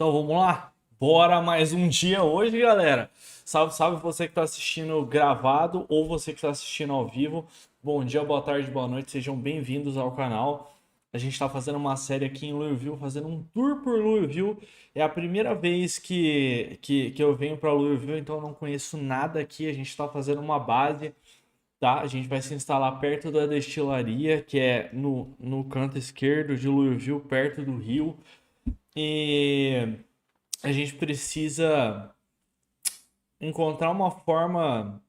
Então vamos lá? Bora mais um dia hoje, galera. Salve, salve você que está assistindo gravado ou você que está assistindo ao vivo. Bom dia, boa tarde, boa noite, sejam bem-vindos ao canal. A gente está fazendo uma série aqui em Louisville, fazendo um tour por Louisville. É a primeira vez que eu venho para Louisville, então eu não conheço nada aqui. A gente está fazendo uma base, tá? A gente vai se instalar perto da destilaria, que é no canto esquerdo de Louisville, perto do rio. E a gente precisa encontrar uma forma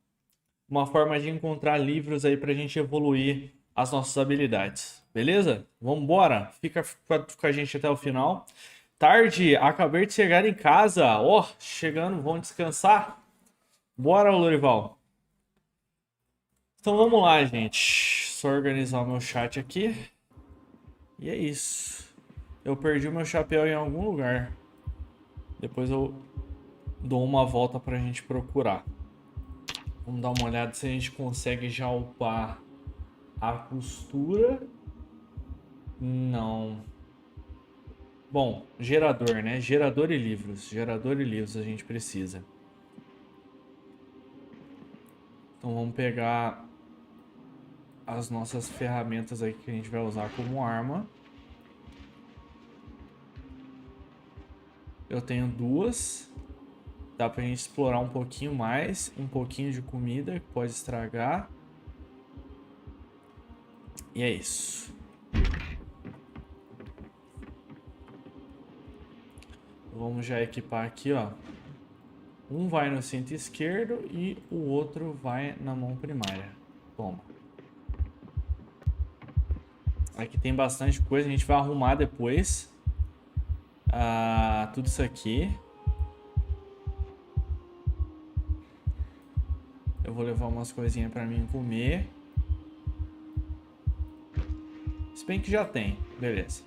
de encontrar livros aí pra gente evoluir as nossas habilidades. Beleza? Vamos embora? Fica com a gente até o final. Tarde, acabei de chegar em casa. Ó, chegando, vamos descansar? Bora, Lorival. Então vamos lá, gente. Só organizar o meu chat aqui. E é isso. Eu perdi o meu chapéu em algum lugar. Depois eu dou uma volta pra gente procurar. Vamos dar uma olhada se a gente consegue já upar a costura. Não. Bom, gerador, né? Gerador e livros. Gerador e livros a gente precisa. Então vamos pegar as nossas ferramentas aqui que a gente vai usar como arma. Eu tenho duas. Dá pra gente explorar um pouquinho mais. Um pouquinho de comida que pode estragar. E é isso. Vamos já equipar aqui, ó. Um vai no cinto esquerdo e o outro vai na mão primária. Toma. Aqui tem bastante coisa, a gente vai arrumar depois. Tudo isso aqui. Eu vou levar umas coisinhas pra mim comer. Se bem que já tem, beleza.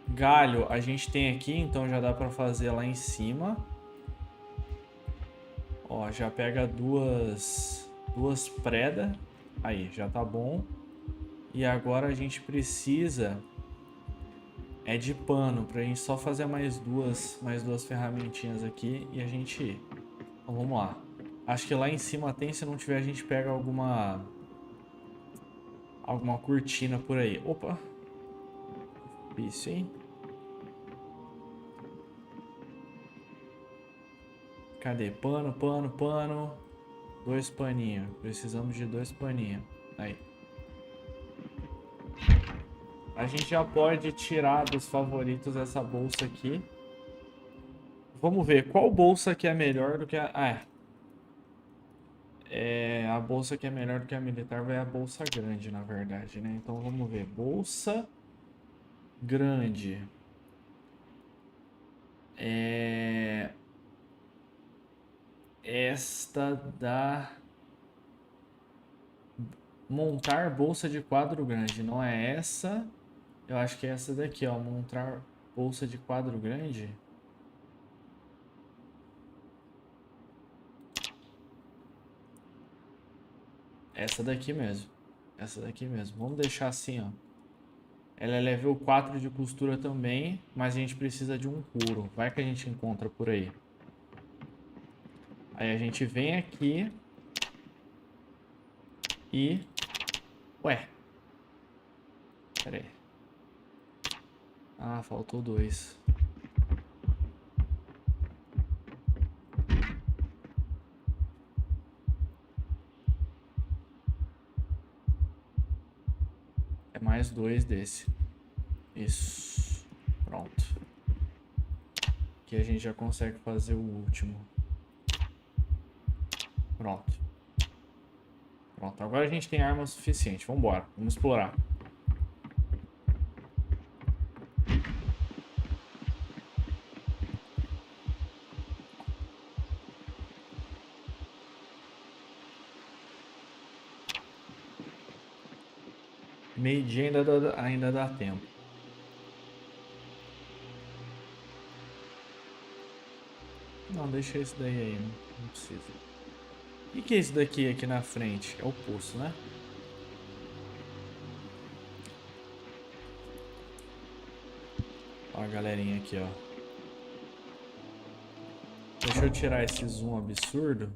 Galho a gente tem aqui, então já dá pra fazer lá em cima. Ó, já pega duas preda. Aí, já tá bom. E agora a gente precisa de pano pra gente só fazer mais duas ferramentinhas aqui e a gente ir. Então vamos lá. Acho que lá em cima tem, se não tiver a gente pega alguma cortina por aí. Opa. Isso, hein? Cadê? Pano, pano, pano. 2 paninhos. Precisamos de 2 paninhos. Aí. A gente já pode tirar dos favoritos essa bolsa aqui. Vamos ver qual bolsa que é melhor do que a... a bolsa que é melhor do que a militar vai a bolsa grande, na verdade, né? Então vamos ver. Bolsa grande. Esta da... Montar bolsa de quadro grande. Não é essa. Eu acho que é essa daqui, ó. Montar bolsa de quadro grande. Essa daqui mesmo. Essa daqui mesmo. Vamos deixar assim, ó. Ela é level 4 de costura também, mas a gente precisa de um couro. Vai que a gente encontra por aí. Aí a gente vem aqui e... Ué. Pera aí. Ah, faltou 2. É mais 2 desse. Isso. Pronto. Aqui a gente já consegue fazer o último. Pronto. Pronto. Agora a gente tem arma suficiente. Vamos embora. Vamos explorar. Meio-dia ainda dá tempo. Não, deixa esse daí aí. Não precisa. O que é isso daqui aqui na frente? É o poço, né? Ó a galerinha aqui, ó. Deixa eu tirar esse zoom absurdo.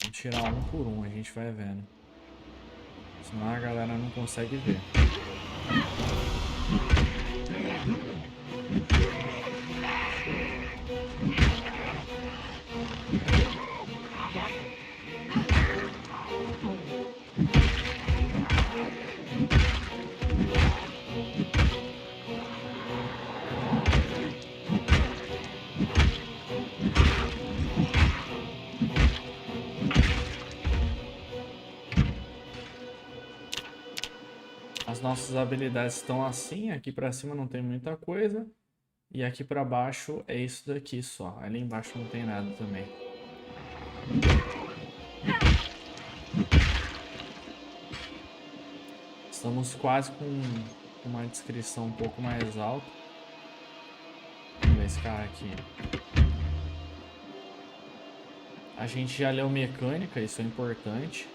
Vamos tirar um por um, a gente vai vendo. Senão a galera não consegue ver. As nossas habilidades estão assim, aqui pra cima não tem muita coisa. E aqui pra baixo é isso daqui só. Ali embaixo não tem nada também. Estamos quase com uma descrição um pouco mais alta. Vamos ver esse cara aqui. A gente já leu mecânica, isso é importante.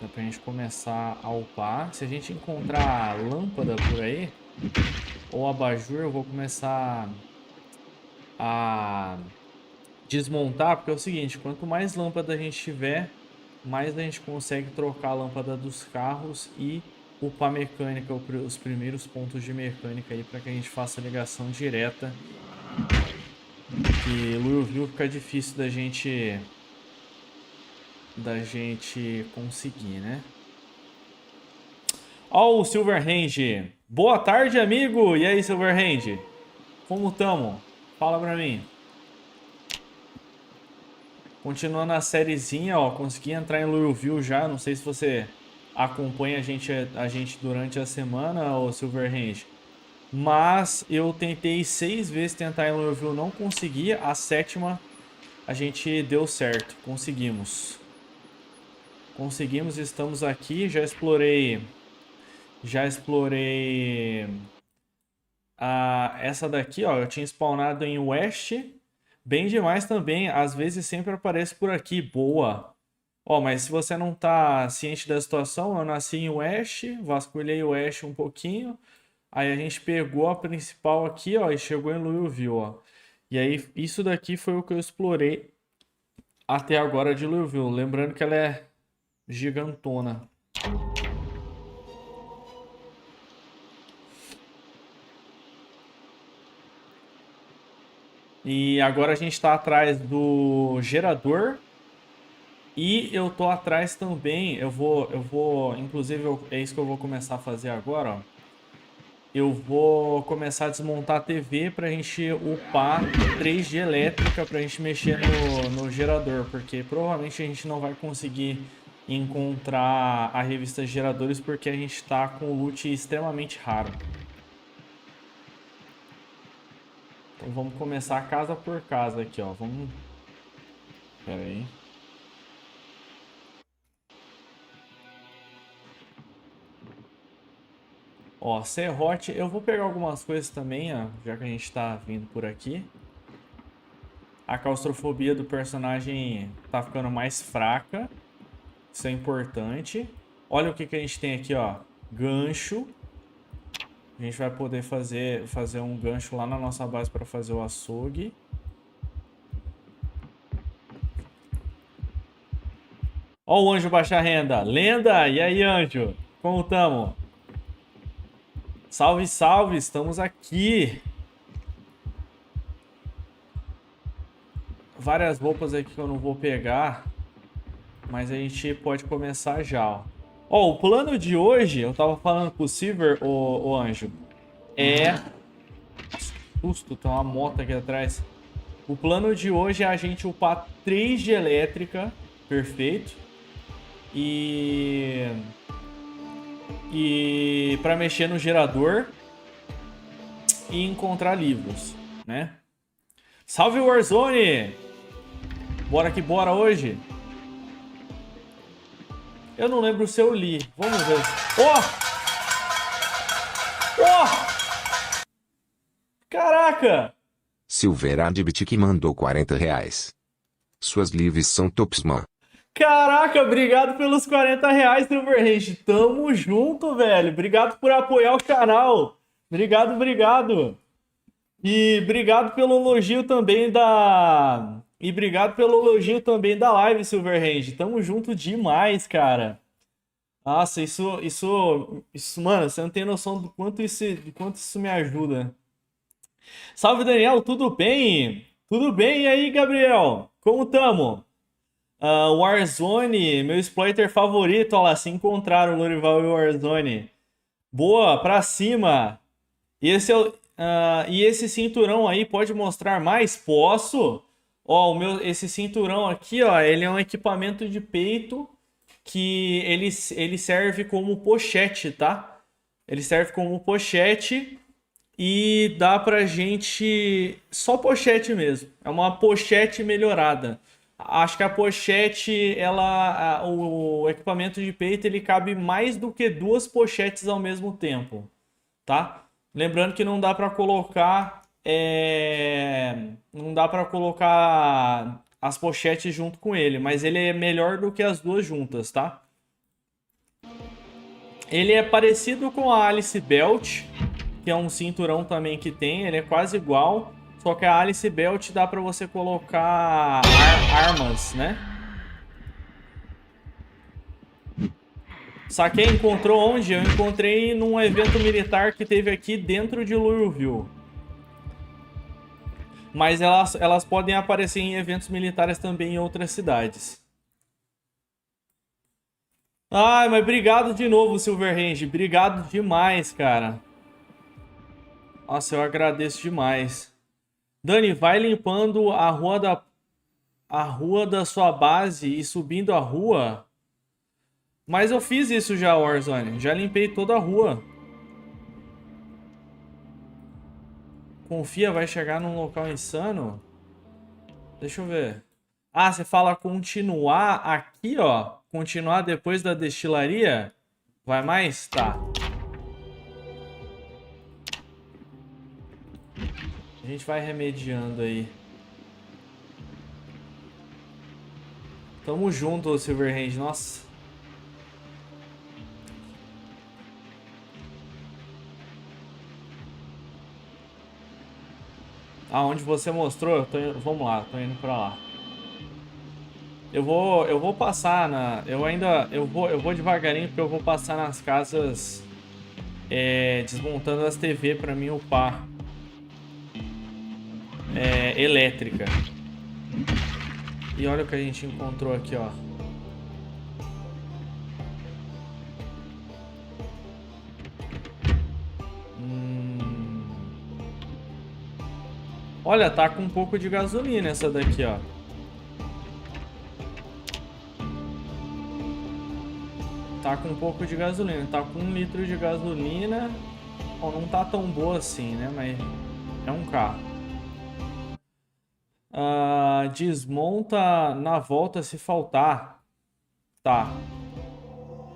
Dá pra gente começar a upar. Se a gente encontrar lâmpada por aí, ou abajur, eu vou começar a desmontar, porque é o seguinte, quanto mais lâmpada a gente tiver, mais a gente consegue trocar a lâmpada dos carros e upar mecânica, os primeiros pontos de mecânica aí, para que a gente faça a ligação direta. Que Louisville fica difícil da gente conseguir, né? Ó, o Silverhand. Boa tarde, amigo. E aí, Silverhand? Como tamo? Fala pra mim. Continuando a sériezinha, ó. Consegui entrar em Louisville já. Não sei se você acompanha a gente durante a semana, ô Silverhand. Mas eu tentei 6 vezes tentar em Louisville, não consegui. A 7ª a gente deu certo. Conseguimos. Conseguimos, estamos aqui. Já explorei essa daqui, ó. Eu tinha spawnado em West. Bem demais também. Às vezes sempre aparece por aqui. Boa. Ó, mas se você não tá ciente da situação, eu nasci em West. Vasculhei o West um pouquinho. Aí a gente pegou a principal aqui, ó. E chegou em Louisville, ó. E aí isso daqui foi o que eu explorei até agora de Louisville. Lembrando que ela é gigantona. E agora a gente está atrás do gerador. E eu tô atrás também, inclusive é isso que eu vou começar a fazer agora, ó. Eu vou começar a desmontar a TV pra gente upar 3 de elétrica pra gente mexer no gerador, porque provavelmente a gente não vai conseguir encontrar a revista Geradores porque a gente tá com o loot extremamente raro. Então vamos começar casa por casa aqui, ó. Vamos... Pera aí. Ó, serrote, eu vou pegar algumas coisas também, ó, já que a gente tá vindo por aqui. A claustrofobia do personagem tá ficando mais fraca. Isso é importante. Olha o que a gente tem aqui, ó. Gancho. A gente vai poder fazer um gancho lá na nossa base para fazer o açougue. Ó o anjo baixa renda. Lenda! E aí, anjo? Como tamo? Salve, salve! Estamos aqui. Várias roupas aqui que eu não vou pegar. Mas a gente pode começar já, ó. Ó, o plano de hoje, eu tava falando com o Silver, o anjo, é... Susto, tem uma moto aqui atrás. O plano de hoje é a gente upar 3 de elétrica, perfeito. E pra mexer no gerador e encontrar livros, né? Salve Warzone! Bora que bora hoje! Eu não lembro se eu li. Vamos ver. Ó! Ó! Caraca! Silver Adbit que mandou R$40. Suas lives são tops, man. Caraca, obrigado pelos R$ 40, Silverhand. Tamo junto, velho. Obrigado por apoiar o canal. Obrigado, obrigado. E obrigado pelo elogio também da. E obrigado pelo elogio também da live, Silverhand. Tamo junto demais, cara. Nossa, mano, você não tem noção do quanto isso me ajuda. Salve, Daniel, tudo bem? Tudo bem? E aí, Gabriel? Como tamo? Warzone, meu exploiter favorito, olha lá, se encontraram o Lorival e o Warzone. Boa, pra cima. E esse cinturão aí pode mostrar mais? Posso? Ó, esse cinturão aqui, ó, ele é um equipamento de peito que ele serve como pochete, tá? Ele serve como pochete e dá pra gente só pochete mesmo. É uma pochete melhorada. Acho que a pochete, o equipamento de peito, ele cabe mais do que duas pochetes ao mesmo tempo, tá? Lembrando que não dá pra colocar, não dá para colocar as pochetes junto com ele, mas ele é melhor do que as duas juntas, tá? Ele é parecido com a Alice Belt, que é um cinturão também que tem, ele é quase igual, só que a Alice Belt dá pra você colocar armas, né? Saquei, encontrou onde? Eu encontrei num evento militar que teve aqui dentro de Louisville. Mas elas podem aparecer em eventos militares também em outras cidades. Ai, mas obrigado de novo, Silverhand. Obrigado demais, cara. Nossa, eu agradeço demais. Dani, vai limpando a rua da sua base e subindo a rua. Mas eu fiz isso já, Warzone. Já limpei toda a rua. Confia, vai chegar num local insano? Deixa eu ver. Ah, você fala continuar aqui, ó. Continuar depois da destilaria? Vai mais? Tá. A gente vai remediando aí. Tamo junto, Silverhand. Nossa. Aonde você mostrou, vamos lá, tô indo pra lá. Eu vou passar na, eu vou devagarinho porque eu vou passar nas casas desmontando as TV pra mim upar elétrica. E olha o que a gente encontrou aqui, ó. Olha, tá com um pouco de gasolina essa daqui, ó. Tá com um pouco de gasolina. Tá com 1 litro de gasolina. Bom, não tá tão boa assim, né? Mas é um carro. Desmonta na volta se faltar. Tá.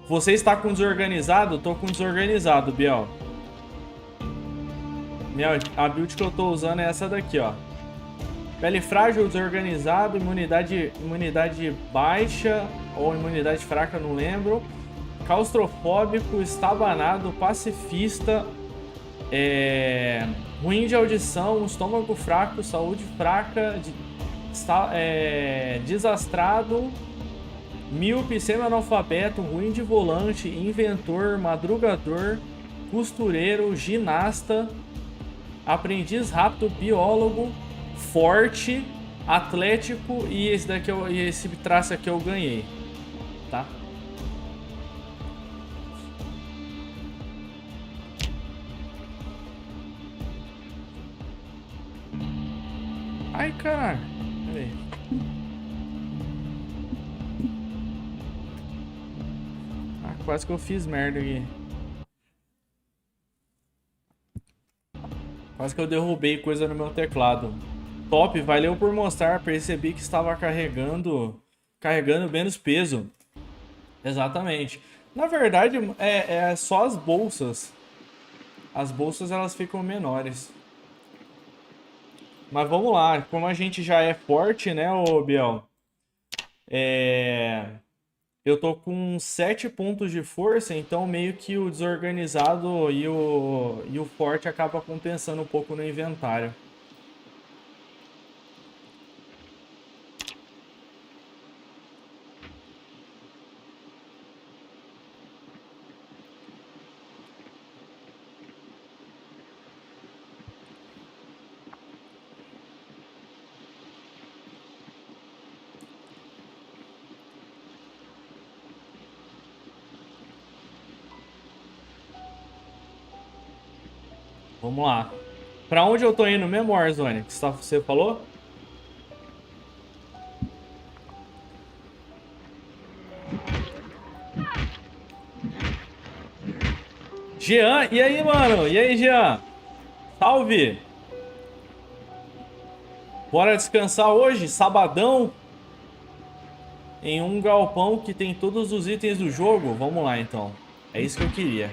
Você está com desorganizado? Tô com desorganizado, Biel. A build que eu tô usando é essa daqui, ó. Pele frágil, desorganizado, imunidade baixa ou imunidade fraca, não lembro. Claustrofóbico, estabanado, pacifista, ruim de audição, estômago fraco, saúde fraca, desastrado, míope, semi-analfabeto, ruim de volante, inventor, madrugador, costureiro, ginasta, aprendiz rápido, biólogo, forte, atlético e esse traço aqui eu ganhei, tá? Ai, caralho. Peraí. Quase que eu fiz merda aqui. Quase que eu derrubei coisa no meu teclado. Top, valeu por mostrar. Percebi que estava carregando menos peso. Exatamente. Na verdade, é só as bolsas. As bolsas elas ficam menores. Mas vamos lá, como a gente já é forte, né, ô Biel? Eu tô com 7 pontos de força, então meio que o desorganizado e o forte acaba compensando um pouco no inventário. Vamos lá. Pra onde eu tô indo mesmo, Warzone? Que você falou? Jean, e aí, mano? E aí, Jean? Salve! Bora descansar hoje, sabadão, em um galpão que tem todos os itens do jogo? Vamos lá, então. É isso que eu queria.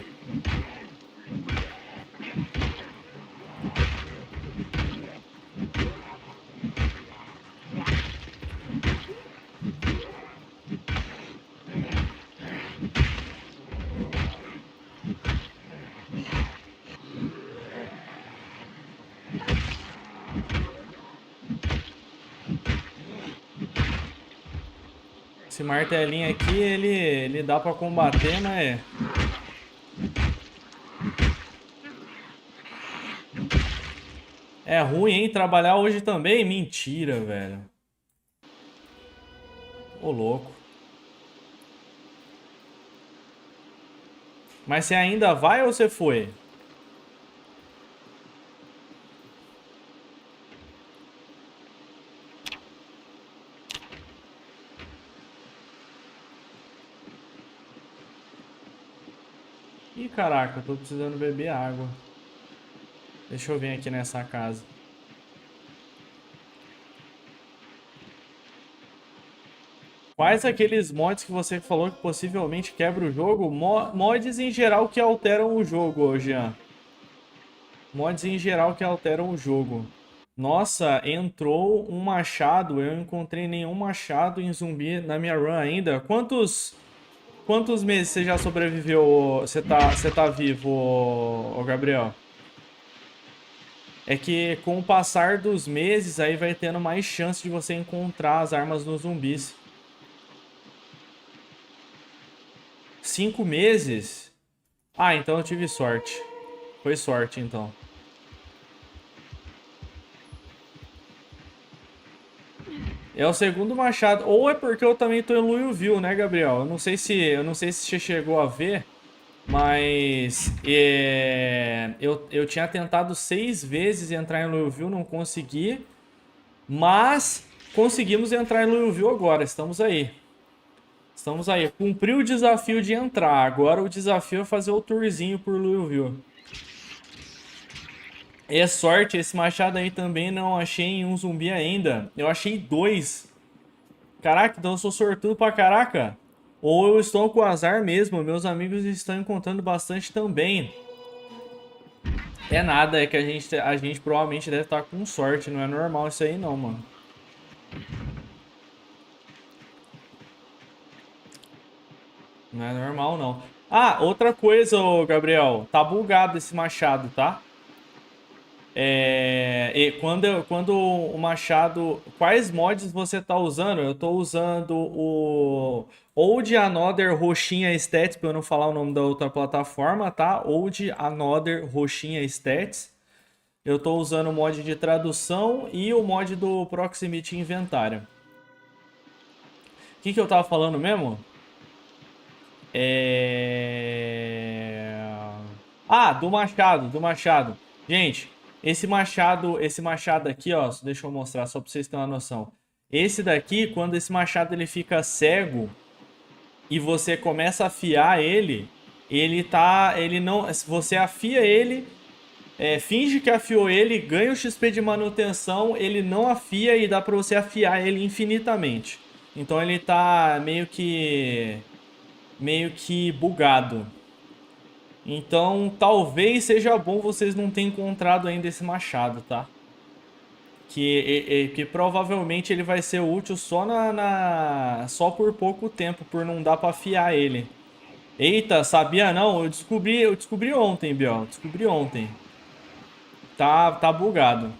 Esse martelinho aqui, ele dá pra combater, mas... É ruim, hein? Trabalhar hoje também? Mentira, velho. Ô, louco. Mas você ainda vai ou você foi? Ih, caraca, eu tô precisando beber água. Deixa eu vir aqui nessa casa. Quais aqueles mods que você falou que possivelmente quebra o jogo? Mods em geral que alteram o jogo, Jean. Mods em geral que alteram o jogo. Nossa, entrou um machado. Eu não encontrei nenhum machado em zumbi na minha run ainda. Quantos meses você já sobreviveu? Você tá vivo, ô Gabriel? É que com o passar dos meses aí vai tendo mais chance de você encontrar as armas nos zumbis. 5 meses? Ah, então eu tive sorte. Foi sorte, então. É o segundo machado. Ou é porque eu também tô em Louisville, né, Gabriel? Eu não sei se você chegou a ver, mas eu tinha tentado 6 vezes entrar em Louisville, não consegui. Mas conseguimos entrar em Louisville agora. Estamos aí. Estamos aí. Cumpri o desafio de entrar. Agora o desafio é fazer o tourzinho por Louisville. É sorte, esse machado aí também não achei em um zumbi ainda. Eu achei 2. Caraca, então eu sou sortudo pra caraca. Ou eu estou com azar mesmo. Meus amigos estão encontrando bastante também. É nada, é que a gente provavelmente deve estar com sorte. Não é normal isso aí não, mano. Não é normal não. Ah, outra coisa, ô Gabriel. Tá bugado esse machado, tá? E quando o machado. Quais mods você tá usando? Eu tô usando o Old Another Roxinha Stats, pra eu não falar o nome da outra plataforma, tá? Old Another Roxinha Stats. Eu tô usando o mod de tradução e o mod do Proximity Inventário. O que eu tava falando mesmo? Ah, do machado. Gente, esse machado aqui, ó, deixa eu mostrar só pra vocês terem uma noção. Esse daqui, quando esse machado ele fica cego e você começa a afiar ele, ele não, você afia ele, finge que afiou ele, ganha o XP de manutenção, ele não afia e dá pra você afiar ele infinitamente. Então ele tá meio que bugado. Então, talvez seja bom vocês não terem encontrado ainda esse machado, tá? que provavelmente ele vai ser útil só só por pouco tempo, por não dar pra afiar ele. Eita, sabia não? Eu descobri ontem, Biel. Descobri ontem. Tá bugado.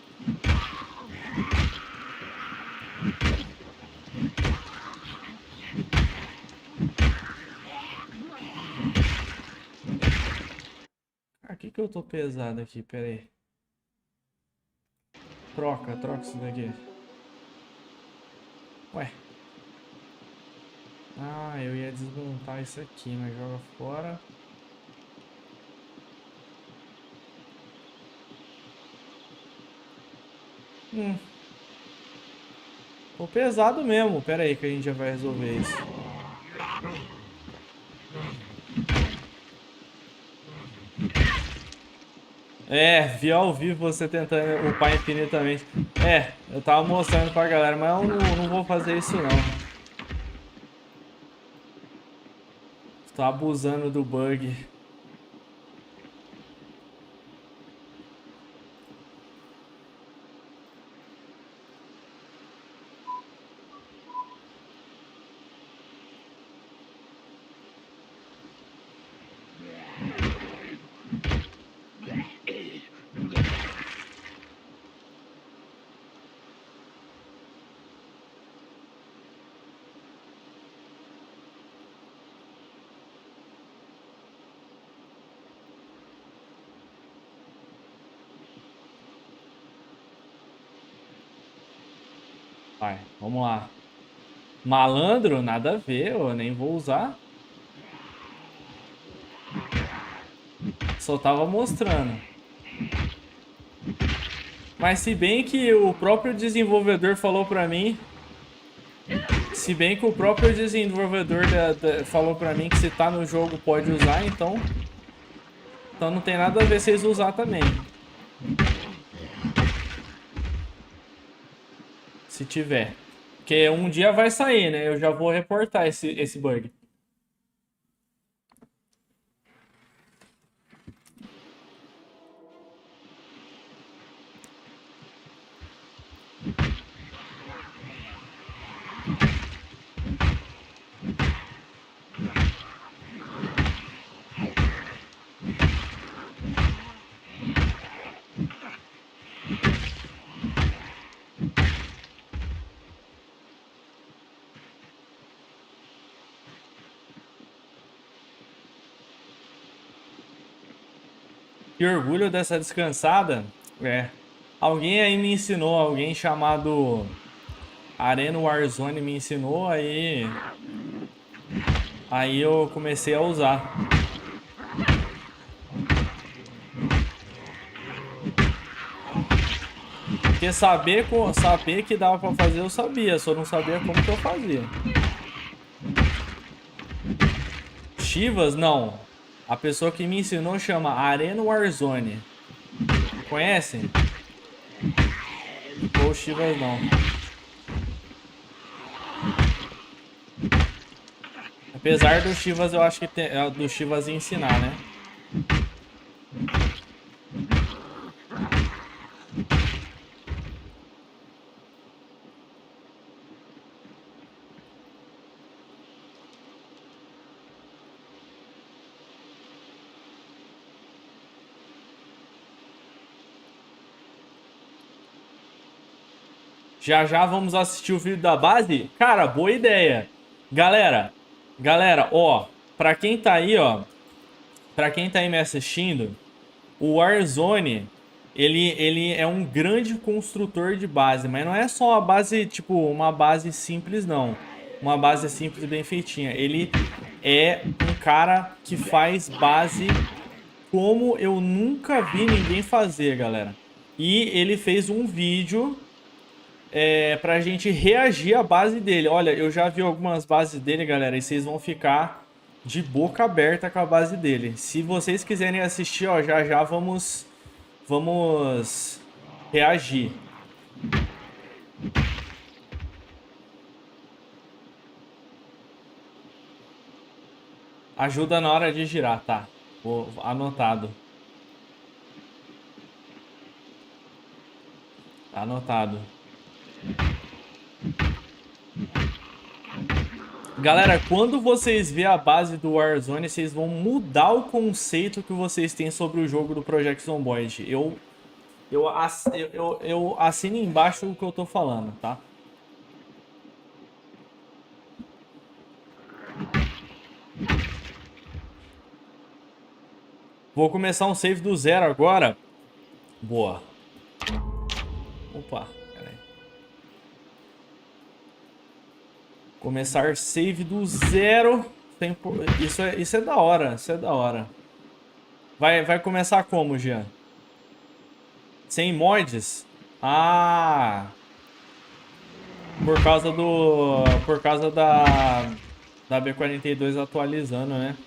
Ah, que eu tô pesado aqui? Pera aí. Troca isso daqui. Ué. Ah, eu ia desmontar isso aqui, mas joga fora. Tô pesado mesmo. Pera aí que a gente já vai resolver isso. É, vi ao vivo você tentando upar infinitamente. É, eu tava mostrando pra galera, mas eu não vou fazer isso não. Tô abusando do bug. Vai, vamos lá. Malandro, nada a ver, eu nem vou usar. Só tava mostrando. Mas se bem que o próprio desenvolvedor falou pra mim... Se bem que o próprio desenvolvedor falou pra mim que se tá no jogo pode usar, então... Então não tem nada a ver vocês usar também. Se tiver. Porque um dia vai sair, né? Eu já vou reportar esse bug. Que orgulho dessa descansada. É. Alguém aí me ensinou, alguém chamado Arena Warzone me ensinou, aí eu comecei a usar. Porque saber que dava pra fazer eu sabia, só não sabia como que eu fazia. Chivas, não. A pessoa que me ensinou chama Arena Warzone. Conhecem? Ou Chivas não. Apesar do Chivas, eu acho que tem, do Chivas ensinar, né? Já já vamos assistir o vídeo da base? Cara, boa ideia. Galera, ó, pra quem tá aí, ó, pra quem tá aí me assistindo, o Warzone, ele é um grande construtor de base, mas não é só uma base, tipo, uma base simples, não. Uma base simples e bem feitinha. Ele é um cara que faz base como eu nunca vi ninguém fazer, galera. E ele fez um vídeo pra gente reagir à base dele. Olha, eu já vi algumas bases dele, galera, e vocês vão ficar de boca aberta com a base dele. Se vocês quiserem assistir, ó, já já vamos reagir. Ajuda na hora de girar, tá? Anotado. Tá anotado. Galera, quando vocês ver a base do Warzone, vocês vão mudar o conceito que vocês têm sobre o jogo do Project Zomboid. Eu assino embaixo o que eu tô falando, tá? Vou começar um save do zero agora. Boa. Opa, peraí. Começar save do zero. Isso é da hora, isso é da hora. Vai começar como, Jean? Sem mods? Ah! Por causa da B42 atualizando, né?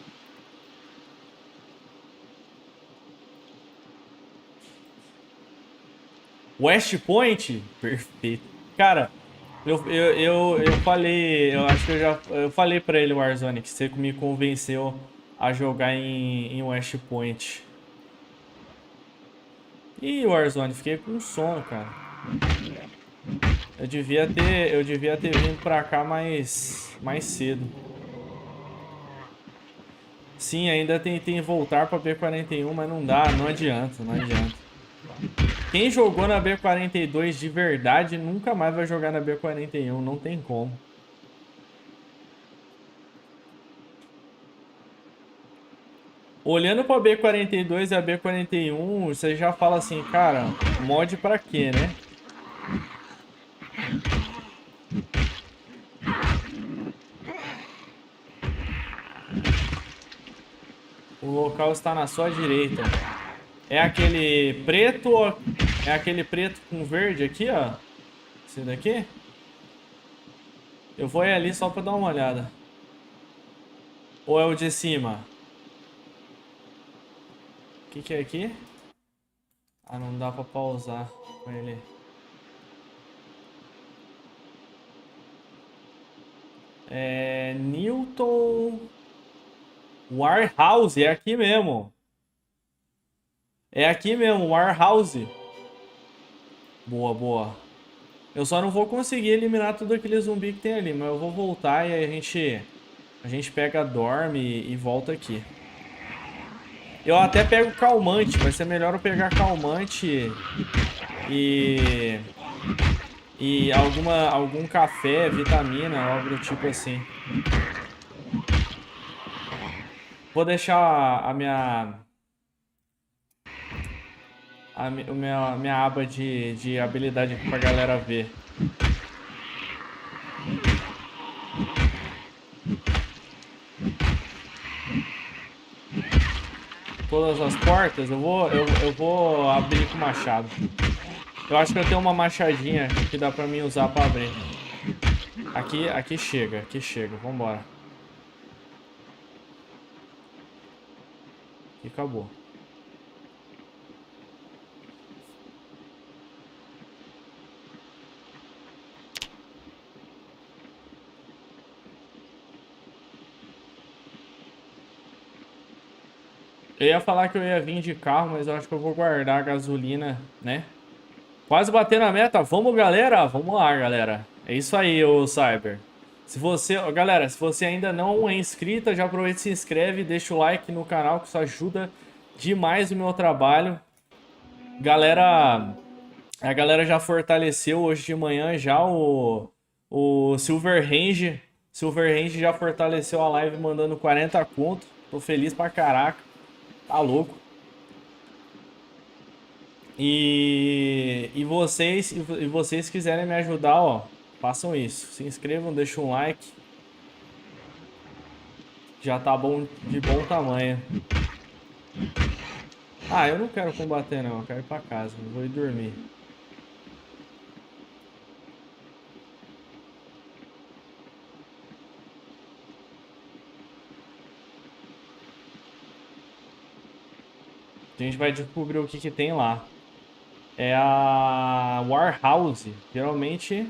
West Point? Perfeito. Cara, eu falei, eu acho que eu falei pra ele, Warzone, que você me convenceu a jogar em West Point. Ih, Warzone, fiquei com sono, cara. Eu devia ter vindo pra cá mais cedo. Sim, ainda tentei voltar pra B41, mas não dá, não adianta, não adianta. Quem jogou na B42 de verdade nunca mais vai jogar na B41, não tem como. Olhando pra B42 e a B41, você já fala assim, cara, mod pra quê, né? O local está na sua direita. É aquele preto ou é aquele preto com verde aqui, ó? Esse daqui? Eu vou ir ali só pra dar uma olhada. Ou é o de cima? O que é aqui? Ah, não dá pra pausar com ele. É... Newton... Warehouse, é aqui mesmo. É aqui mesmo, Warehouse. Boa, boa. Eu só não vou conseguir eliminar tudo aquele zumbi que tem ali, mas eu vou voltar e aí a gente pega dorme e volta aqui. Eu até pego calmante, vai ser melhor eu pegar calmante e algum café, vitamina, algo do tipo assim. Vou deixar minha aba de habilidade aqui pra galera ver. Todas as portas, eu vou abrir com machado. Eu acho que eu tenho uma machadinha que dá pra mim usar pra abrir. Aqui chega, vambora. E acabou. Eu ia falar que eu ia vir de carro, mas eu acho que eu vou guardar a gasolina, né? Quase batendo a meta. Vamos, galera? Vamos lá, galera. É isso aí, ô Cyber. Galera, se você ainda não é inscrita, já aproveita e se inscreve, deixa o like no canal, que isso ajuda demais o meu trabalho. Galera, a galera já fortaleceu hoje de manhã já o Silver Range. Silver Range já fortaleceu a live mandando 40 conto. Tô feliz pra caraca. Tá louco. E vocês quiserem me ajudar, ó, façam isso. Se inscrevam, deixem um like. Já tá bom, de bom tamanho. Ah, eu não quero combater não, eu quero ir pra casa, eu vou ir dormir. A gente vai descobrir o que tem lá. É a Warehouse. Geralmente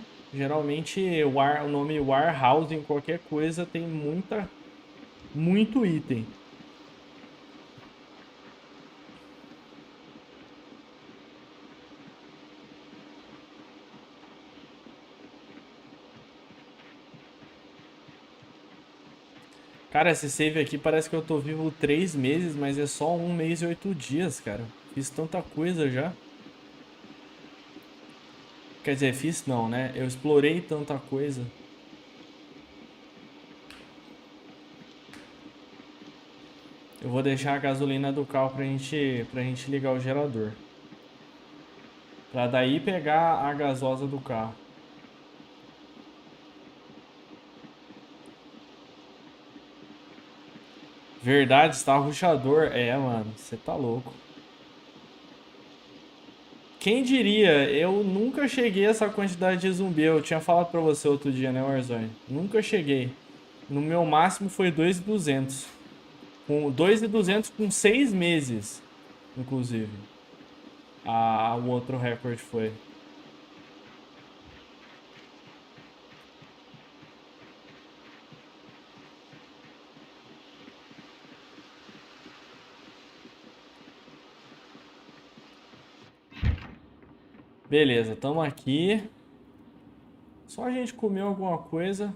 o nome Warehouse em qualquer coisa tem muito item. Cara, esse save aqui parece que eu tô vivo 3 meses, mas é só 1 mês e 8 dias, cara. Fiz tanta coisa já. Quer dizer, fiz não, né? Eu explorei tanta coisa. Eu vou deixar a gasolina do carro pra gente ligar o gerador. Pra daí pegar a gasosa do carro. Verdade, está ruxador. É, mano, você tá louco. Quem diria, eu nunca cheguei a essa quantidade de zumbi. Eu tinha falado pra você outro dia, né, Warzone? Nunca cheguei. No meu máximo foi 2.200. Com 2.200 com 6 meses, inclusive. O outro recorde foi. Beleza, tamo aqui. Só a gente comer alguma coisa.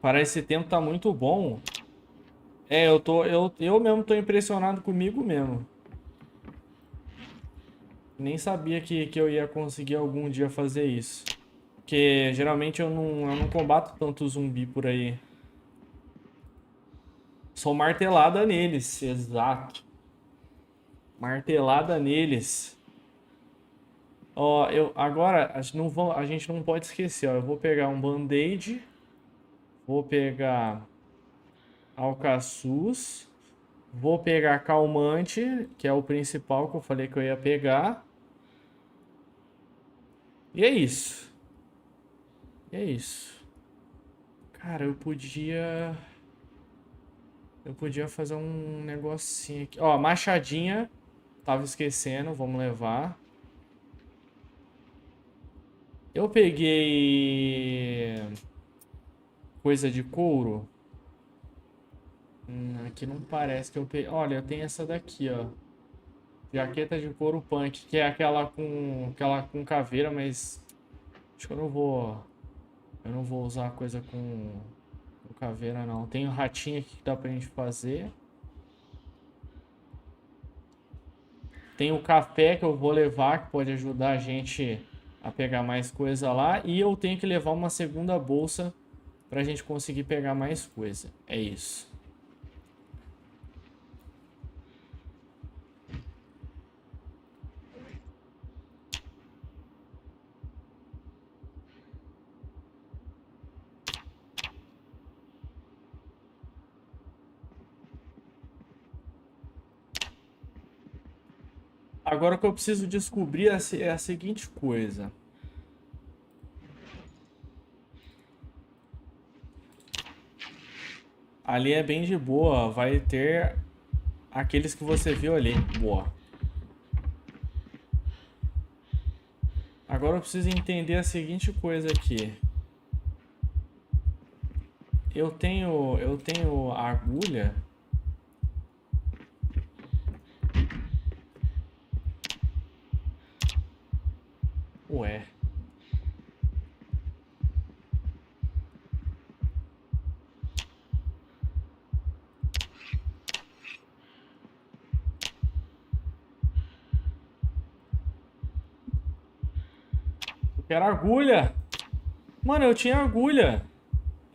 Para esse tempo tá muito bom. É, eu mesmo tô impressionado comigo mesmo. Nem sabia que eu ia conseguir algum dia fazer isso. Porque geralmente eu não combato tanto zumbi por aí. Sou martelada neles, exato. Martelada neles. Ó, agora a gente não pode esquecer, ó. Eu vou pegar um band-aid, vou pegar alcaçuz, vou pegar calmante, que é o principal que eu falei que eu ia pegar. E é isso. E é isso. Cara, eu podia fazer um negocinho aqui. Ó, machadinha, tava esquecendo, vamos levar. Eu peguei coisa de couro. Aqui não parece que eu peguei. Olha, eu tenho essa daqui, ó. Jaqueta de couro punk, que é aquela com caveira, mas acho que eu não vou usar coisa com caveira não. Tem um ratinho aqui que dá pra gente fazer. Tem o café que eu vou levar, que pode ajudar a gente a pegar mais coisa lá. E eu tenho que levar uma segunda bolsa pra gente conseguir pegar mais coisa. É isso. Agora o que eu preciso descobrir é a seguinte coisa. Ali é bem de boa, vai ter aqueles que você viu ali. Boa. Agora eu preciso entender a seguinte coisa aqui. Eu tenho agulha. Ué. Eu quero agulha. Mano, eu tinha agulha.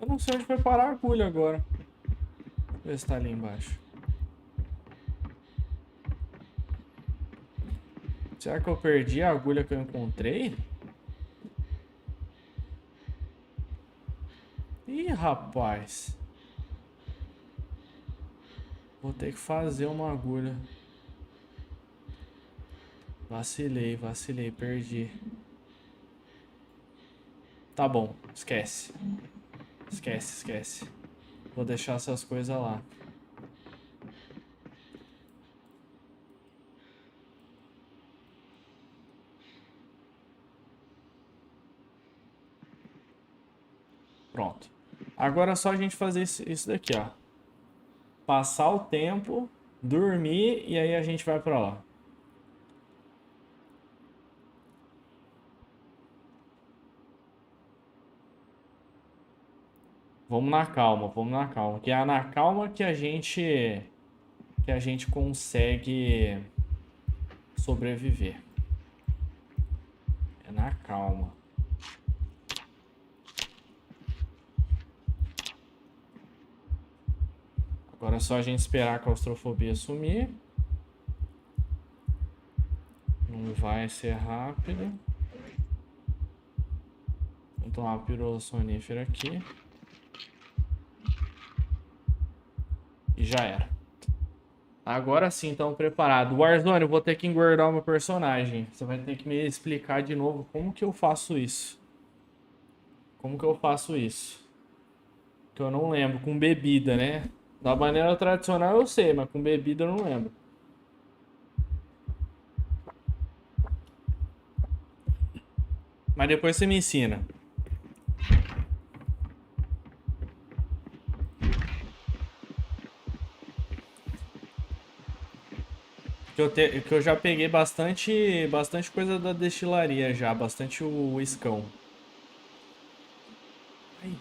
Eu não sei onde foi parar a agulha agora. Deixa eu ver se tá ali embaixo. Será que eu perdi a agulha que eu encontrei? Ih, rapaz. Vou ter que fazer uma agulha. Vacilei, vacilei, perdi. Tá bom, esquece. Esquece, esquece. Vou deixar essas coisas lá. Pronto. Agora é só a gente fazer isso daqui, ó. Passar o tempo, dormir e aí a gente vai pra lá. Vamos na calma, vamos na calma. Que é na calma que a gente consegue sobreviver. É na calma. Agora é só a gente esperar a claustrofobia sumir. Não vai ser rápido. Vou tomar uma pílula sonífera aqui. E já era. Agora sim, estamos preparados. Warzone, eu vou ter que engordar o meu personagem. Você vai ter que me explicar de novo como que eu faço isso. Como que eu faço isso? Que eu não lembro. Com bebida, né? Da maneira tradicional eu sei, mas com bebida eu não lembro. Mas depois você me ensina. Que eu já peguei bastante coisa da destilaria já. Bastante o iscão. Ai.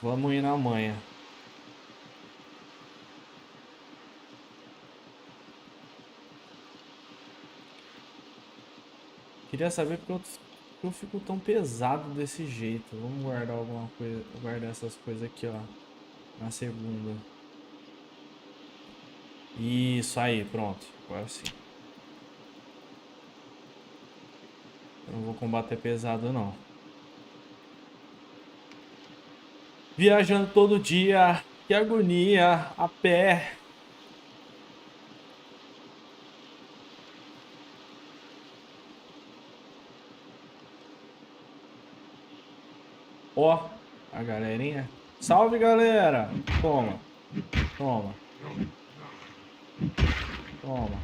Vamos ir na manha. Queria saber porque eu fico tão pesado desse jeito. Vamos guardar alguma coisa. Guardar essas coisas aqui, ó. Na segunda. Isso aí, pronto. Agora sim. Eu não vou combater pesado, não. Viajando todo dia. Que agonia. A pé. Ó, a galerinha. Salve, galera! Toma, toma, toma.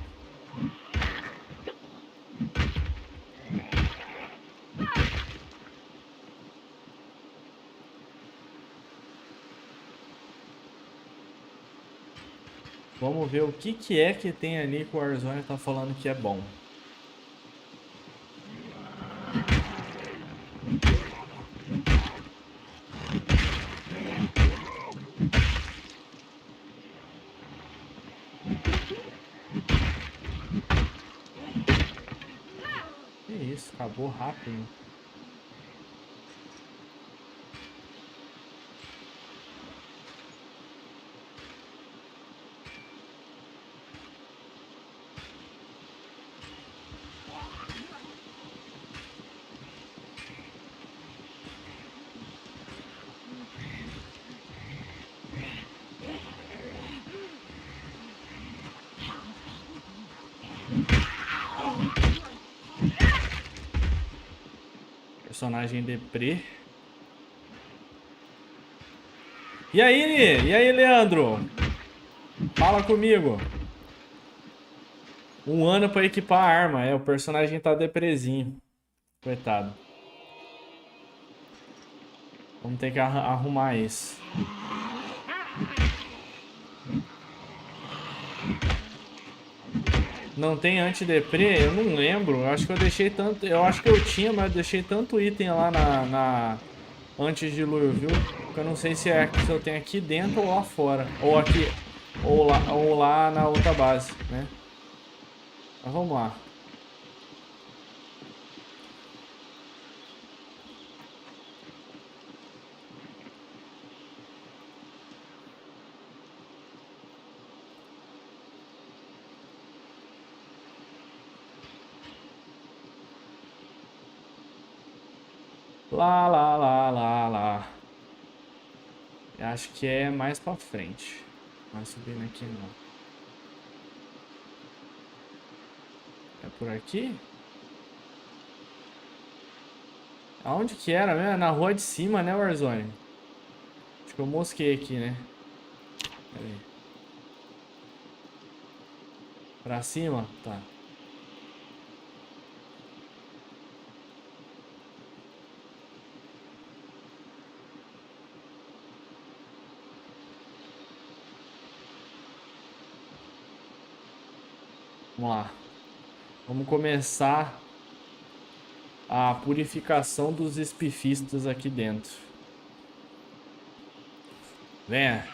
Vamos ver o que é que tem ali que o Warzone tá falando que é bom. Que isso, acabou rápido. Personagem deprê. E aí? E aí, Leandro? Fala comigo. 1 ano pra equipar a arma. É, o personagem tá depresinho. Coitado. Vamos ter que arrumar isso. Não tem antideprê? Eu não lembro. Eu acho que eu deixei tanto. Eu acho que eu tinha, mas eu deixei tanto item lá antes de Louisville. Que eu não sei se eu tenho aqui dentro ou lá fora. Ou aqui. Ou lá na outra base, né? Mas vamos lá. Lá, lá, lá, lá, lá. Eu acho que é mais pra frente. Não é subindo aqui não. É por aqui? Aonde que era mesmo? Na rua de cima, né, Warzone? Acho que eu mosquei aqui, né? Pera aí. Pra cima? Tá. Vamos lá. Vamos começar a purificação dos espifistas aqui dentro. Venha.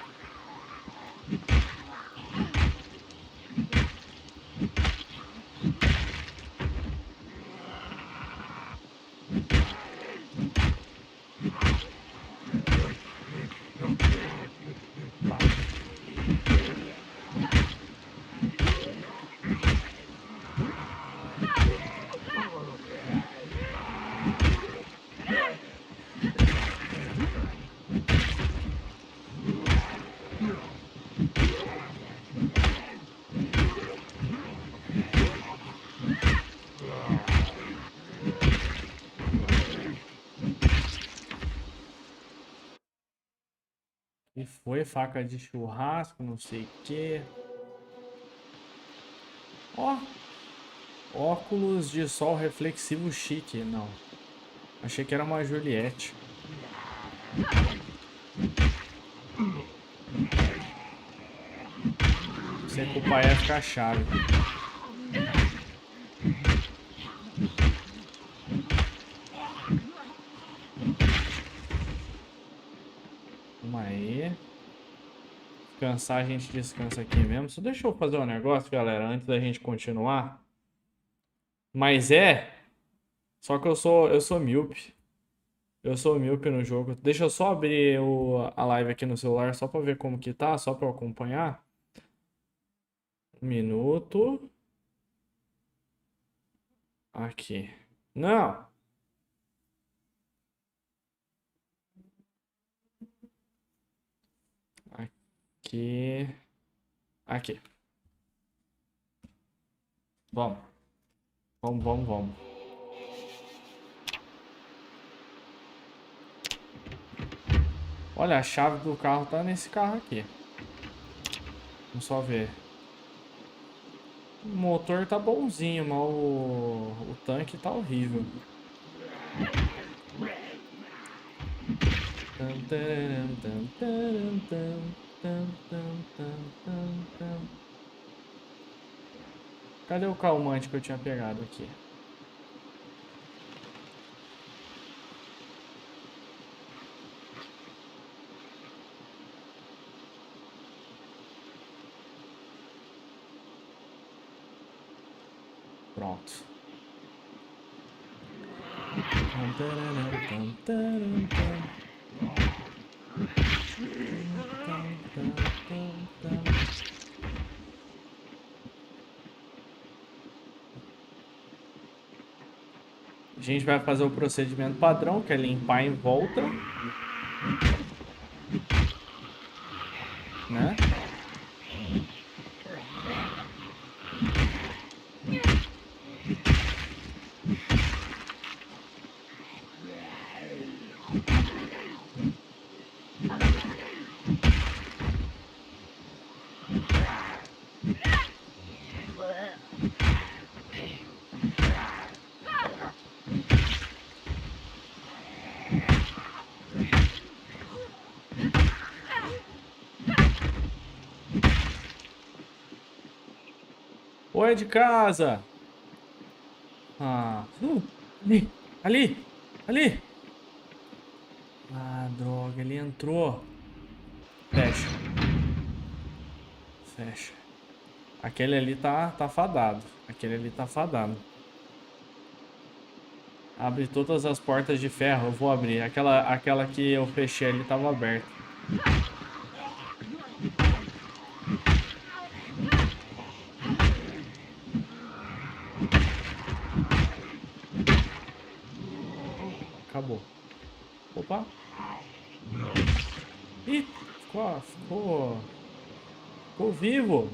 E foi faca de churrasco, não sei o que. Ó, óculos de sol reflexivo chique. Não, achei que era uma Juliette. Sei que o pai ia ficar chave. Vamos aí. Descansar, a gente descansa aqui mesmo. Só deixa eu fazer um negócio, galera, antes da gente continuar. Mas só que eu sou míope. Eu sou míope no jogo. Deixa eu só abrir a live aqui no celular só pra ver como que tá, só pra eu acompanhar. Um minuto. Aqui. Não. Aqui. Aqui. Vamos. Vamos. Olha, a chave do carro tá nesse carro aqui. Vamos só ver. O motor tá bonzinho, mas o tanque tá horrível. Cadê o calmante que eu tinha pegado aqui? Pronto. A gente vai fazer o procedimento padrão, que é limpar em volta, né? Oi, de casa! Ah, ali! Ah, droga, ele entrou. Fecha. Aquele ali tá fadado. Abre todas as portas de ferro, eu vou abrir. Aquela que eu fechei ali tava aberta. Acabou. Opa. Ih, ficou vivo.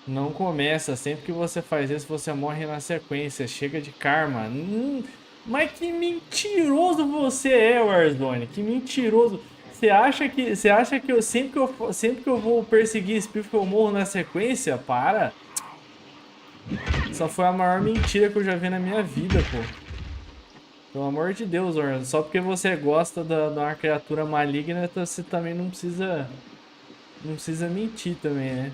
Não começa. Sempre que você faz isso, você morre na sequência. Chega de karma. Mas que mentiroso você é, Warzone. Que mentiroso. Você acha que eu sempre que eu vou perseguir espírito eu morro na sequência? Para. Essa foi a maior mentira que eu já vi na minha vida, pô. Pelo amor de Deus, Orlando. Só porque você gosta da uma criatura maligna, você também não precisa. Não precisa mentir também, né?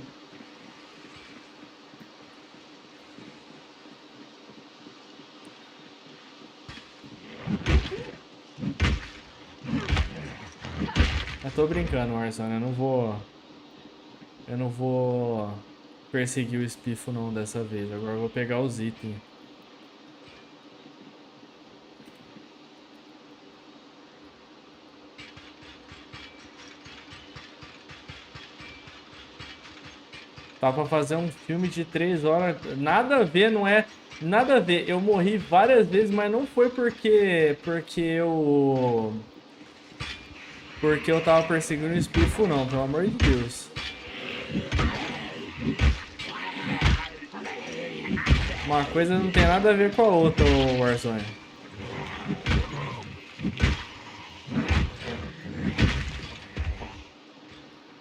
Eu tô brincando, Warzone. Eu não vou. Eu não vou perseguir o espifo não dessa vez. Agora eu vou pegar os itens. Tá pra fazer um filme de 3 horas. Nada a ver, não é? Nada a ver. Eu morri várias vezes, mas não foi porque eu tava perseguindo o espifo não, pelo amor de Deus. Uma coisa não tem nada a ver com a outra, o Warzone.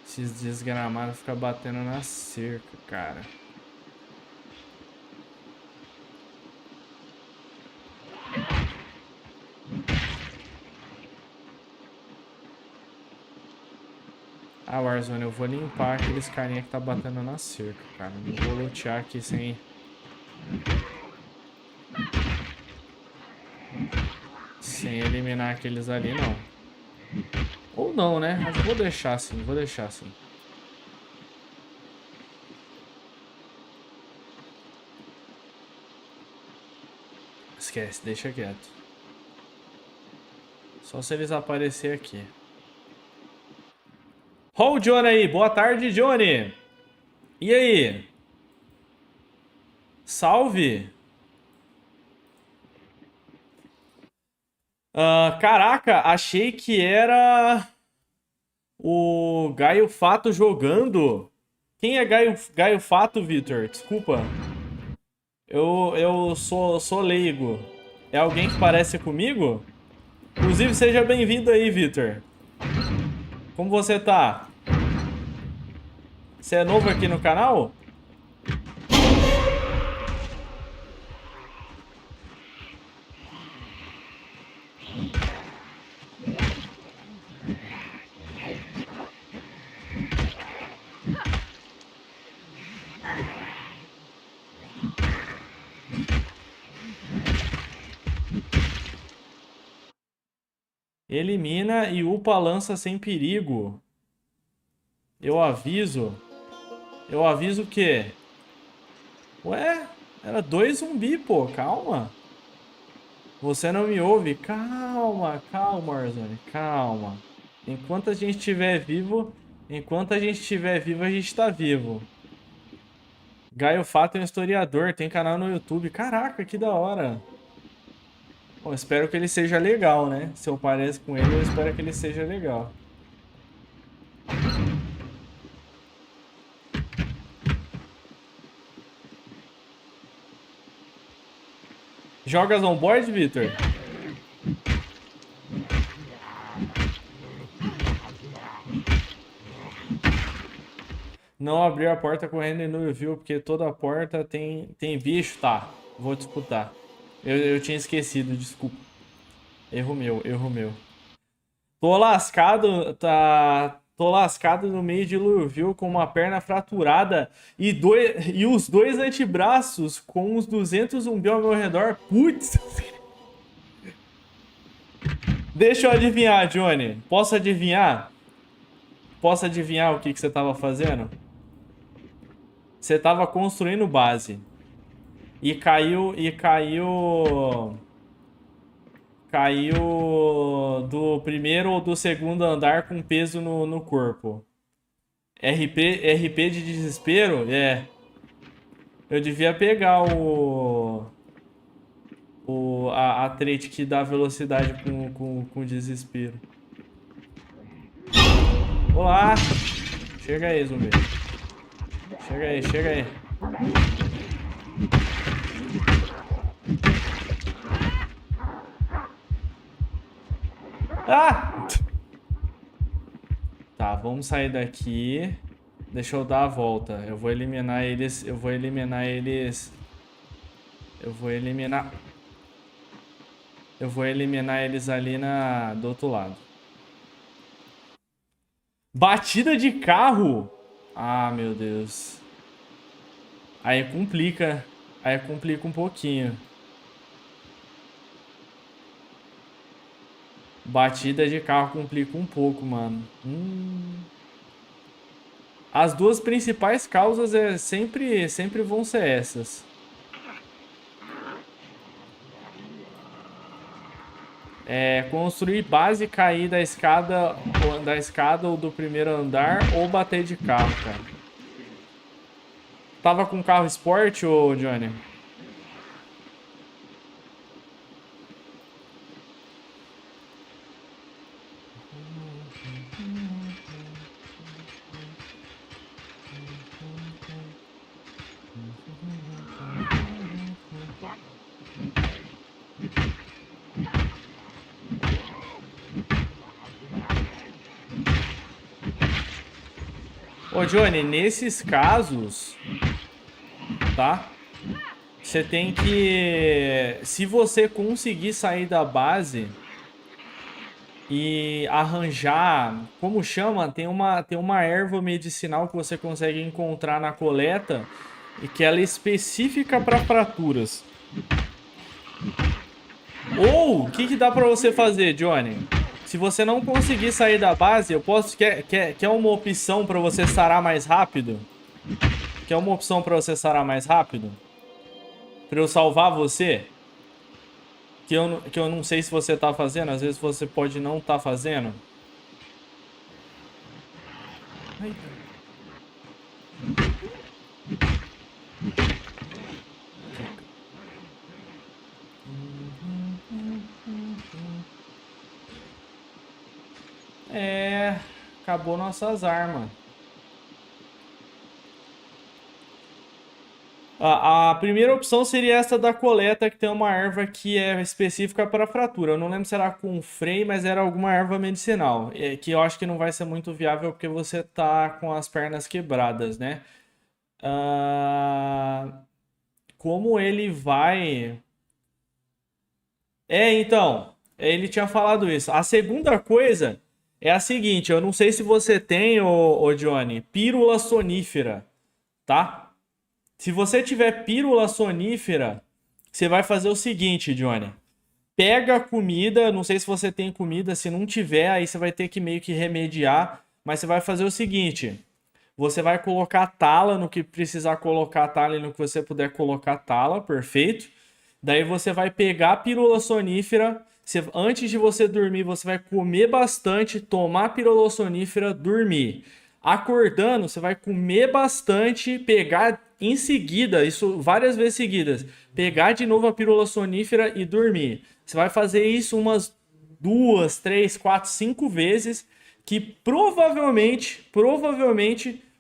Esses desgramados ficam batendo na cerca, cara. Ah, Warzone, eu vou limpar aqueles carinha que tá batendo na cerca, cara. Não vou lutear aqui sem eliminar aqueles ali, não. Ou não, né? Mas vou deixar assim, vou deixar assim. Esquece, deixa quieto. Só se eles aparecerem aqui. Ó o Johnny aí, boa tarde, Johnny. E aí? Salve. Caraca, achei que era o Gaio Fato jogando. Quem é Gaio Fato, Vitor? Desculpa. Eu sou leigo. É alguém que parece comigo? Inclusive, seja bem-vindo aí, Vitor. Como você tá? Você é novo aqui no canal? Elimina e upa a lança sem perigo. Eu aviso. Eu aviso o quê? Ué, era 2 zumbi, pô. Calma. Você não me ouve? Calma, calma, Warzone. Calma. Enquanto a gente estiver vivo, a gente tá vivo. Gaio Fato é um historiador, tem canal no YouTube. Caraca, que da hora. Bom, espero que ele seja legal, né? Se eu pareço com ele, eu espero que ele seja legal. Jogas on-board, Victor? Não abrir a porta correndo e não viu, porque toda porta tem bicho. Tá, vou disputar. Eu tinha esquecido, desculpa. Erro meu, erro meu. Tô lascado, tá... Tô lascado no meio de Louisville com uma perna fraturada e os 2 antebraços com uns 200 zumbis ao meu redor. Putz! Deixa eu adivinhar, Johnny. Posso adivinhar? Posso adivinhar o que você tava fazendo? Você tava construindo base. E caiu do primeiro ou do segundo andar com peso no corpo. RP de desespero? É. Eu devia pegar a trait que dá velocidade com desespero. Olá! Chega aí, zumbi. Chega aí, chega aí. Ah! Tá, vamos sair daqui. Deixa eu dar a volta. Eu vou eliminar eles. Eu vou eliminar eles. Eu vou eliminar. Eu vou eliminar eles ali do outro lado. Batida de carro? Ah, meu Deus. Aí complica. Aí complica um pouquinho. Batida de carro complica um pouco, mano. As duas principais causas sempre vão ser essas. É construir base, cair da escada ou do primeiro andar ou bater de carro, cara. Tava com carro esporte, ô Johnny? Ô Johnny, nesses casos, tá? Você tem que... Se você conseguir sair da base e arranjar... Como chama? Tem uma erva medicinal que você consegue encontrar na coleta e que ela é específica para fraturas. Ou, o que dá pra você fazer, Johnny? Se você não conseguir sair da base, eu posso... Quer uma opção pra você sarar mais rápido? Quer uma opção pra você sarar mais rápido? Pra eu salvar você? Que eu não sei se você tá fazendo. Às vezes você pode não tá fazendo. Eita. Acabou nossas armas. A primeira opção seria essa da coleta, que tem uma erva que é específica para fratura. Eu não lembro se era com freio, mas era alguma erva medicinal. Que eu acho que não vai ser muito viável porque você tá com as pernas quebradas, né? Como ele vai... Então, ele tinha falado isso. A segunda coisa é a seguinte, eu não sei se você tem, ô Johnny, pílula sonífera, tá? Se você tiver pílula sonífera, você vai fazer o seguinte, Johnny. Pega a comida, não sei se você tem comida, se não tiver, aí você vai ter que meio que remediar, mas você vai fazer o seguinte. Você vai colocar tala no que precisar colocar tala e no que você puder colocar tala, perfeito? Daí você vai pegar a pílula sonífera, antes de você dormir, você vai comer bastante, tomar a pílula sonífera, dormir. Acordando, você vai comer bastante, pegar em seguida, isso várias vezes seguidas, pegar de novo a pílula sonífera e dormir. Você vai fazer isso umas 2, 3, 4, 5 vezes, que provavelmente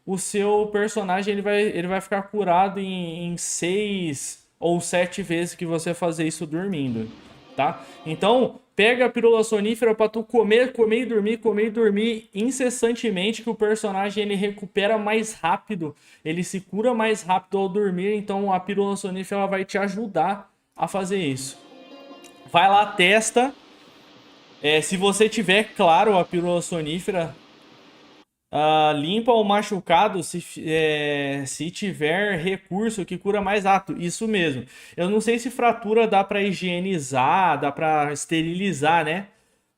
o seu personagem ele vai ficar curado em 6 ou 7 vezes que você fazer isso dormindo, tá? Então, pega a pílula sonífera para tu comer e dormir incessantemente, que o personagem ele recupera mais rápido, ele se cura mais rápido ao dormir, então a pílula sonífera vai te ajudar a fazer isso. Vai lá, testa. Se você tiver, claro, a pílula sonífera, limpa o machucado se tiver recurso que cura mais rápido. Isso mesmo. Eu não sei se fratura dá para higienizar, dá para esterilizar, né?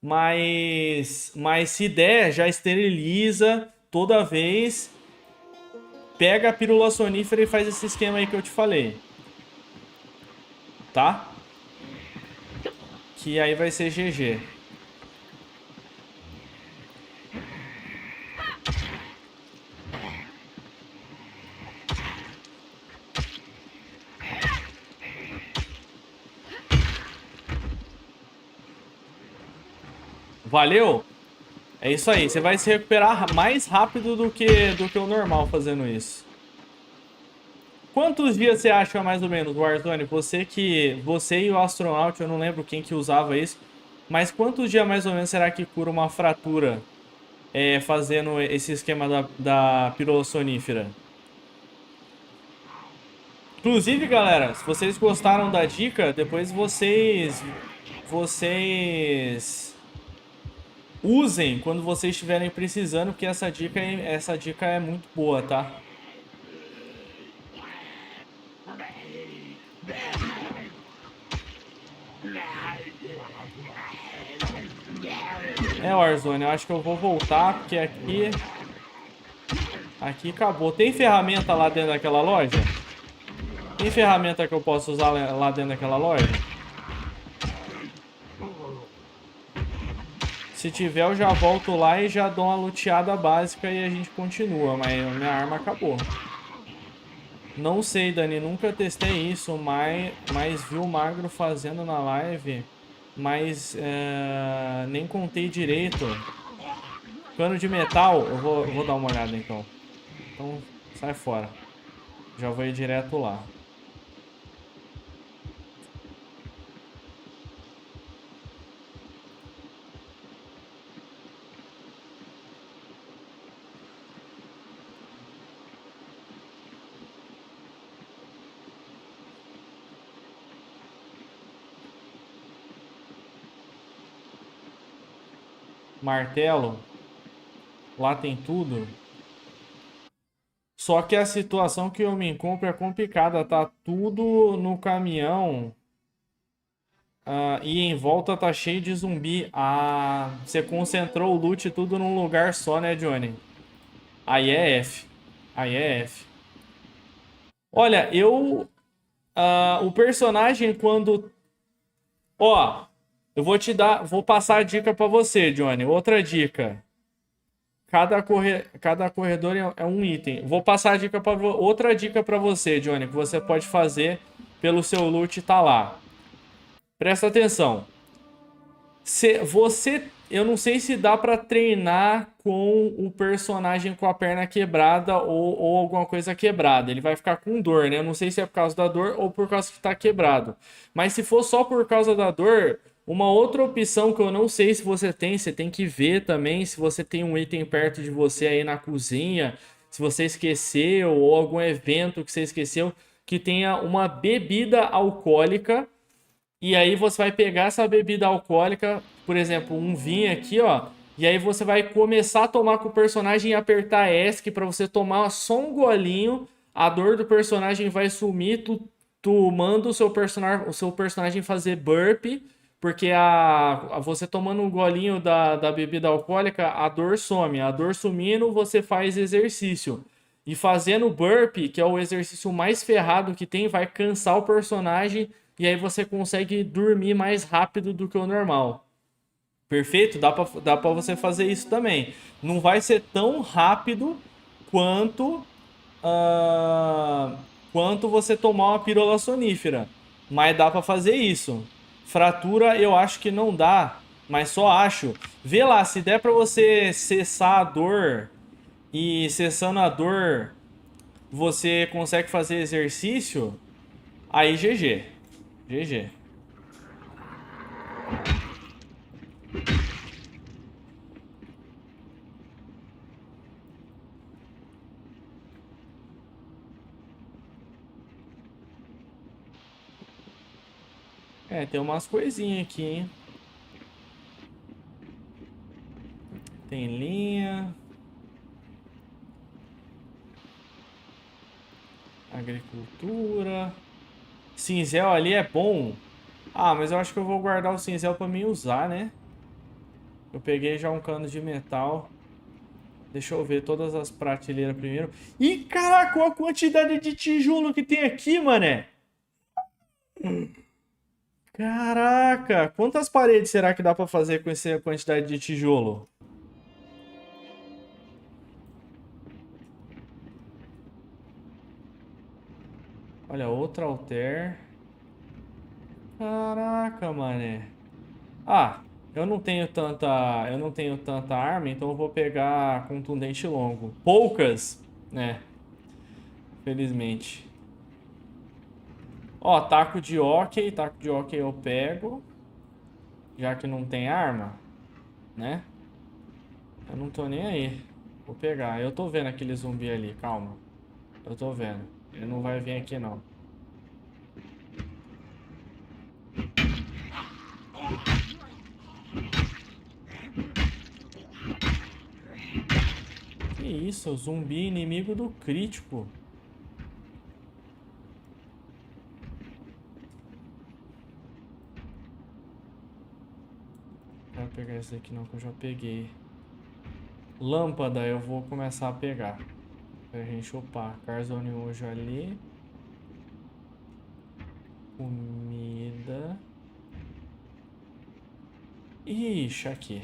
Mas se der, já esteriliza toda vez. Pega a pílula sonífera e faz esse esquema aí que eu te falei. Tá? Que aí vai ser GG. Valeu? É isso aí. Você vai se recuperar mais rápido do que o normal fazendo isso. Quantos dias você acha mais ou menos, Warzone? Você e o Astronaut, eu não lembro quem que usava isso. Mas quantos dias mais ou menos será que cura uma fratura fazendo esse esquema da pílula sonífera? Inclusive, galera, se vocês gostaram da dica, depois vocês vocês usem quando vocês estiverem precisando, porque essa dica é muito boa, tá? Warzone, eu acho que eu vou voltar, porque aqui acabou. Tem ferramenta lá dentro daquela loja? Tem ferramenta que eu posso usar lá dentro daquela loja? Se tiver, eu já volto lá e já dou uma luteada básica e a gente continua, mas minha arma acabou. Não sei, Dani, nunca testei isso, mas vi o Magro fazendo na live, mas nem contei direito. Cano de metal, eu vou dar uma olhada então. Então, sai fora. Já vou ir direto lá. Martelo. Lá tem tudo. Só que a situação que eu me encontro é complicada. Tá tudo no caminhão. E em volta tá cheio de zumbi. Você concentrou o loot tudo num lugar só, né, Johnny? Aí é F. Aí é F. Olha, o personagem quando... Ó, eu vou passar a dica pra você, Johnny. Outra dica. Cada corredor é um item. Vou passar a dica outra dica pra você, Johnny, que você pode fazer pelo seu loot tá lá. Presta atenção. Eu não sei se dá pra treinar com o personagem com a perna quebrada ou alguma coisa quebrada. Ele vai ficar com dor, né? Eu não sei se é por causa da dor ou por causa que tá quebrado. Mas se for só por causa da dor, uma outra opção que eu não sei se você tem que ver também se você tem um item perto de você aí na cozinha, se você esqueceu ou algum evento que você esqueceu que tenha uma bebida alcoólica. E aí você vai pegar essa bebida alcoólica, por exemplo, um vinho aqui, ó. E aí você vai começar a tomar com o personagem e apertar ESC para você tomar só um golinho. A dor do personagem vai sumir. Tu manda o seu personagem fazer burp. Porque você tomando um golinho da bebida alcoólica, a dor some. A dor sumindo, você faz exercício. E fazendo burp, que é o exercício mais ferrado que tem, vai cansar o personagem e aí você consegue dormir mais rápido do que o normal. Perfeito? Dá pra você fazer isso também. Não vai ser tão rápido quanto quanto você tomar uma pílula sonífera. Mas dá pra fazer isso. Fratura eu acho que não dá, mas só acho. Vê lá, se der pra você cessar a dor e cessando a dor você consegue fazer exercício, aí GG. GG. Tem umas coisinhas aqui, hein? Tem linha. Agricultura. Cinzel ali é bom. Mas eu acho que eu vou guardar o cinzel pra mim usar, né? Eu peguei já um cano de metal. Deixa eu ver todas as prateleiras primeiro. Ih, caraca, olha a quantidade de tijolo que tem aqui, mané. Caraca, quantas paredes será que dá pra fazer com essa quantidade de tijolo? Olha, outra alter. Caraca, mané. Eu não tenho tanta arma, então eu vou pegar contundente longo. Poucas, né? Felizmente. Ó, taco de hóquei eu pego. Já que não tem arma, né? Eu não tô nem aí. Vou pegar. Eu tô vendo aquele zumbi ali, calma. Eu tô vendo. Ele não vai vir aqui, não. Que isso, zumbi inimigo do crítico. Não vou pegar esse daqui não, que eu já peguei. Lâmpada eu vou começar a pegar. Pra gente upar. Carzone hoje ali. Comida. Ixi, aqui.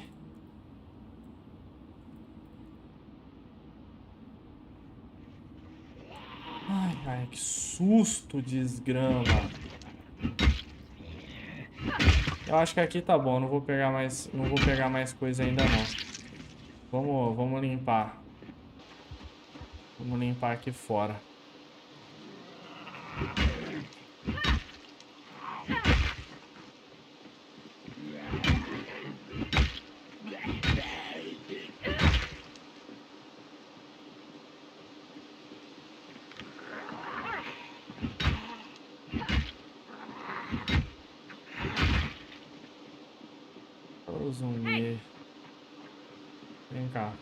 Ai, ai, que susto, desgrama. Eu acho que aqui tá bom, não vou pegar mais coisa ainda não. Vamos limpar. Vamos limpar aqui fora. Ô, zumbi. Vem cá.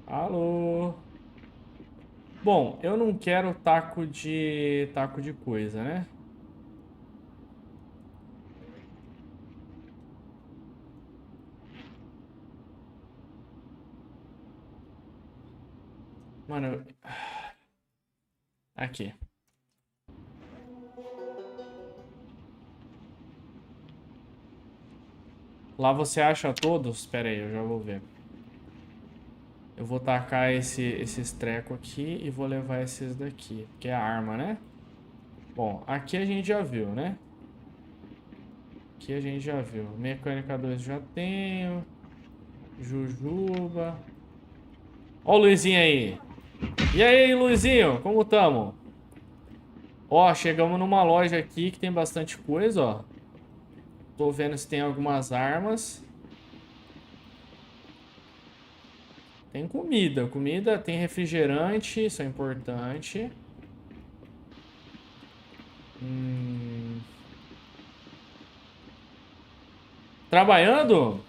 Alô? Bom, eu não quero taco de coisa, né? Mano, aqui. Lá você acha todos? Espera aí, eu já vou ver. Eu vou tacar esses trecos aqui e vou levar esses daqui, que é a arma, né? Bom, aqui a gente já viu, né? Aqui a gente já viu. Mecânica 2 já tenho. Jujuba. Ó o Luizinho aí. E aí, Luizinho, como tamo? Ó, chegamos numa loja aqui que tem bastante coisa, ó. Tô vendo se tem algumas armas. Tem comida. Comida, tem refrigerante, isso é importante. Trabalhando?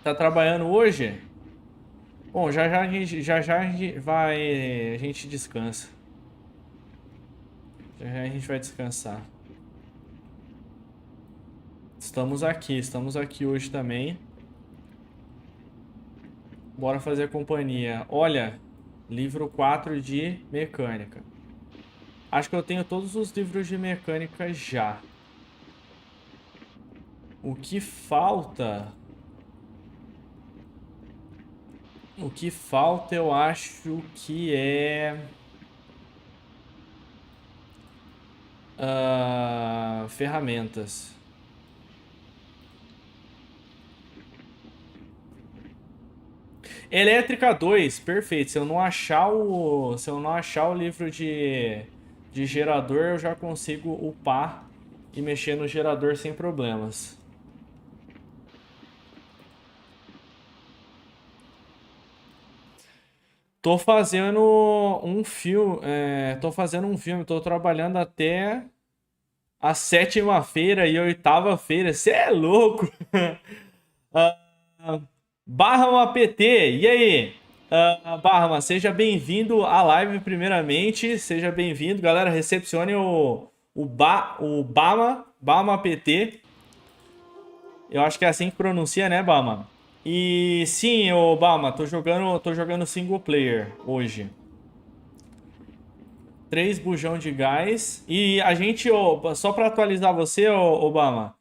Tá trabalhando hoje? Bom, a gente descansa. Já já a gente vai descansar. Estamos aqui hoje também. Bora fazer companhia. Olha, livro 4 de mecânica. Acho que eu tenho todos os livros de mecânica já. O que falta... O que falta eu acho que é... ferramentas. Elétrica 2, perfeito. Se eu não achar o livro de gerador, eu já consigo upar e mexer no gerador sem problemas. Tô fazendo um filme, tô trabalhando até a 7ª-feira e a 8ª-feira. Cê é louco! Barra PT, e aí? Barra, seja bem-vindo à live primeiramente, seja bem-vindo, galera, recepcione o Bama PT. Eu acho que é assim que pronuncia, né, Bama? E sim, Bama, tô jogando single player hoje. 3 bujão de gás. E a gente, só para atualizar você, Obama,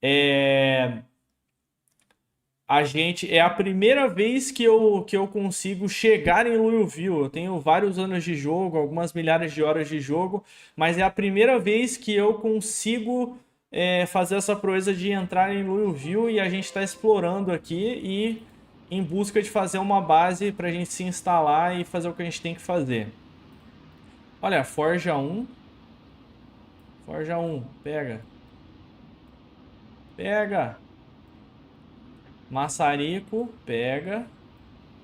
é a primeira vez que eu consigo chegar em Louisville. Eu tenho vários anos de jogo, algumas milhares de horas de jogo, mas é a primeira vez que eu consigo fazer essa proeza de entrar em Louisville, e a gente está explorando aqui e em busca de fazer uma base para a gente se instalar e fazer o que a gente tem que fazer. Olha, Forja 1. Forja 1, pega. Pega. Maçarico, pega.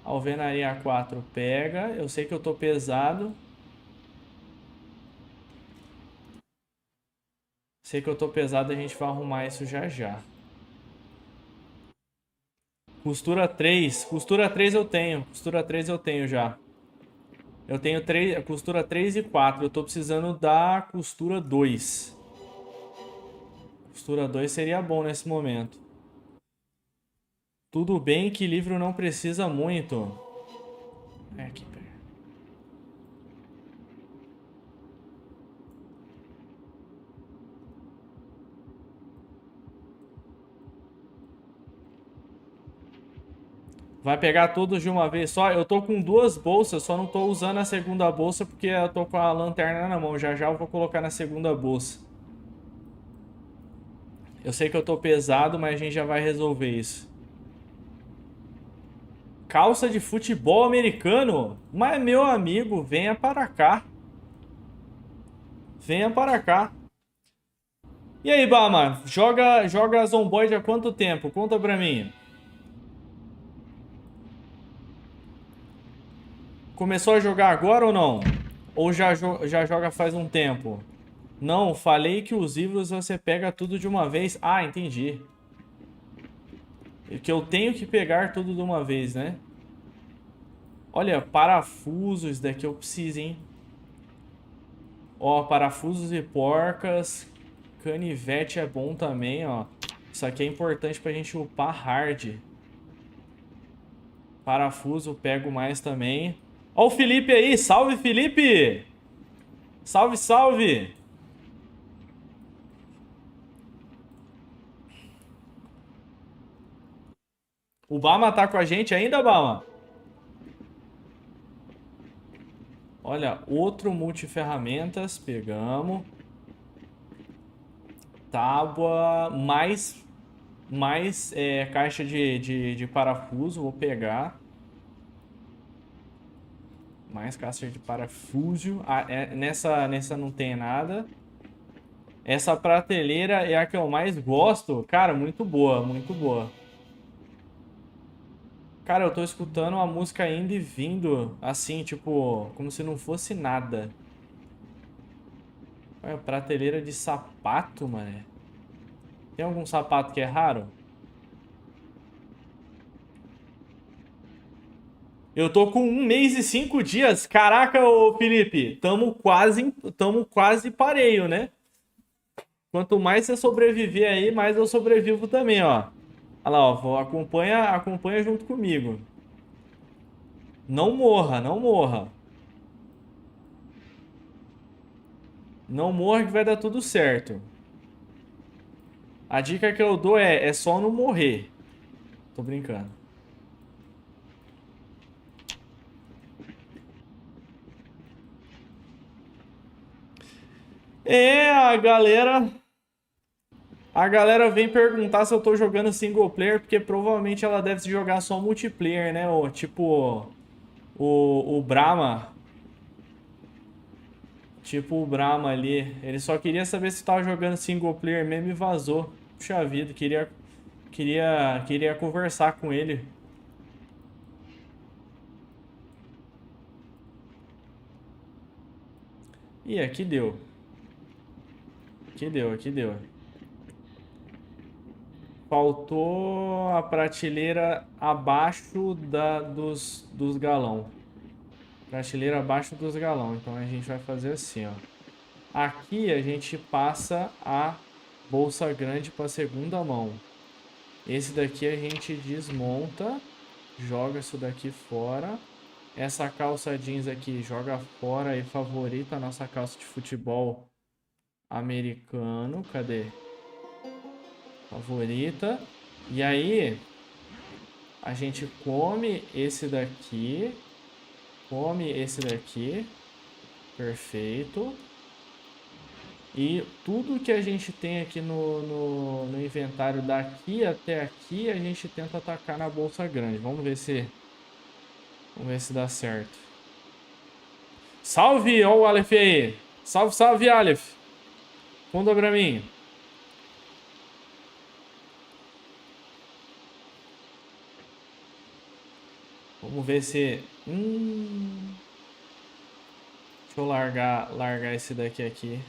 Alvenaria A4 pega. Eu sei que eu tô pesado. Sei que eu tô pesado, a gente vai arrumar isso já já. Costura 3. Costura 3 eu tenho. Costura 3 eu tenho já. Eu tenho costura 3 e 4. Eu tô precisando da costura 2. Costura 2 seria bom nesse momento. Tudo bem que livro não precisa muito. É aqui, pera. Vai pegar todos de uma vez só? Eu tô com 2 bolsas, só não tô usando a segunda bolsa porque eu tô com a lanterna na mão. Já já eu vou colocar na segunda bolsa. Eu sei que eu tô pesado, mas a gente já vai resolver isso. Calça de futebol americano? Mas, meu amigo, venha para cá. Venha para cá. E aí, Bama? Joga Zomboid há quanto tempo? Conta pra mim. Começou a jogar agora ou não? Ou já joga faz um tempo? Não, falei que os livros você pega tudo de uma vez. Ah, entendi. Que eu tenho que pegar tudo de uma vez, né? Olha, parafusos, daqui eu preciso, hein? Ó, parafusos e porcas. Canivete é bom também, ó. Isso aqui é importante pra gente upar hard. Parafuso pego mais também. Ó o Felipe aí, salve Felipe! Salve, salve! O Bama tá com a gente ainda, Bama? Olha, outro multiferramentas, pegamos. Tábua, mais caixa de parafuso, vou pegar. Mais caixa de parafuso. Ah, nessa não tem nada. Essa prateleira é a que eu mais gosto. Cara, muito boa, muito boa. Cara, eu tô escutando a música indo e vindo, assim, tipo, como se não fosse nada. Olha, prateleira de sapato, mano. Tem algum sapato que é raro? Eu tô com 1 mês e 5 dias. Caraca, ô Felipe, tamo quase pareio, né? Quanto mais você sobreviver aí, mais eu sobrevivo também, ó. Olha lá, ó, acompanha junto comigo. Não morra, não morra. Não morra que vai dar tudo certo. A dica que eu dou é só não morrer. Tô brincando. É, a galera vem perguntar se eu tô jogando single player, porque provavelmente ela deve jogar só multiplayer, né? Ou, tipo, o Brahma. Tipo o Brahma ali. Ele só queria saber se tava jogando single player mesmo e vazou. Puxa vida, queria conversar com ele. Ih, aqui deu. Aqui deu, aqui deu. Faltou a prateleira abaixo dos galão. Prateleira abaixo dos galão. Então a gente vai fazer assim, ó. Aqui a gente passa a bolsa grande para segunda mão. Esse daqui a gente desmonta, joga isso daqui fora. Essa calça jeans aqui joga fora e favorita a nossa calça de futebol americano. Cadê? Favorita. E aí a gente come esse daqui. Come esse daqui. Perfeito. E tudo que a gente tem aqui no inventário daqui até aqui, a gente tenta atacar na bolsa grande. Vamos ver se dá certo. Salve, ó o Aleph aí. Salve, salve, Aleph. Conta pra mim. Vamos ver se... Deixa eu largar esse daqui aqui.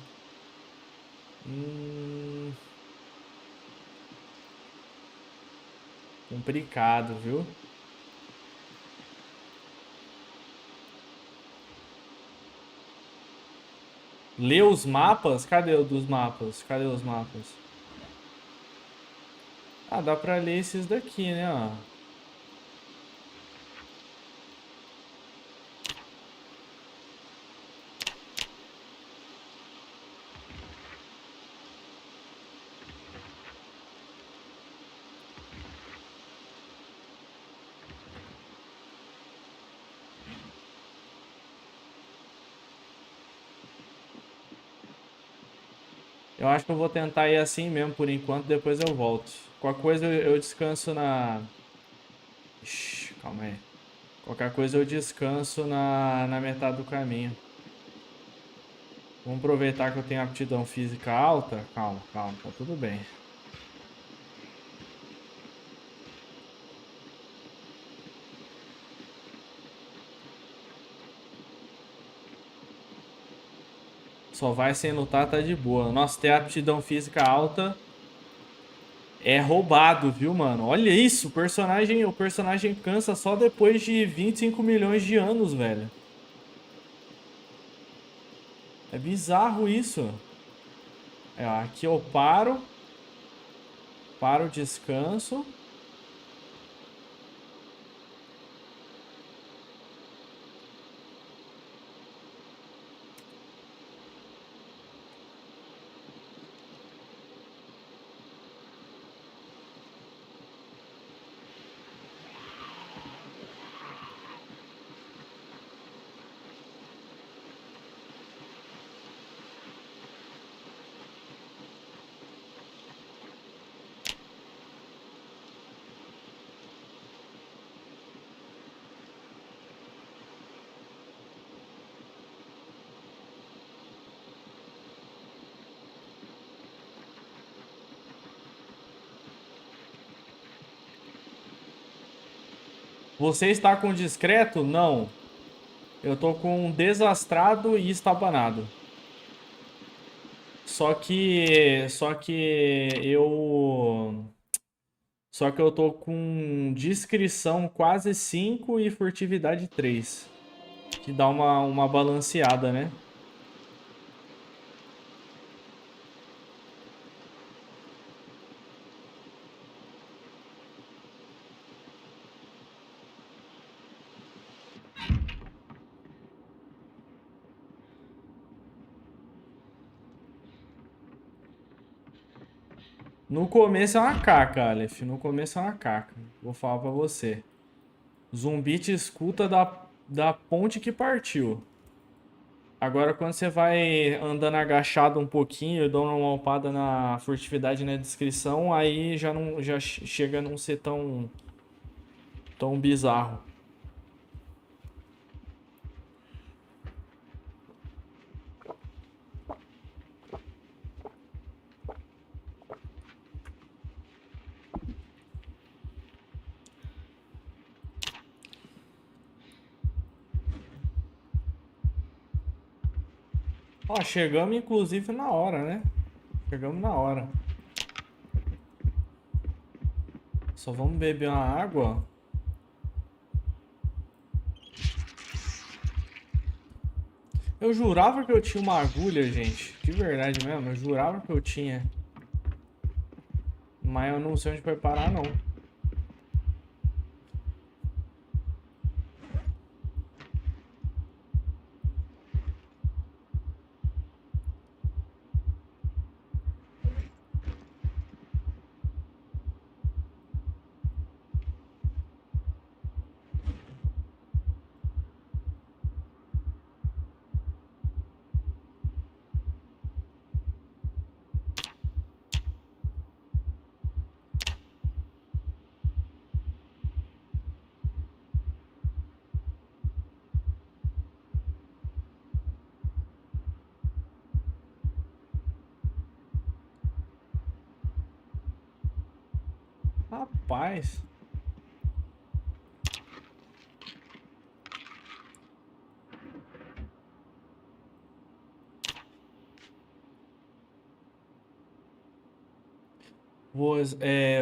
Complicado, viu? Ler os mapas? Cadê o dos mapas? Cadê os mapas? Ah, dá pra ler esses daqui, né? Ó. Eu acho que eu vou tentar ir assim mesmo por enquanto, depois eu volto. Qualquer coisa eu descanso na... Ixi, calma aí. Qualquer coisa eu descanso na metade do caminho. Vamos aproveitar que eu tenho aptidão física alta. Calma, calma, tá tudo bem. Só vai sem lutar, tá de boa. Nossa, ter aptidão física alta é roubado, viu, mano? Olha isso, o personagem cansa só depois de 25 milhões de anos, velho. É bizarro isso. É, ó, aqui eu paro o descanso. Você está com discreto? Não. Eu tô com desastrado e estabanado. Só que eu tô com discrição quase 5 e furtividade 3, que dá uma balanceada, né? No começo é uma caca, Aleph. No começo é uma caca. Vou falar pra você. Zumbi te escuta da ponte que partiu. Agora, quando você vai andando agachado um pouquinho, eu dou uma upada na furtividade e na descrição, aí já não já chega a não ser tão bizarro. Ó, chegamos inclusive na hora, né? Chegamos na hora. Só vamos beber uma água. Eu jurava que eu tinha uma agulha, gente. De verdade mesmo, eu jurava que eu tinha. Mas eu não sei onde vai parar, não. Rapaz.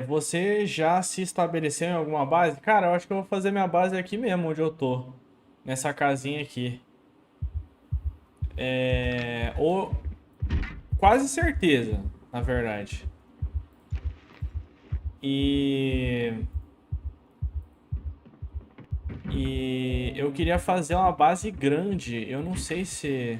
Você já se estabeleceu em alguma base? Cara, eu acho que eu vou fazer minha base aqui mesmo, onde eu tô. Nessa casinha aqui. Ou quase certeza, na verdade. E eu queria fazer uma base grande. Eu não sei se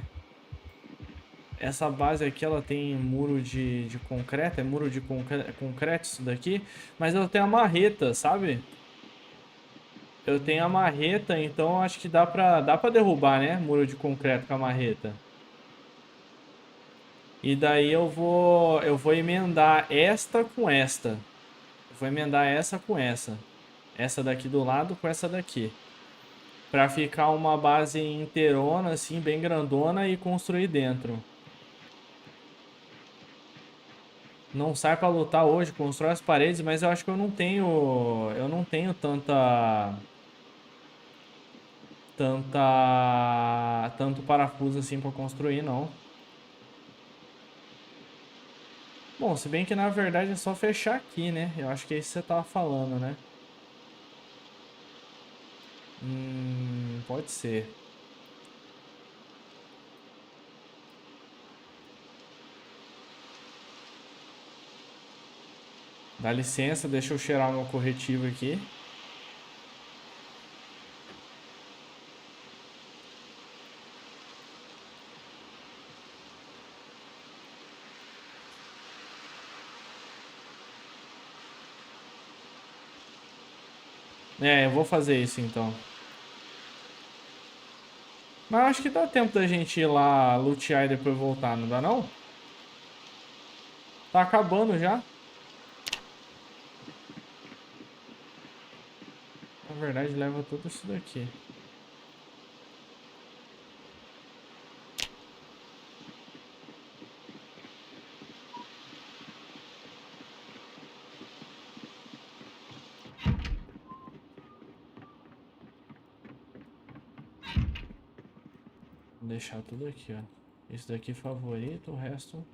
essa base aqui ela tem muro de concreto, é muro de concreto isso daqui, mas eu tenho a marreta, sabe? Eu tenho a marreta, então acho que dá pra derrubar, né? Muro de concreto com a marreta. E daí eu vou emendar esta com esta. Eu vou emendar essa com essa. Essa daqui do lado com essa daqui. Pra ficar uma base inteirona, assim, bem grandona e construir dentro. Não sai pra lutar hoje, constrói as paredes, mas eu acho que eu não tenho. Eu não tenho tanto parafuso assim pra construir, não. Bom, se bem que na verdade é só fechar aqui, né? Eu acho que é isso que você tava falando, né? Pode ser. Dá licença, deixa eu cheirar o meu corretivo aqui. Eu vou fazer isso então. Mas eu acho que dá tempo da gente ir lá lutear e depois voltar, não dá não? Tá acabando já. Na verdade leva tudo isso daqui. Vou deixar tudo aqui, ó. Esse daqui favorito, o resto...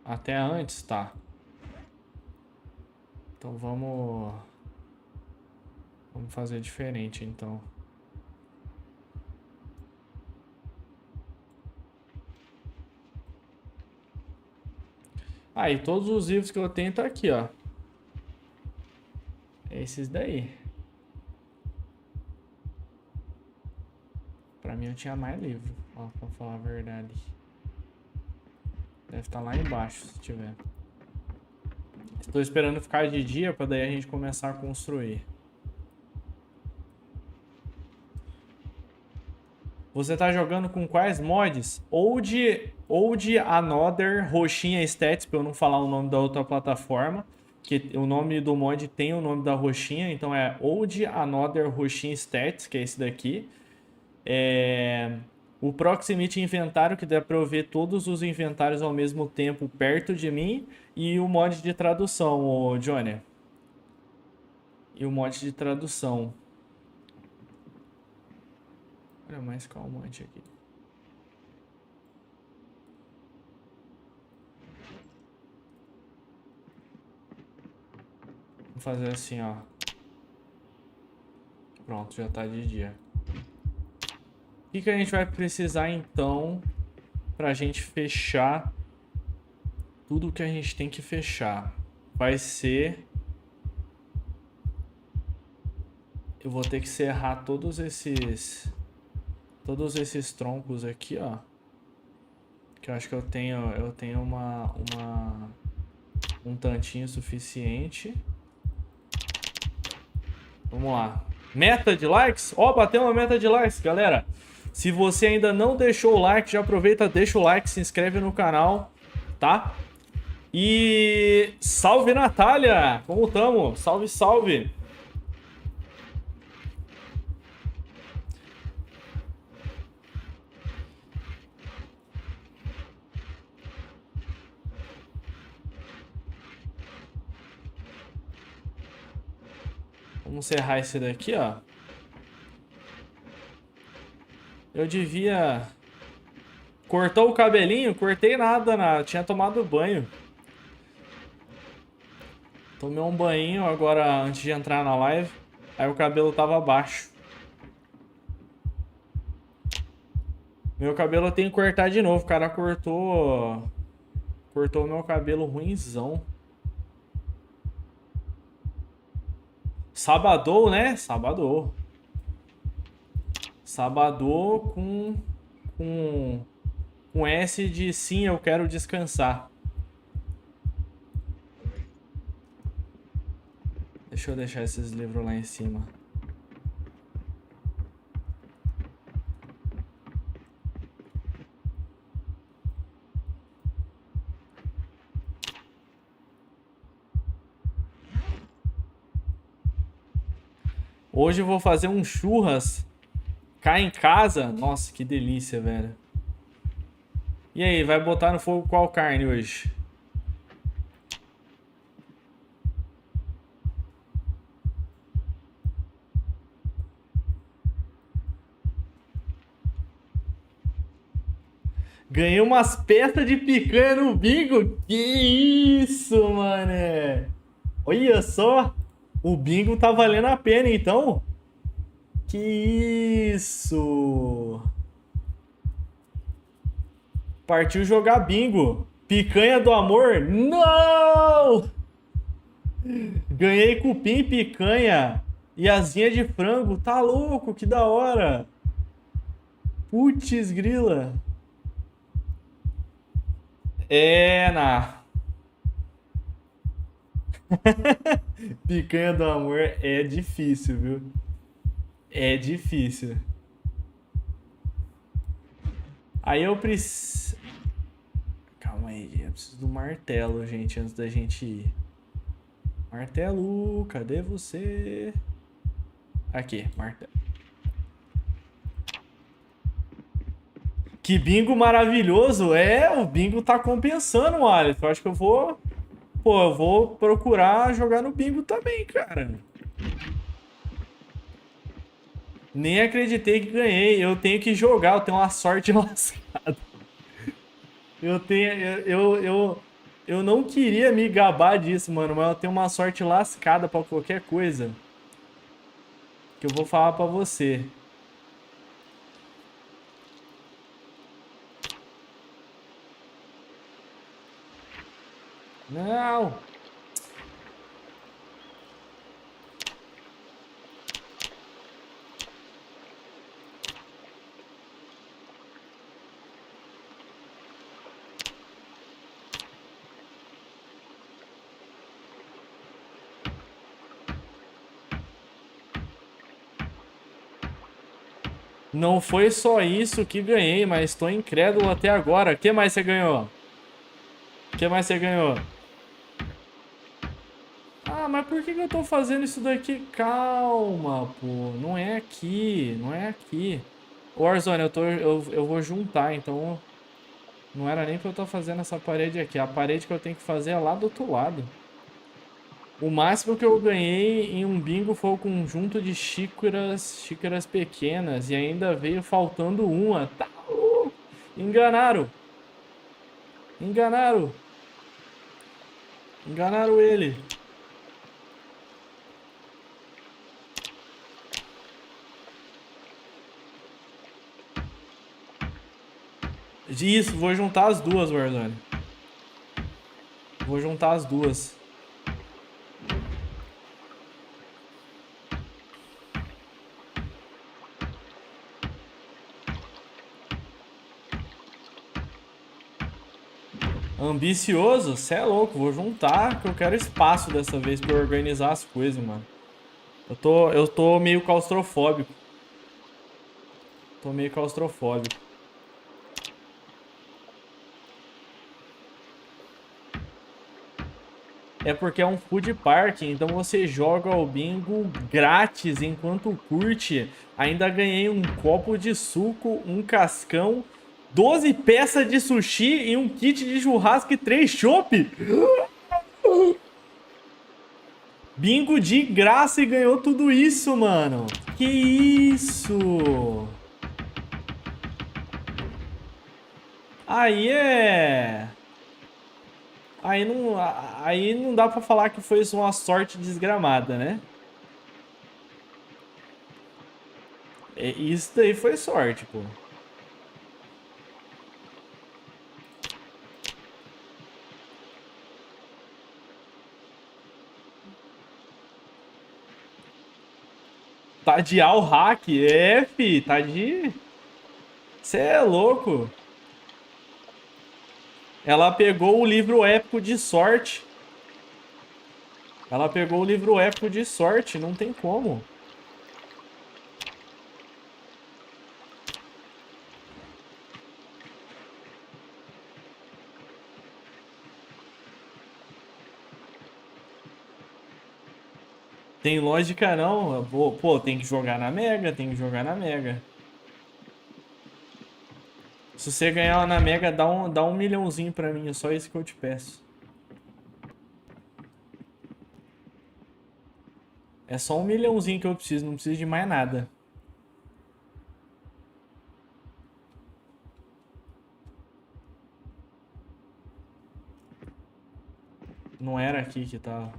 Até antes, tá. Então vamos fazer diferente, então. Ah, e todos os livros que eu tenho tá aqui, ó. Esses daí. Pra mim eu tinha mais livro, ó, pra falar a verdade. Deve estar lá embaixo, se tiver. Estou esperando ficar de dia pra daí a gente começar a construir. Você tá jogando com quais mods? Old Another Roxinha Stats, pra eu não falar o nome da outra plataforma. Que o nome do mod tem o nome da roxinha, então é Old Another Roxinha Stats, que é esse daqui. O Proximity Inventário, que dá pra eu ver todos os inventários ao mesmo tempo perto de mim. E o mod de tradução, o Johnny. E o mod de tradução. Olha, mais calmante aqui. Vou fazer assim, ó. Pronto, já tá de dia. O que a gente vai precisar, então, pra gente fechar tudo que a gente tem que fechar? Vai ser... Eu vou ter que serrar todos esses troncos aqui, ó. Que eu acho que eu tenho um tantinho suficiente. Vamos lá. Meta de likes? Ó, bateu uma meta de likes, galera. Se você ainda não deixou o like, já aproveita, deixa o like, se inscreve no canal, tá? E salve, Natália! Como tamo? Salve, salve! Vamos serrar esse daqui, ó. Eu devia... Cortou o cabelinho? Cortei nada, tinha tomado banho. Tomei um banho agora antes de entrar na live. Aí o cabelo tava baixo. Meu cabelo eu tenho que cortar de novo. O cara cortou... Cortou meu cabelo ruinzão. Sabadou, né? Sabadou. Sabadou com S de sim, eu quero descansar. Deixa eu deixar esses livros lá em cima. Hoje eu vou fazer um churras cá em casa. Nossa, que delícia, velho. E aí, vai botar no fogo qual carne hoje? Ganhei umas peças de picanha no bingo. Que isso, mané. Olha só. O bingo tá valendo a pena, então. Que isso. Partiu jogar bingo. Picanha do amor? Não! Ganhei cupim, picanha e asinha de frango. Tá louco, que da hora. Putz, grila. É, Picanha do amor é difícil, viu? É difícil. Aí eu preciso... Calma aí, eu preciso do martelo, gente, antes da gente ir. Martelo, cadê você? Aqui, martelo. Que bingo maravilhoso. É, o bingo tá compensando, Alisson. Eu acho que eu vou... Pô, eu vou procurar jogar no bingo também, cara. Nem acreditei que ganhei. Eu tenho que jogar, eu tenho uma sorte lascada. Eu não queria me gabar disso, mano, mas eu tenho uma sorte lascada pra qualquer coisa. Que eu vou falar pra você. Não! Não foi só isso que ganhei, mas estou incrédulo até agora. O que mais você ganhou? O que mais você ganhou? Ah, mas por que eu tô fazendo isso daqui? Calma, pô. Não é aqui, não é aqui. Warzone, eu vou juntar, então... Não era nem pra eu estar fazendo essa parede aqui. A parede que eu tenho que fazer é lá do outro lado. O máximo que eu ganhei em um bingo foi o conjunto de xícaras pequenas. E ainda veio faltando uma. Tá louco! Enganaram! Enganaram! Enganaram ele! Isso, vou juntar as duas, Warzone. Vou juntar as duas. Ambicioso? Cê é louco, vou juntar que eu quero espaço dessa vez pra organizar as coisas, mano. Eu tô meio claustrofóbico. Tô meio claustrofóbico. É porque é um food park, então você joga o bingo grátis enquanto curte. Ainda ganhei um copo de suco, um cascão, 12 peças de sushi e um kit de churrasco e 3 chopp. Bingo de graça e ganhou tudo isso, mano. Que isso? Aí é... Aí não dá pra falar que foi uma sorte desgramada, né? Isso daí foi sorte, pô. Tá de all hack? É, fi, tá de... Cê é louco. Ela pegou o livro épico de sorte. Ela pegou o livro épico de sorte, não tem como. Tem lógica não. Pô, tem que jogar na Mega, tem que jogar na Mega. Se você ganhar na Mega, dá um milhãozinho pra mim, é só isso que eu te peço. É só um milhãozinho que eu preciso, não preciso de mais nada. Não era aqui que tava.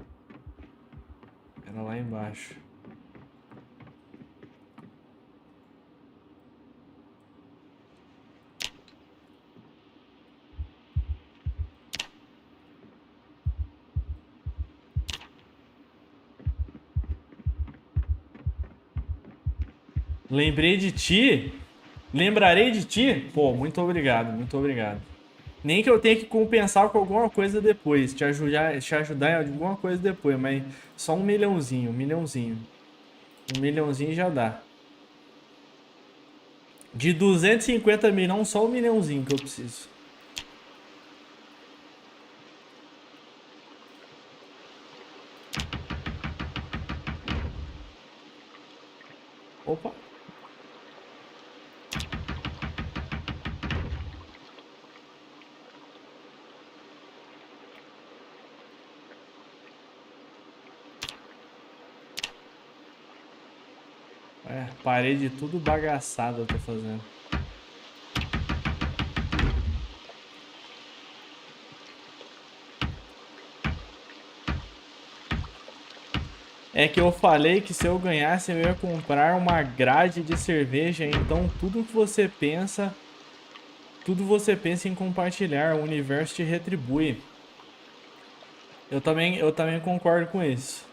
Era lá embaixo. Lembrei de ti? Lembrarei de ti? Pô, muito obrigado, muito obrigado. Nem que eu tenha que compensar com alguma coisa depois, te ajudar em alguma coisa depois, mas só um milhãozinho, um milhãozinho. Um milhãozinho já dá. De 250 milhões, só um milhãozinho que eu preciso. Opa. É, parede tudo bagaçada eu tô fazendo. É que eu falei que se eu ganhasse eu ia comprar uma grade de cerveja, então tudo você pensa em compartilhar, o universo te retribui. Eu também concordo com isso.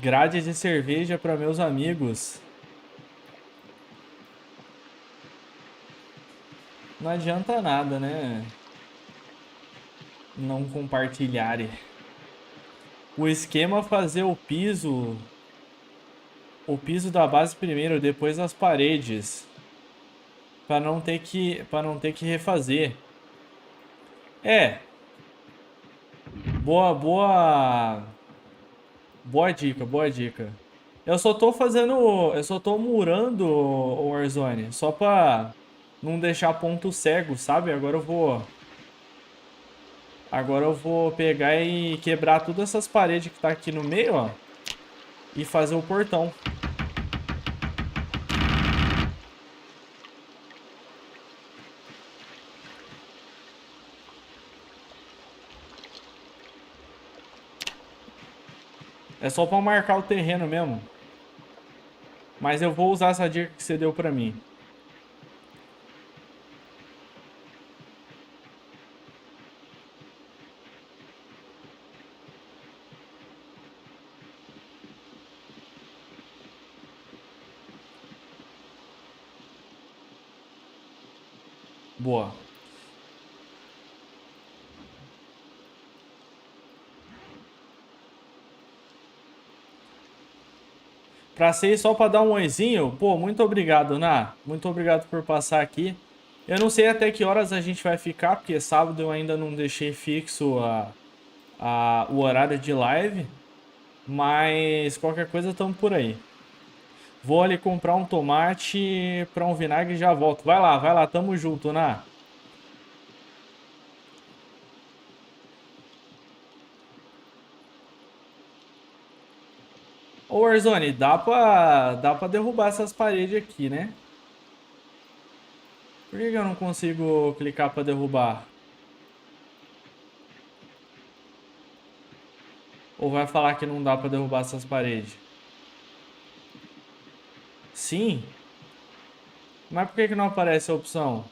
Grade de cerveja para meus amigos. Não adianta nada, né? Não compartilhar. O esquema é fazer o piso da base primeiro, depois as paredes, para não ter que refazer. É, boa, boa dica, boa dica. Eu só tô murando o Warzone, só pra não deixar ponto cego, sabe? Agora eu vou pegar e quebrar todas essas paredes que tá aqui no meio, ó, e fazer o portão. É só pra marcar o terreno mesmo. Mas eu vou usar essa dica que você deu pra mim. Boa. Pra ser só pra dar um oizinho, pô, muito obrigado, Ná. Muito obrigado por passar aqui. Eu não sei até que horas a gente vai ficar, porque sábado eu ainda não deixei fixo o horário de live. Mas qualquer coisa tamo por aí. Vou ali comprar um tomate pra um vinagre e já volto. Vai lá, tamo junto, Ná. Ô Warzone, dá pra derrubar essas paredes aqui, né? Por que eu não consigo clicar pra derrubar? Ou vai falar que não dá pra derrubar essas paredes? Sim? Mas por que não aparece a opção?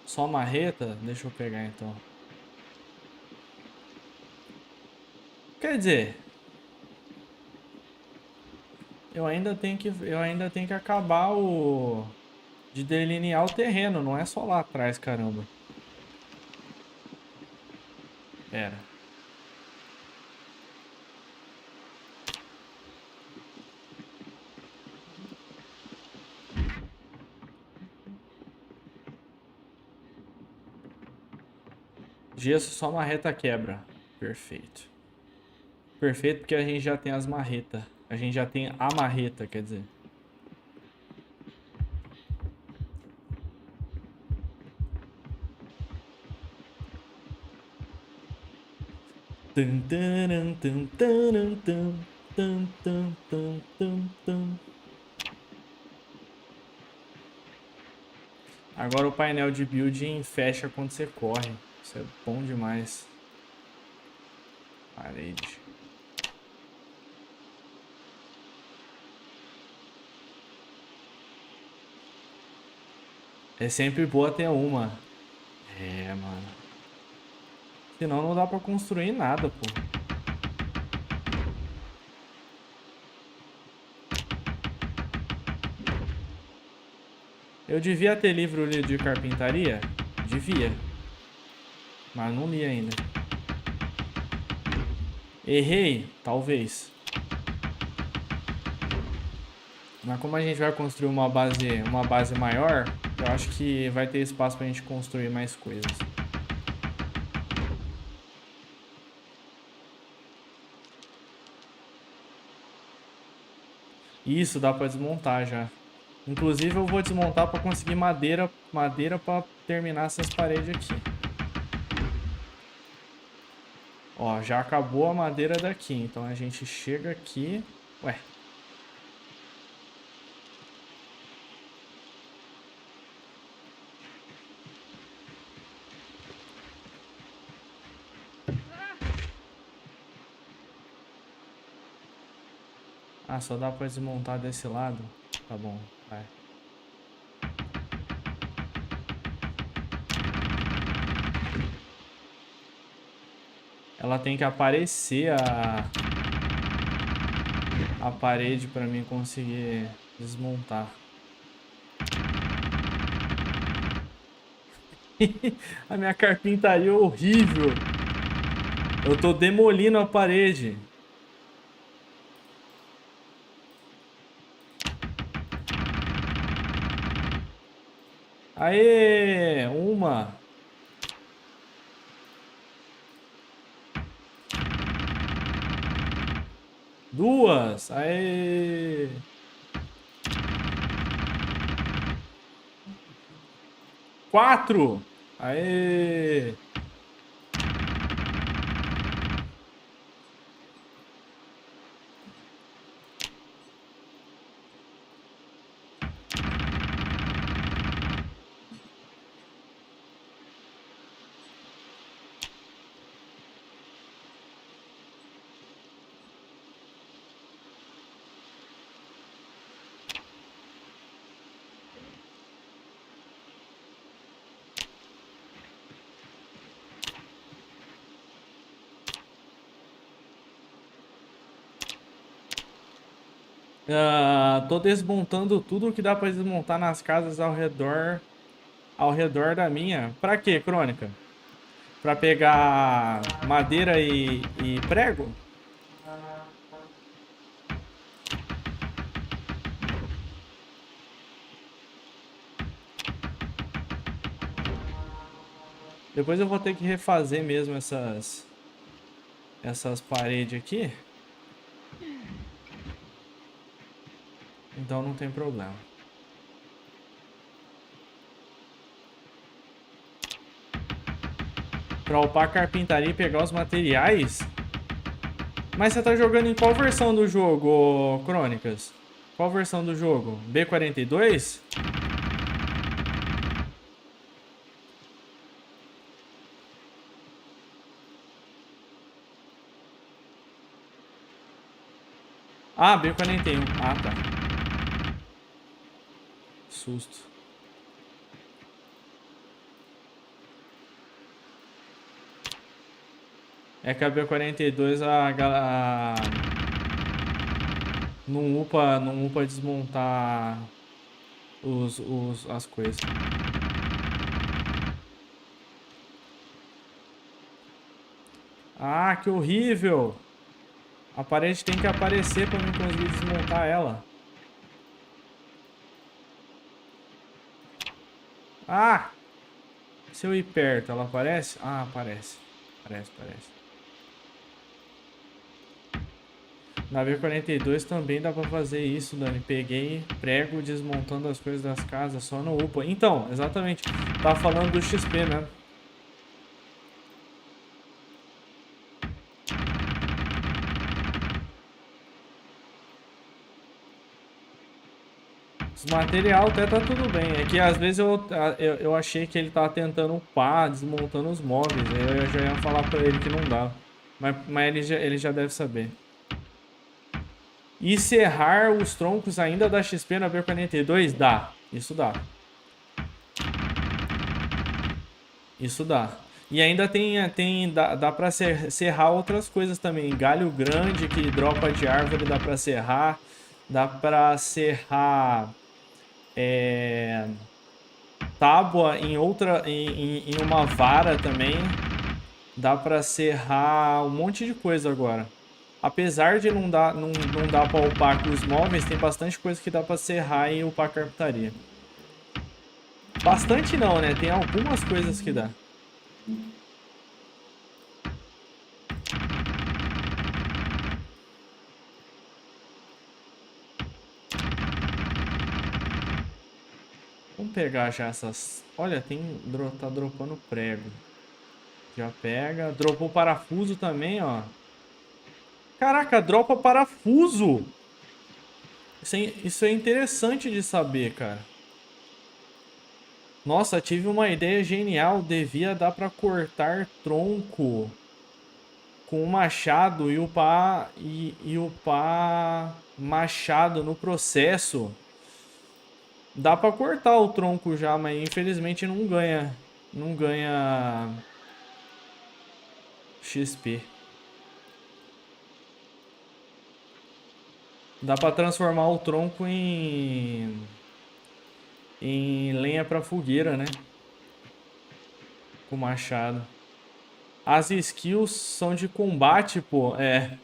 Só marreta? Deixa eu pegar então. Quer dizer, eu ainda tenho que acabar de delinear o terreno, não é só lá atrás, caramba. Pera. Gesso só marreta quebra. Perfeito. Perfeito porque a gente já tem as marretas. A gente já tem a marreta, quer dizer. Tum, taram, tum, taram, tum, tum, tum, tum, tum, tum. Agora o painel de building fecha quando você corre. Isso é bom demais. Parede. É sempre boa ter uma. É, mano. Senão não dá pra construir nada, pô. Eu devia ter livro lido de carpintaria? Devia. Mas não li ainda. Errei? Talvez. Mas como a gente vai construir uma base maior, eu acho que vai ter espaço pra gente construir mais coisas. Isso, dá pra desmontar já. Inclusive eu vou desmontar pra conseguir madeira pra terminar essas paredes aqui. Ó, já acabou a madeira daqui, então a gente chega aqui... Ué. Ah, só dá pra desmontar desse lado? Tá bom, vai. Ela tem que aparecer a parede pra mim conseguir desmontar. A minha carpintaria é horrível. Eu tô demolindo a parede. Aê! Uma. Duas. Aê! Quatro. Aê! Tô desmontando tudo que dá pra desmontar nas casas ao redor da minha. Pra quê, Crônica? Pra pegar madeira e prego? Depois eu vou ter que refazer mesmo essas paredes aqui. Então não tem problema. Pra upar a carpintaria e pegar os materiais? Mas você tá jogando em qual versão do jogo, ô Crônicas? Qual versão do jogo? B42? Ah, B41. Ah, tá. Susto. É que a B42 não upa desmontar as coisas. Ah, que horrível! A parede tem que aparecer pra mim conseguir desmontar ela. Ah! Se eu ir perto, ela aparece? Ah, aparece. Aparece. Na B42 também dá pra fazer isso, Dani. Peguei prego desmontando as coisas das casas só no UPA. Então, exatamente. Tava falando do XP, né? Os material até tá tudo bem. É que às vezes eu achei que ele tava tentando upar, desmontando os móveis. Aí eu já ia falar pra ele que não dá. Mas ele já deve saber. E serrar os troncos ainda da XP na B42? Dá. Isso dá. Isso dá. E ainda dá pra serrar outras coisas também. Galho grande que dropa de árvore dá pra serrar. Dá pra serrar tábua em uma vara também. Dá pra serrar um monte de coisa agora. Apesar de não dar pra upar com os móveis, tem bastante coisa que dá pra serrar e upar a carpintaria. Bastante não, né? Tem algumas coisas que dá. Vamos pegar já essas... Olha, tá dropando prego. Já pega. Dropou parafuso também, ó. Caraca, dropa parafuso! Isso é interessante de saber, cara. Nossa, tive uma ideia genial. Devia dar pra cortar tronco com um machado e upar machado no processo. Dá pra cortar o tronco já, mas infelizmente não ganha. Não ganha XP. Dá pra transformar o tronco em lenha pra fogueira, né? Com machado. As skills são de combate, pô. É.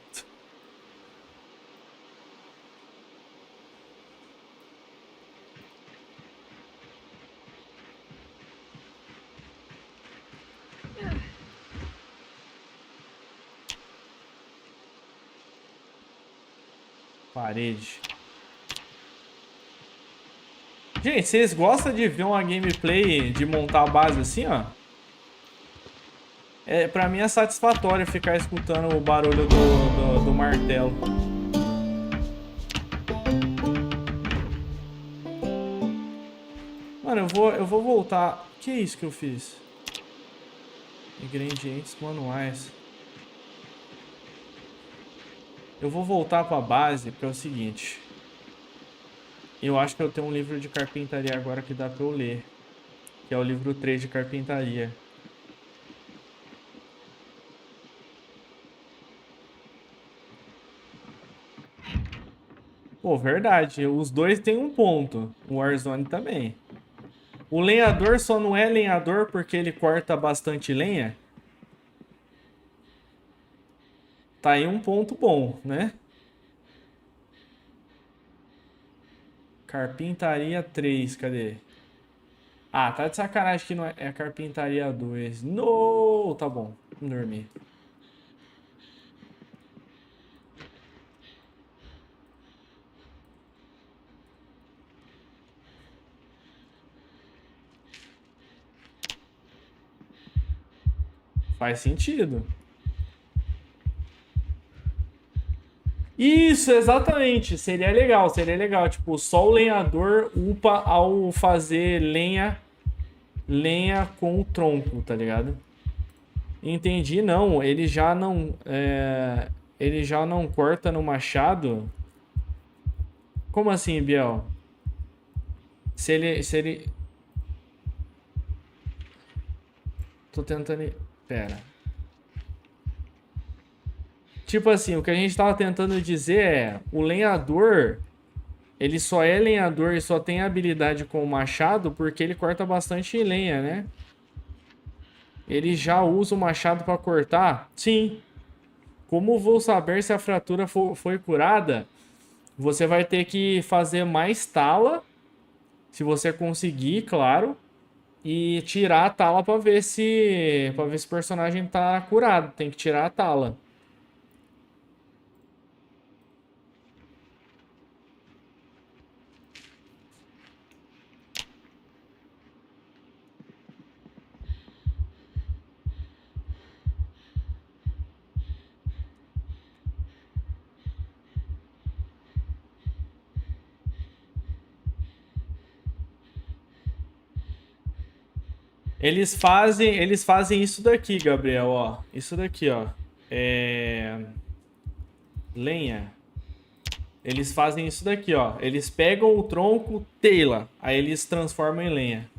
Parede. Gente, vocês gostam de ver uma gameplay de montar a base assim, ó? Pra mim é satisfatório ficar escutando o barulho do martelo. Mano, eu vou voltar. Que é isso que eu fiz? Ingredientes manuais. Eu vou voltar pra base, porque é o seguinte. Eu acho que eu tenho um livro de carpintaria agora que dá pra eu ler. Que é o livro 3 de carpintaria. Pô, verdade. Os dois têm um ponto. O Warzone também. O lenhador só não é lenhador porque ele corta bastante lenha. Tá aí um ponto bom, né? Carpintaria 3, cadê? Ah, tá de sacanagem que não é carpintaria 2. No, tá bom. Vamos dormir. Faz sentido. Isso, exatamente. Seria legal, seria legal. Tipo, só o lenhador upa ao fazer lenha com o tronco, tá ligado? Entendi, não. Ele já não corta no machado. Como assim, Biel? Se ele... Tô tentando... Pera. Tipo assim, o que a gente tava tentando dizer é... O lenhador... Ele só é lenhador e só tem habilidade com o machado porque ele corta bastante lenha, né? Ele já usa o machado pra cortar? Sim. Como vou saber se a fratura foi curada? Você vai ter que fazer mais tala, se você conseguir, claro, e tirar a tala para ver se o personagem tá curado. Tem que tirar a tala. Eles fazem isso daqui, Gabriel, ó. Isso daqui, ó. É... Lenha. Eles fazem isso daqui, ó. Eles pegam o tronco, tela, aí eles transformam em lenha.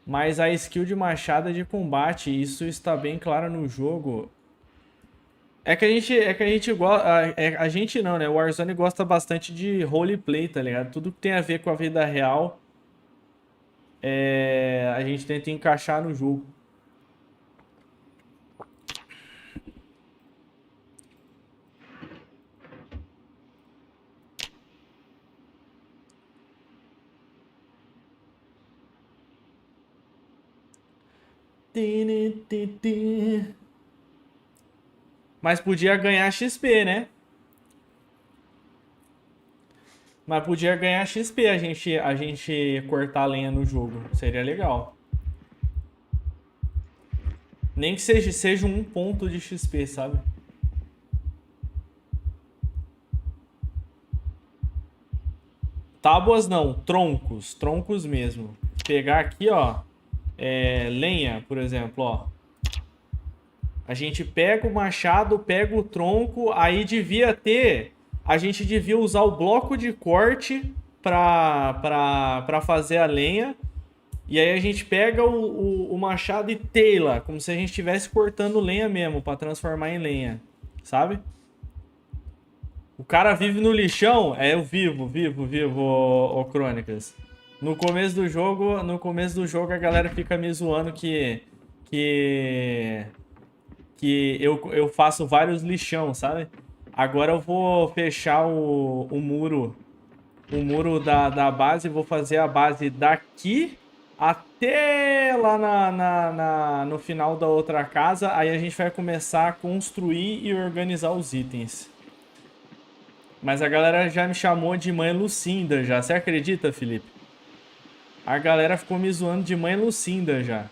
Mas a skill de machado é de combate, isso está bem claro no jogo. É que a gente gosta. A gente não, né? O Warzone gosta bastante de roleplay, tá ligado? Tudo que tem a ver com a vida real, a gente tenta encaixar no jogo. Mas podia ganhar XP, né? Mas podia ganhar XP a gente cortar a lenha no jogo. Seria legal. Nem que seja um ponto de XP, sabe? Tábuas não, troncos. Troncos mesmo. Pegar aqui, ó. Lenha, por exemplo, ó. A gente pega o machado, pega o tronco, aí devia ter... A gente devia usar o bloco de corte pra fazer a lenha. E aí a gente pega o machado e tela, como se a gente estivesse cortando lenha mesmo, pra transformar em lenha, sabe? O cara vive no lixão, eu vivo, ô Crônicas. No começo do jogo a galera fica me zoando que eu faço vários lixão, sabe? Agora eu vou fechar o muro da base, vou fazer a base daqui até lá no final da outra casa. Aí a gente vai começar a construir e organizar os itens. Mas a galera já me chamou de mãe Lucinda já. Você acredita, Felipe? A galera ficou me zoando de mãe Lucinda já.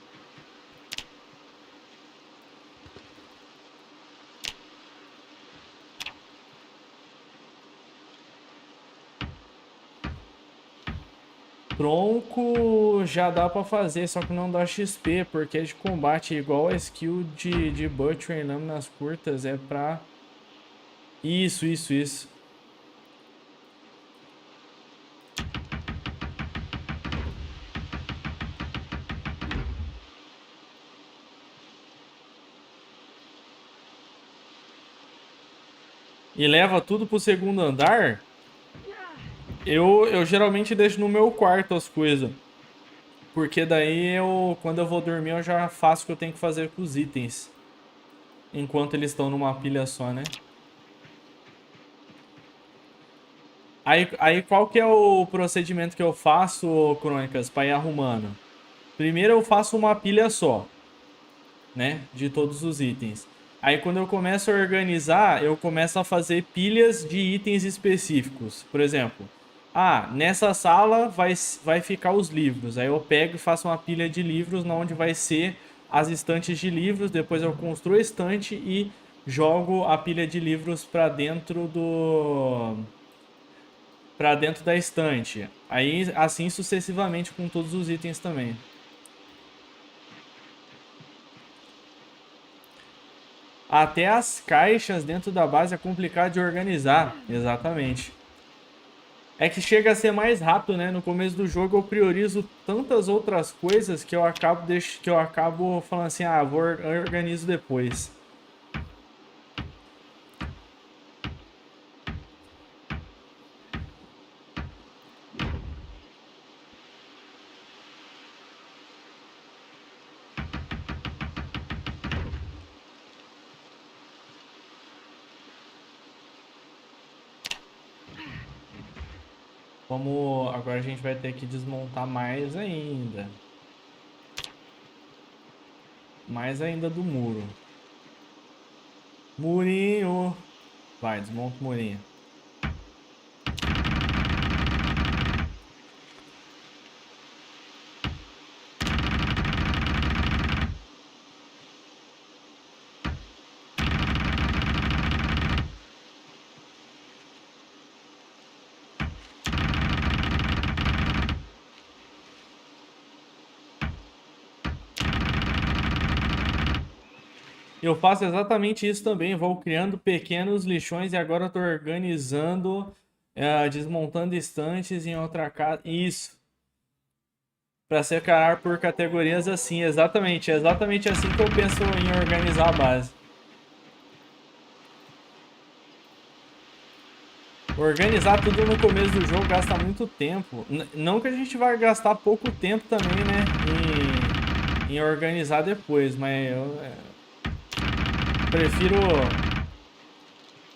Tronco já dá pra fazer, só que não dá XP, porque é de combate igual a skill de Butcher em lâminas curtas, é pra... Isso. E leva tudo pro segundo andar? Eu geralmente deixo no meu quarto as coisas. Porque daí quando eu vou dormir, eu já faço o que eu tenho que fazer com os itens. Enquanto eles estão numa pilha só, né? Aí qual que é o procedimento que eu faço, Crônicas, pra ir arrumando? Primeiro eu faço uma pilha só, né? De todos os itens. Aí quando eu começo a organizar, eu começo a fazer pilhas de itens específicos. Por exemplo, nessa sala vai ficar os livros. Aí eu pego e faço uma pilha de livros onde vai ser as estantes de livros. Depois eu construo a estante e jogo a pilha de livros para dentro da estante. Aí assim sucessivamente com todos os itens também. Até as caixas dentro da base é complicado de organizar. Exatamente. É que chega a ser mais rápido, né? No começo do jogo eu priorizo tantas outras coisas que eu acabo falando assim, ah, organizo depois. Agora a gente vai ter que desmontar mais ainda. Mais ainda do muro. Murinho. Vai, desmonta o murinho. Eu faço exatamente isso também. Vou criando pequenos lixões e agora eu tô organizando, desmontando estantes em outra casa. Isso. Para separar por categorias assim. Exatamente. É exatamente assim que eu penso em organizar a base. Organizar tudo no começo do jogo gasta muito tempo. Não que a gente vai gastar pouco tempo também, né? Em organizar depois, mas eu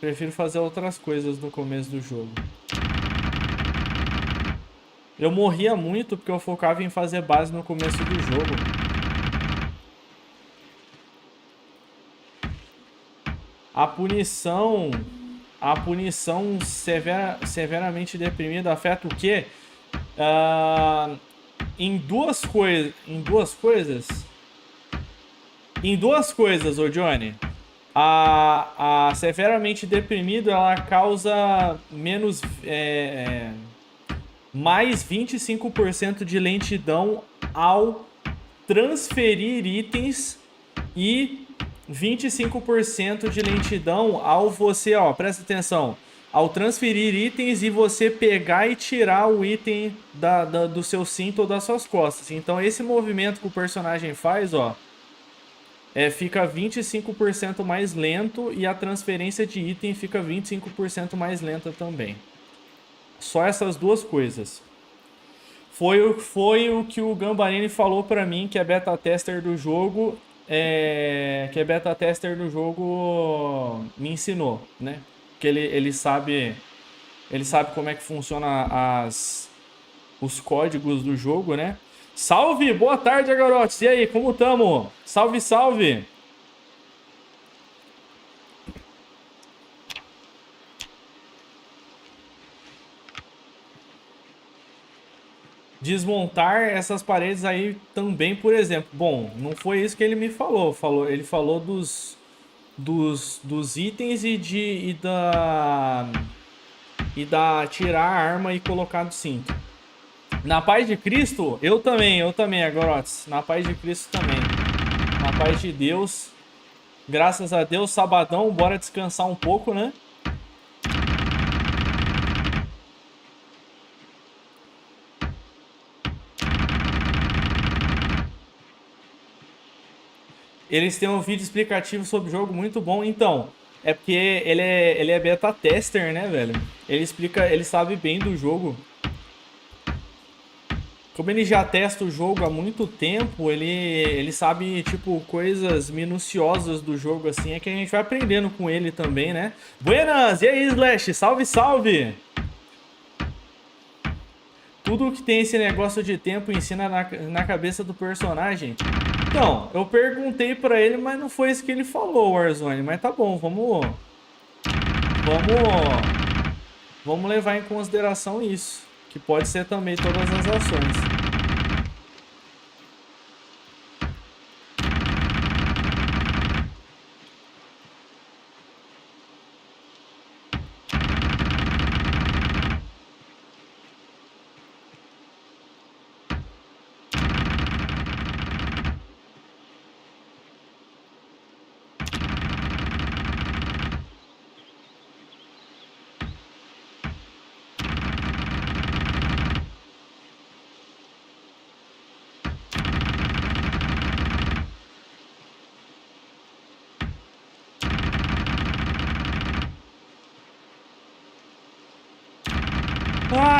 prefiro fazer outras coisas no começo do jogo. Eu morria muito porque eu focava em fazer base no começo do jogo. A punição severamente deprimida afeta o quê? Em duas coisas, ô Johnny. A severamente deprimido ela causa mais 25% de lentidão ao transferir itens e 25% de lentidão ao você, ó, presta atenção, ao transferir itens e você pegar e tirar o item do seu cinto ou das suas costas. Então esse movimento que o personagem faz, ó, fica 25% mais lento e a transferência de item fica 25% mais lenta também. Só essas duas coisas. Foi o que o Gambarini falou pra mim, que é beta tester do jogo, me ensinou, né? Que ele sabe como é que funciona os códigos do jogo, né? Salve! Boa tarde, garotos! E aí, como tamo? Salve, salve! Desmontar essas paredes aí também, por exemplo. Bom, não foi isso que ele me falou. Ele falou dos itens e da tirar a arma e colocar no cinto. Na paz de Cristo, eu também, Agorotes. Na paz de Cristo também. Na paz de Deus. Graças a Deus, sabadão, bora descansar um pouco, né? Eles têm um vídeo explicativo sobre o jogo muito bom. Então, é porque ele é beta tester, né, velho? Ele sabe bem do jogo. Como ele já testa o jogo há muito tempo, ele sabe, tipo, coisas minuciosas do jogo, assim, é que a gente vai aprendendo com ele também, né? Buenas! E aí, Slash? Salve, salve! Tudo que tem esse negócio de tempo ensina na cabeça do personagem. Então, eu perguntei pra ele, mas não foi isso que ele falou, Warzone. Mas tá bom, vamos levar em consideração isso. Que pode ser também todas as ações.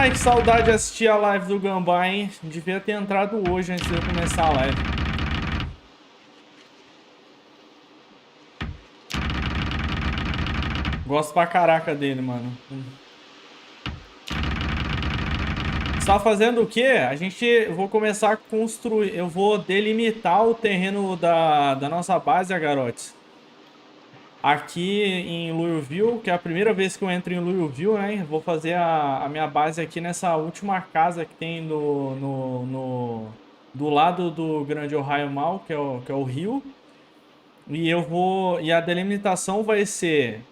Ai, que saudade de assistir a live do Gambá, hein? Devia ter entrado hoje antes de eu começar a live. Gosto pra caraca dele, mano. Você tá fazendo o quê? Eu vou começar a construir. Eu vou delimitar o terreno da nossa base, garotos. Aqui em Louisville, que é a primeira vez que eu entro em Louisville, né? Vou fazer a minha base aqui nessa última casa que tem do lado do Grande Ohio Mall, que é o rio. E eu vou. E a delimitação vai ser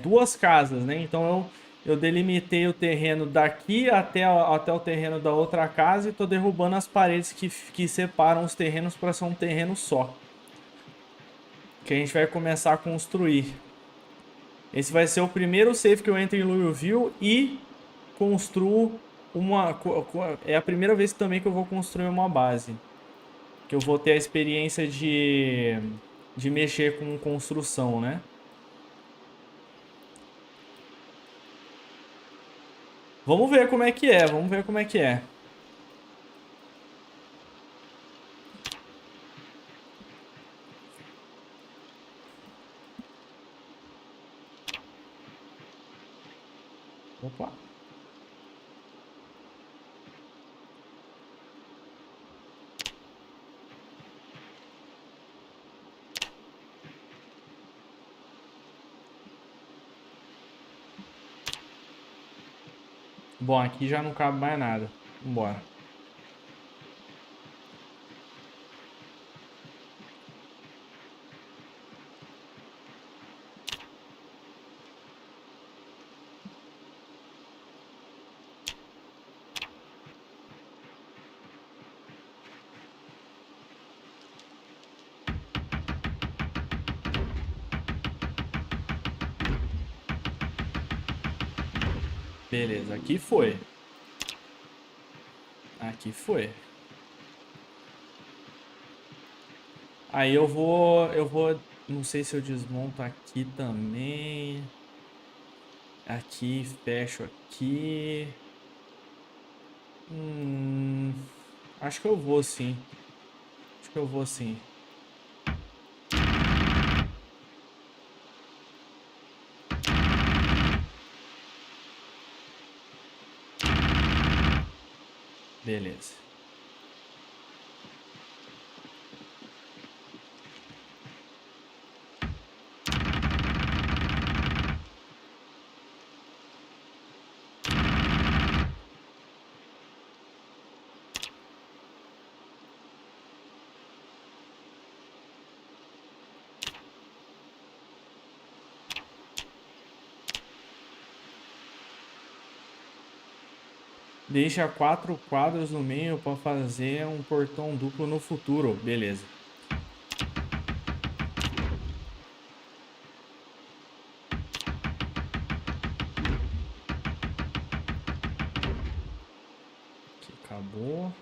duas casas, né? Então eu delimitei o terreno daqui até o terreno da outra casa e tô derrubando as paredes que separam os terrenos para ser um terreno só. Que a gente vai começar a construir. Esse vai ser o primeiro save que eu entro em Louisville e construo uma. É a primeira vez também que eu vou construir uma base. Que eu vou ter a experiência de mexer com construção, né? Vamos ver como é que é, vamos ver como é que é. Opa. Bom, aqui já não cabe mais nada. Vambora. Beleza, aqui foi. Aqui foi. Aí não sei se eu desmonto aqui também. Aqui, fecho aqui. Acho que eu vou sim. Acho que eu vou sim. Beleza. Deixa 4 quadros no meio para fazer um portão duplo no futuro. Beleza. Aqui acabou.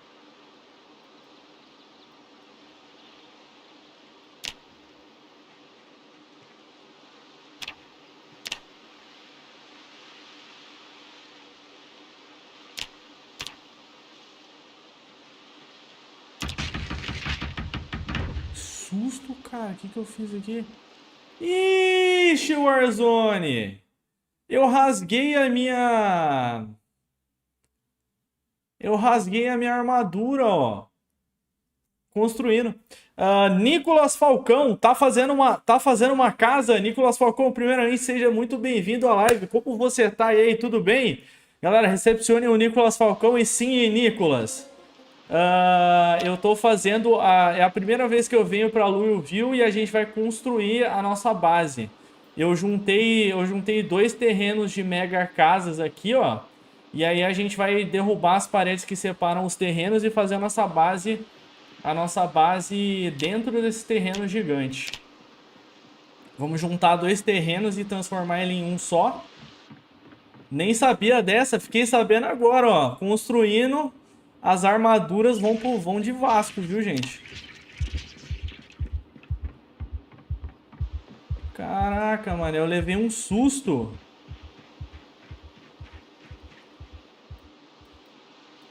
Susto, cara. O que eu fiz aqui? Ixi, Warzone! Eu rasguei a minha... Eu rasguei a minha armadura, ó. Construindo. Nicolas Falcão tá fazendo uma casa. Nicolas Falcão, primeiramente, seja muito bem-vindo à live. Como você tá aí? Tudo bem? Galera, recepcione o Nicolas Falcão e sim, Nicolas. Eu tô fazendo. É a primeira vez que eu venho para Louisville e a gente vai construir a nossa base. Eu juntei 2 terrenos de mega casas aqui, ó. E aí a gente vai derrubar as paredes que separam os terrenos e fazer a nossa base dentro desse terreno gigante. Vamos juntar 2 terrenos e transformar ele em um só. Nem sabia dessa, fiquei sabendo agora, ó. Construindo, as armaduras vão de Vasco, viu, gente? Caraca, mano, eu levei um susto.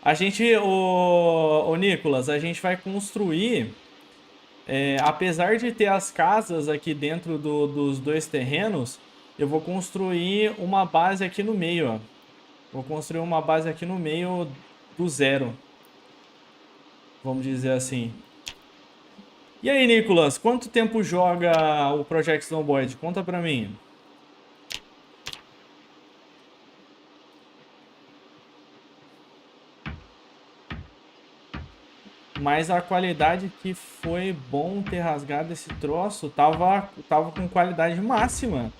A gente, o Nicolas, a gente vai construir, apesar de ter as casas aqui dentro dos dois terrenos, eu vou construir uma base aqui no meio, ó. Vou construir uma base aqui no meio do zero, vamos dizer assim. E aí, Nicolas, quanto tempo joga o Project Zomboid? Conta pra mim. Mas a qualidade que foi bom ter rasgado esse troço, tava com qualidade máxima.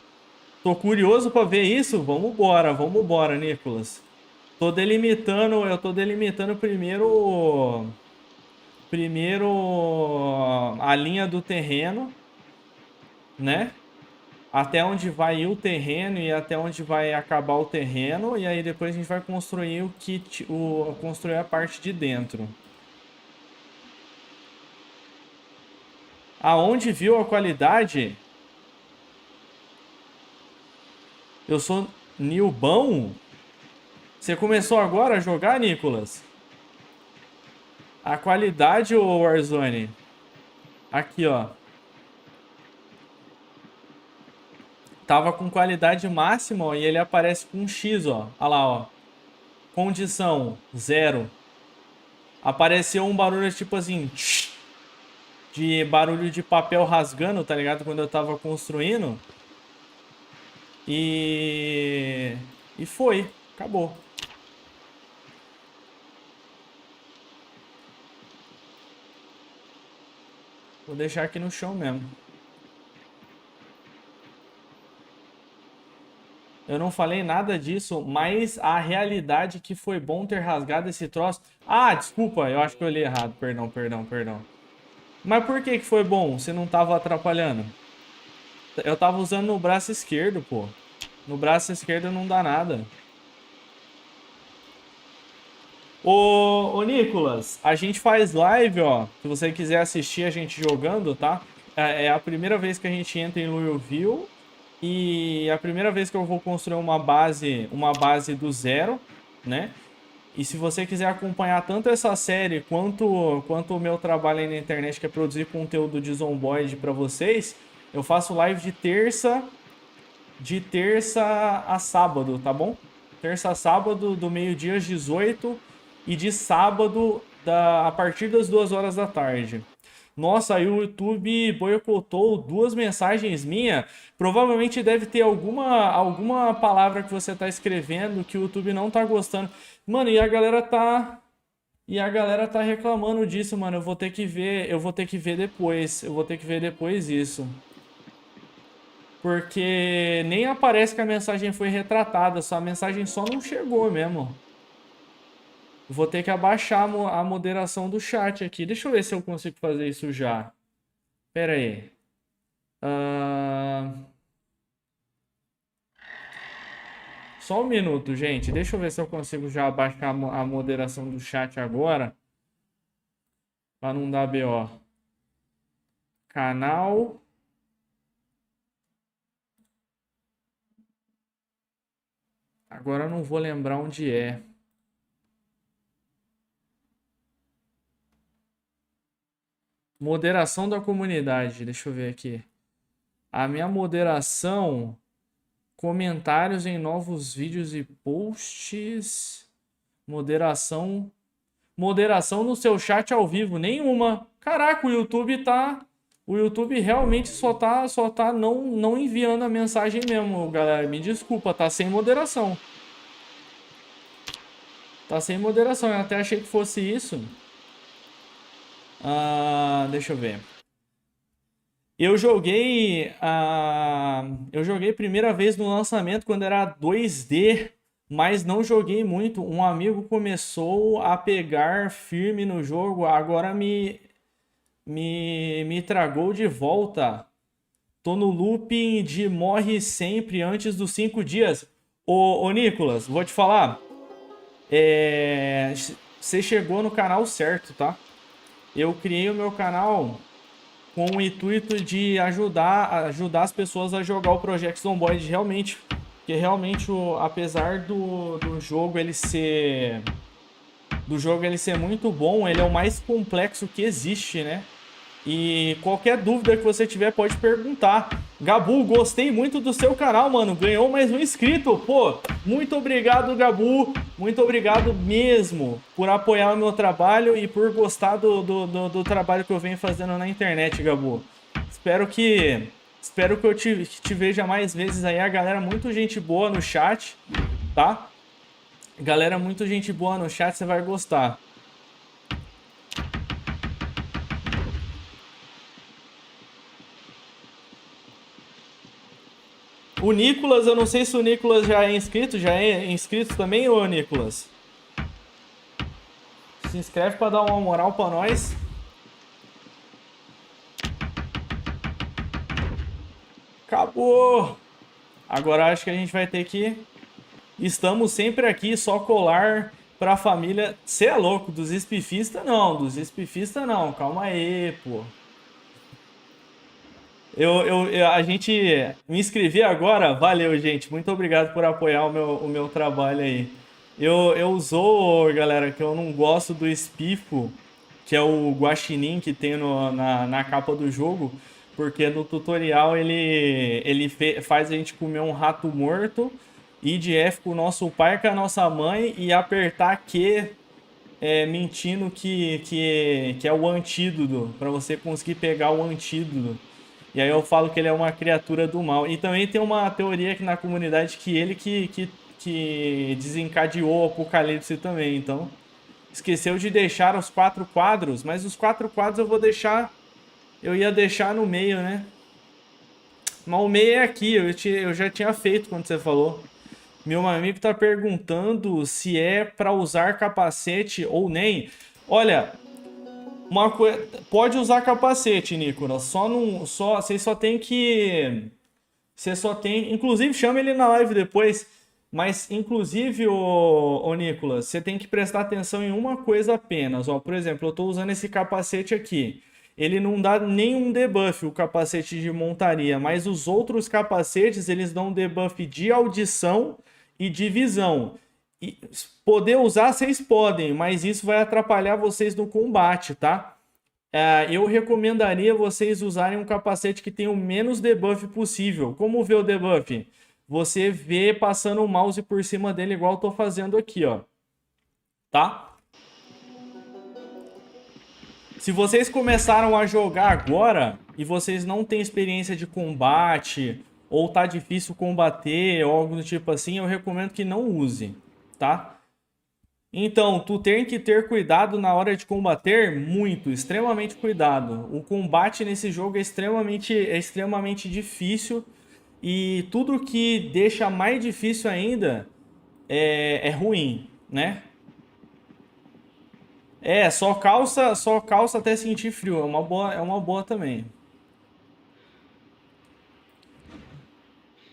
Tô curioso pra ver isso. Vamos embora, Nicolas. Eu tô delimitando primeiro a linha do terreno, né? Até onde vai ir o terreno e até onde vai acabar o terreno, e aí depois a gente vai construir o kit, construir a parte de dentro. Aonde viu a qualidade? Eu sou Nilbão? Você começou agora a jogar, Nicolas? A qualidade, ô Warzone? Aqui, ó. Tava com qualidade máxima, ó, e ele aparece com um X, ó. Olha lá, ó. Condição, 0. Apareceu um barulho tipo assim... de barulho de papel rasgando, tá ligado? Quando eu tava construindo. E foi. Acabou. Vou deixar aqui no chão mesmo. Eu não falei nada disso, mas a realidade que foi bom ter rasgado esse troço... Ah, desculpa, eu acho que eu li errado. Perdão, perdão, perdão. Mas por que que foi bom se não tava atrapalhando? Eu tava usando no braço esquerdo, pô. No braço esquerdo não dá nada. Ô Nicolas, a gente faz live, ó. Se você quiser assistir a gente jogando, tá? É a primeira vez que a gente entra em Louisville. E é a primeira vez que eu vou construir uma base do zero, né? E se você quiser acompanhar tanto essa série quanto o meu trabalho aí na internet, que é produzir conteúdo de Zomboid pra vocês, eu faço live de terça a sábado, tá bom? Terça a sábado, do meio-dia às 18 e de sábado a partir das 2 horas da tarde. Nossa, aí o YouTube boicotou 2 mensagens minhas. Provavelmente deve ter alguma palavra que você tá escrevendo que o YouTube não tá gostando. Mano, e a galera tá reclamando disso, mano. Eu vou ter que ver depois. Eu vou ter que ver depois isso. Porque nem aparece que a mensagem foi retratada, a mensagem só não chegou mesmo. Vou ter que abaixar a moderação do chat aqui. Deixa eu ver se eu consigo fazer isso já. Pera aí. Só um minuto, gente. Deixa eu ver se eu consigo já abaixar a moderação do chat agora. Pra não dar BO. Canal. Agora eu não vou lembrar onde é. Moderação da comunidade. Deixa eu ver aqui. A minha moderação... Comentários em novos vídeos e posts. Moderação. Moderação no seu chat ao vivo. Nenhuma. Caraca, o YouTube tá... O YouTube realmente só tá não enviando a mensagem mesmo, galera. Me desculpa, tá sem moderação. Tá sem moderação. Eu até achei que fosse isso. Deixa eu ver. Eu joguei primeira vez no lançamento quando era 2D, mas não joguei muito. Um amigo começou a pegar firme no jogo, agora me tragou de volta. Tô no looping de morre sempre antes dos 5 dias. Ô Nicolas, vou te falar. Você chegou no canal certo, tá? Eu criei o meu canal com o intuito de ajudar as pessoas a jogar o Project Zomboid realmente. Porque realmente, apesar do jogo ele ser do jogo ele ser muito bom, ele é o mais complexo que existe, né? E qualquer dúvida que você tiver, pode perguntar. Gabu, gostei muito do seu canal, mano. Ganhou mais um inscrito. Pô, muito obrigado, Gabu. Muito obrigado mesmo por apoiar o meu trabalho e por gostar do trabalho que eu venho fazendo na internet, Gabu. Espero que eu te veja mais vezes aí. A galera, muito gente boa no chat, tá? Galera, muito gente boa no chat, você vai gostar. O Nicolas, eu não sei se o Nicolas já é inscrito também, ô Nicolas? Se inscreve pra dar uma moral pra nós. Acabou! Agora acho que a gente vai ter que... Estamos sempre aqui, só colar pra família. Cê é louco, dos espifistas não, calma aí, pô. A gente me inscrevi agora, valeu, gente. Muito obrigado por apoiar o meu trabalho aí. Eu usou, galera, que eu não gosto do espifo, que é o guaxinim que tem na capa do jogo, porque no tutorial ele faz a gente comer um rato morto, ir de F com o nosso pai, com a nossa mãe e apertar Q mentindo que é o antídoto, para você conseguir pegar o antídoto. E aí eu falo que ele é uma criatura do mal. E também tem uma teoria aqui na comunidade que ele que desencadeou o apocalipse também. Então, esqueceu de deixar os 4 quadros, mas os 4 quadros eu vou deixar... Eu ia deixar no meio, né? Mas o meio é aqui, eu já tinha feito quando você falou. Meu amigo tá perguntando se é para usar capacete ou nem. Olha, pode usar capacete, Nicolas. Vocês só tem que... Você só tem... Inclusive, chama ele na live depois. Mas, inclusive, ô Nicolas, você tem que prestar atenção em uma coisa apenas. Ó, por exemplo, eu tô usando esse capacete aqui. Ele não dá nenhum debuff, o capacete de montaria. Mas os outros capacetes, eles dão debuff de audição e de visão. E poder usar, vocês podem, mas isso vai atrapalhar vocês no combate, tá? Eu recomendaria vocês usarem um capacete que tenha o menos debuff possível. Como vê o debuff? Você vê passando o mouse por cima dele, igual eu tô fazendo aqui, ó. Tá? Se vocês começaram a jogar agora e vocês não têm experiência de combate, ou tá difícil combater, ou algo do tipo assim, eu recomendo que não use, tá? Então, tu tem que ter cuidado na hora de combater, muito, extremamente cuidado. O combate nesse jogo é extremamente difícil e tudo que deixa mais difícil ainda é ruim, né? Só calça até sentir frio, é uma boa também.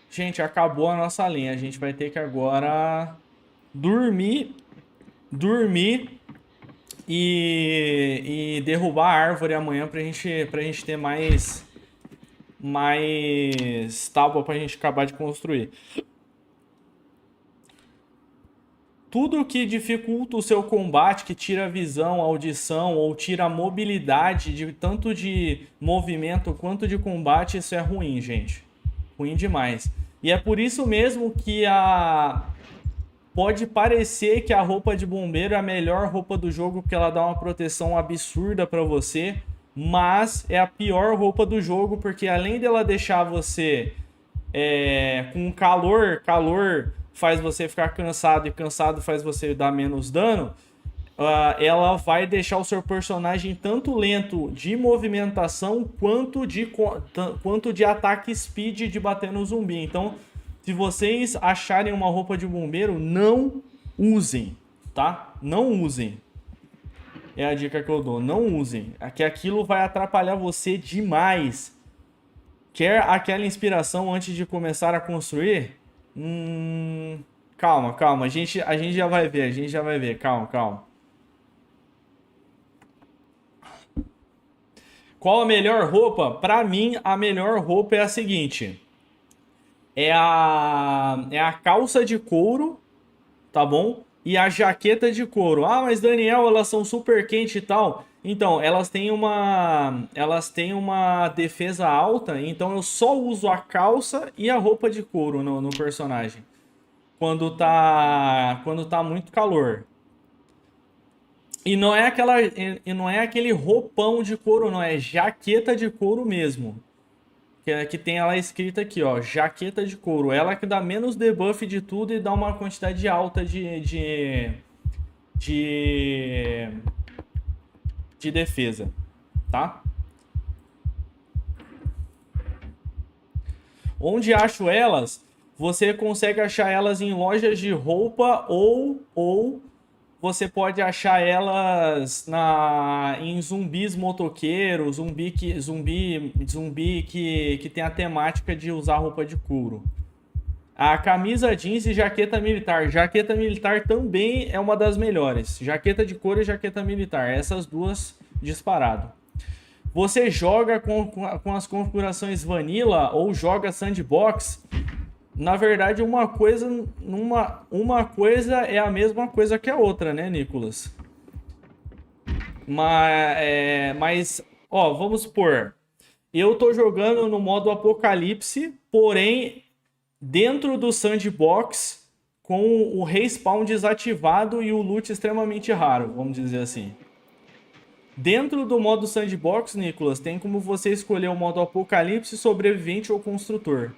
Gente, acabou a nossa linha, a gente vai ter que agora dormir e derrubar a árvore amanhã pra gente ter mais tábua pra gente acabar de construir. Tudo que dificulta o seu combate, que tira a visão, a audição ou tira a mobilidade tanto de movimento quanto de combate, isso é ruim, gente. Ruim demais. E é por isso mesmo que pode parecer que a roupa de bombeiro é a melhor roupa do jogo, porque ela dá uma proteção absurda pra você, mas é a pior roupa do jogo, porque além dela deixar você com calor faz você ficar cansado e cansado faz você dar menos dano, ela vai deixar o seu personagem tanto lento de movimentação quanto de ataque speed de bater no zumbi. Então, se vocês acharem uma roupa de bombeiro, não usem, tá? Não usem. É a dica que eu dou. Não usem. Que aquilo vai atrapalhar você demais. Quer aquela inspiração antes de começar a construir? Calma. A gente já vai ver. Calma. Qual a melhor roupa? Pra mim, a melhor roupa é a seguinte. É a calça de couro, tá bom? e a jaqueta de couro. Ah, mas Daniel, elas são super quentes e tal. Então, elas têm uma defesa alta, então eu só uso a calça e a roupa de couro no personagem. Quando tá muito calor. E não é aquele roupão de couro, não, é jaqueta de couro mesmo. Que tem ela escrita aqui, ó, jaqueta de couro. Ela que dá menos debuff de tudo e dá uma quantidade alta de, de defesa, tá? Onde acho elas? Você consegue achar elas em lojas de roupa ou você pode achar elas em zumbis motoqueiros, zumbi que tem a temática de usar roupa de couro. A camisa jeans e jaqueta militar. Jaqueta militar também é uma das melhores. Jaqueta de couro e jaqueta militar. Essas duas disparado. Você joga com as configurações vanilla ou joga sandbox. Na verdade, uma coisa é a mesma coisa que a outra, né, Nicolas? Mas ó, vamos supor, eu tô jogando no modo Apocalipse, porém dentro do sandbox com o respawn desativado e o loot extremamente raro, vamos dizer assim. Dentro do modo sandbox, Nicolas, tem como você escolher o modo Apocalipse, Sobrevivente ou Construtor.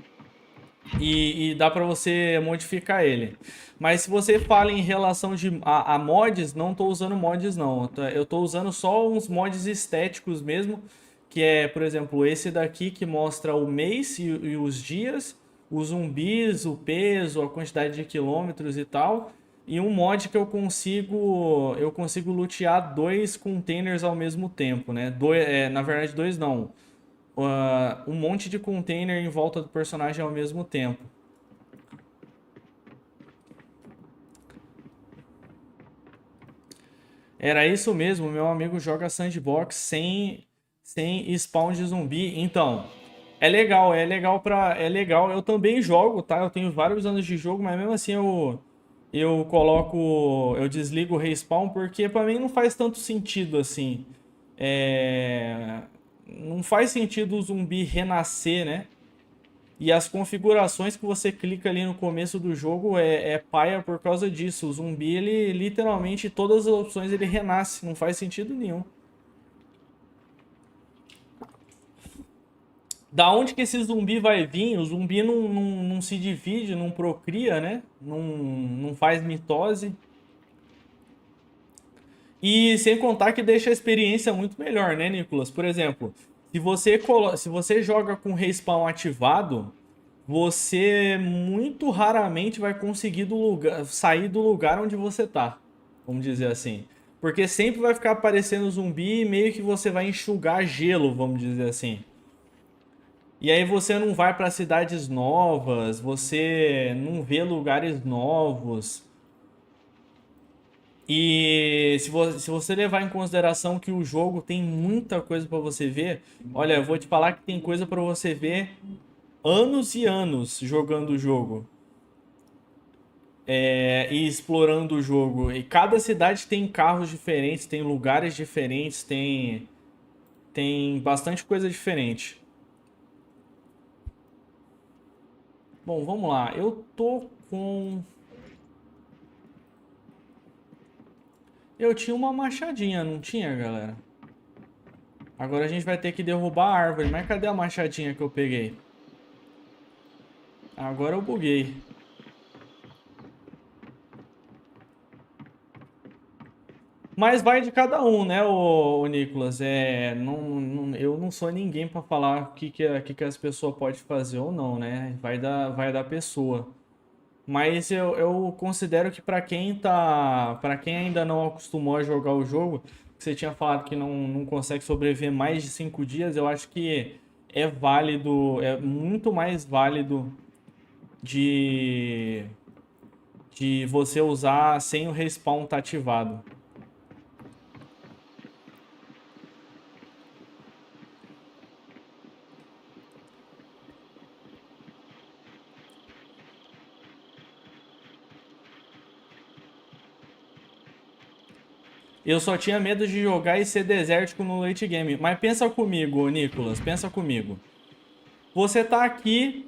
E dá para você modificar ele. Mas se você fala em relação a mods, não tô usando mods não. Eu tô usando só uns mods estéticos mesmo, que é, por exemplo, esse daqui que mostra o mês e os dias, os zumbis, o peso, a quantidade de quilômetros e tal. E um mod que eu consigo lutear 2 containers ao mesmo tempo, né? Na verdade, 2 não. Um monte de container em volta do personagem ao mesmo tempo. Era isso mesmo, meu amigo joga sandbox sem spawn de zumbi. Então, é legal. Eu também jogo, tá? Eu tenho vários anos de jogo, mas mesmo assim eu desligo o respawn porque pra mim não faz tanto sentido assim. Não faz sentido o zumbi renascer, né? E as configurações que você clica ali no começo do jogo é paia por causa disso. O zumbi, ele literalmente, todas as opções ele renasce, não faz sentido nenhum. Da onde que esse zumbi vai vir? O zumbi não se divide, não procria, né? Não faz mitose. E sem contar que deixa a experiência muito melhor, né, Nicolas? Por exemplo, se você joga com respawn ativado, você muito raramente vai conseguir sair do lugar onde você tá, vamos dizer assim. Porque sempre vai ficar aparecendo zumbi e meio que você vai enxugar gelo, vamos dizer assim. E aí você não vai para cidades novas, você não vê lugares novos. E se você levar em consideração que o jogo tem muita coisa para você ver, olha, eu vou te falar que tem coisa para você ver anos e anos jogando o jogo. E explorando o jogo. E cada cidade tem carros diferentes, tem lugares diferentes, tem bastante coisa diferente. Bom, vamos lá. Eu tô com. Eu tinha uma machadinha, não tinha, galera? Agora a gente vai ter que derrubar a árvore. Mas cadê a machadinha que eu peguei? Agora eu buguei. Mas vai de cada um, né, o Nicolas? Eu não sou ninguém para falar o que as pessoas podem fazer ou não, né? Vai da pessoa. Mas eu considero que para quem ainda não acostumou a jogar o jogo, que você tinha falado que não consegue sobreviver mais de 5 dias, eu acho que é válido, é muito mais válido de, de você usar sem o respawn estar ativado. Eu só tinha medo de jogar e ser desértico no late game. Mas pensa comigo, Nicolas, pensa comigo. Você tá aqui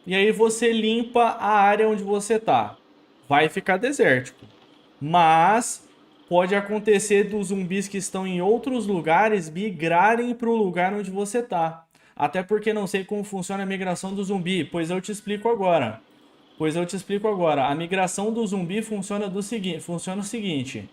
e aí você limpa a área onde você tá. Vai ficar desértico. Mas pode acontecer dos zumbis que estão em outros lugares migrarem para o lugar onde você tá. Até porque não sei como funciona a migração do zumbi, pois eu te explico agora. A migração do zumbi funciona o seguinte: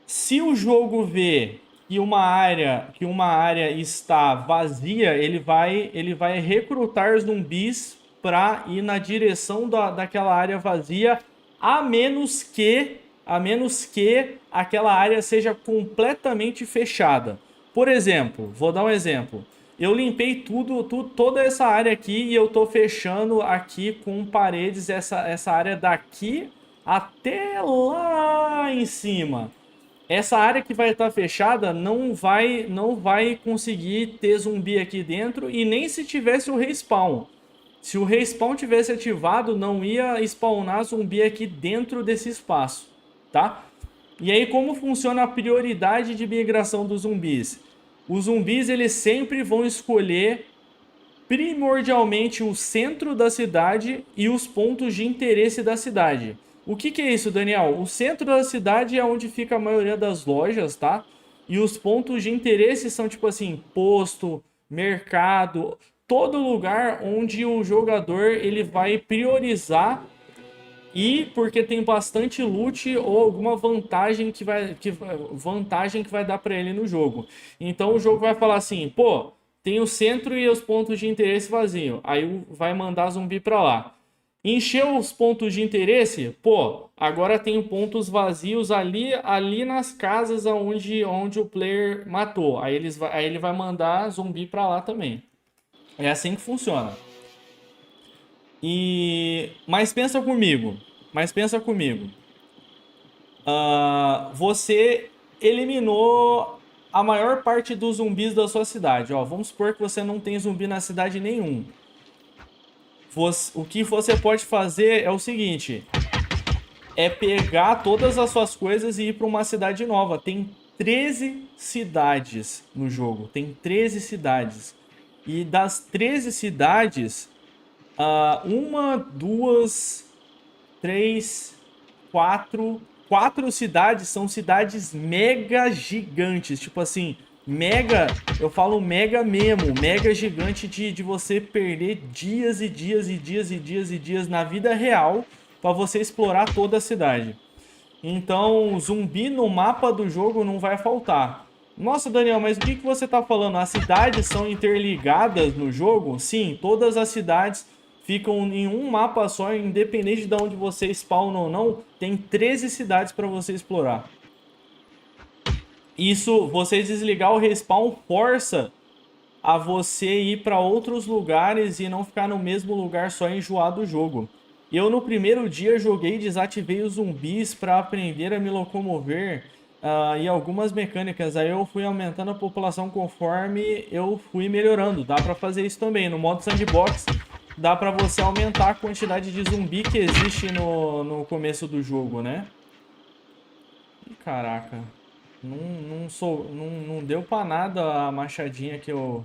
se o jogo vê que uma área está vazia, ele vai recrutar zumbis para ir na direção daquela área vazia, a menos que aquela área seja completamente fechada. Por exemplo, vou dar um exemplo. Eu limpei toda essa área aqui e eu tô fechando aqui com paredes essa área daqui até lá em cima. Essa área que vai estar fechada não vai conseguir ter zumbi aqui dentro, e nem se tivesse o respawn. Se o respawn tivesse ativado, não ia spawnar zumbi aqui dentro desse espaço, tá? E aí como funciona a prioridade de migração dos zumbis? Os zumbis eles sempre vão escolher primordialmente o centro da cidade e os pontos de interesse da cidade. O que é isso, Daniel? O centro da cidade é onde fica a maioria das lojas, tá? E os pontos de interesse são tipo assim, posto, mercado, todo lugar onde o jogador ele vai priorizar, e porque tem bastante loot ou alguma vantagem que vai dar para ele no jogo. Então o jogo vai falar assim, pô, tem o centro e os pontos de interesse vazio. Aí vai mandar zumbi para lá. Encheu os pontos de interesse, pô, agora tem pontos vazios ali nas casas onde o player matou. Aí ele vai mandar zumbi para lá também. É assim que funciona. Mas pensa comigo. Você eliminou a maior parte dos zumbis da sua cidade. Ó, vamos supor que você não tem zumbi na cidade nenhum. O que você pode fazer é o seguinte: é pegar todas as suas coisas e ir para uma cidade nova. Tem 13 cidades no jogo. Tem 13 cidades. E das 13 cidades, uma, duas, três, quatro cidades são cidades mega gigantes. Tipo assim, mega, eu falo mega mesmo, mega gigante de você perder dias e dias e dias e dias e dias na vida real para você explorar toda a cidade. Então, zumbi no mapa do jogo não vai faltar. Nossa, Daniel, mas o que você está falando? As cidades são interligadas no jogo? Sim, todas as cidades ficam em um mapa só, independente de onde você spawna ou não. Tem 13 cidades para você explorar. Isso, você desligar o respawn força a você ir para outros lugares e não ficar no mesmo lugar só enjoado do jogo. Eu no primeiro dia joguei e desativei os zumbis para aprender a me locomover e algumas mecânicas. Aí eu fui aumentando a população conforme eu fui melhorando. Dá para fazer isso também. No modo sandbox dá para você aumentar a quantidade de zumbi que existe no começo do jogo, né? Ih, caraca. Não deu pra nada a machadinha que eu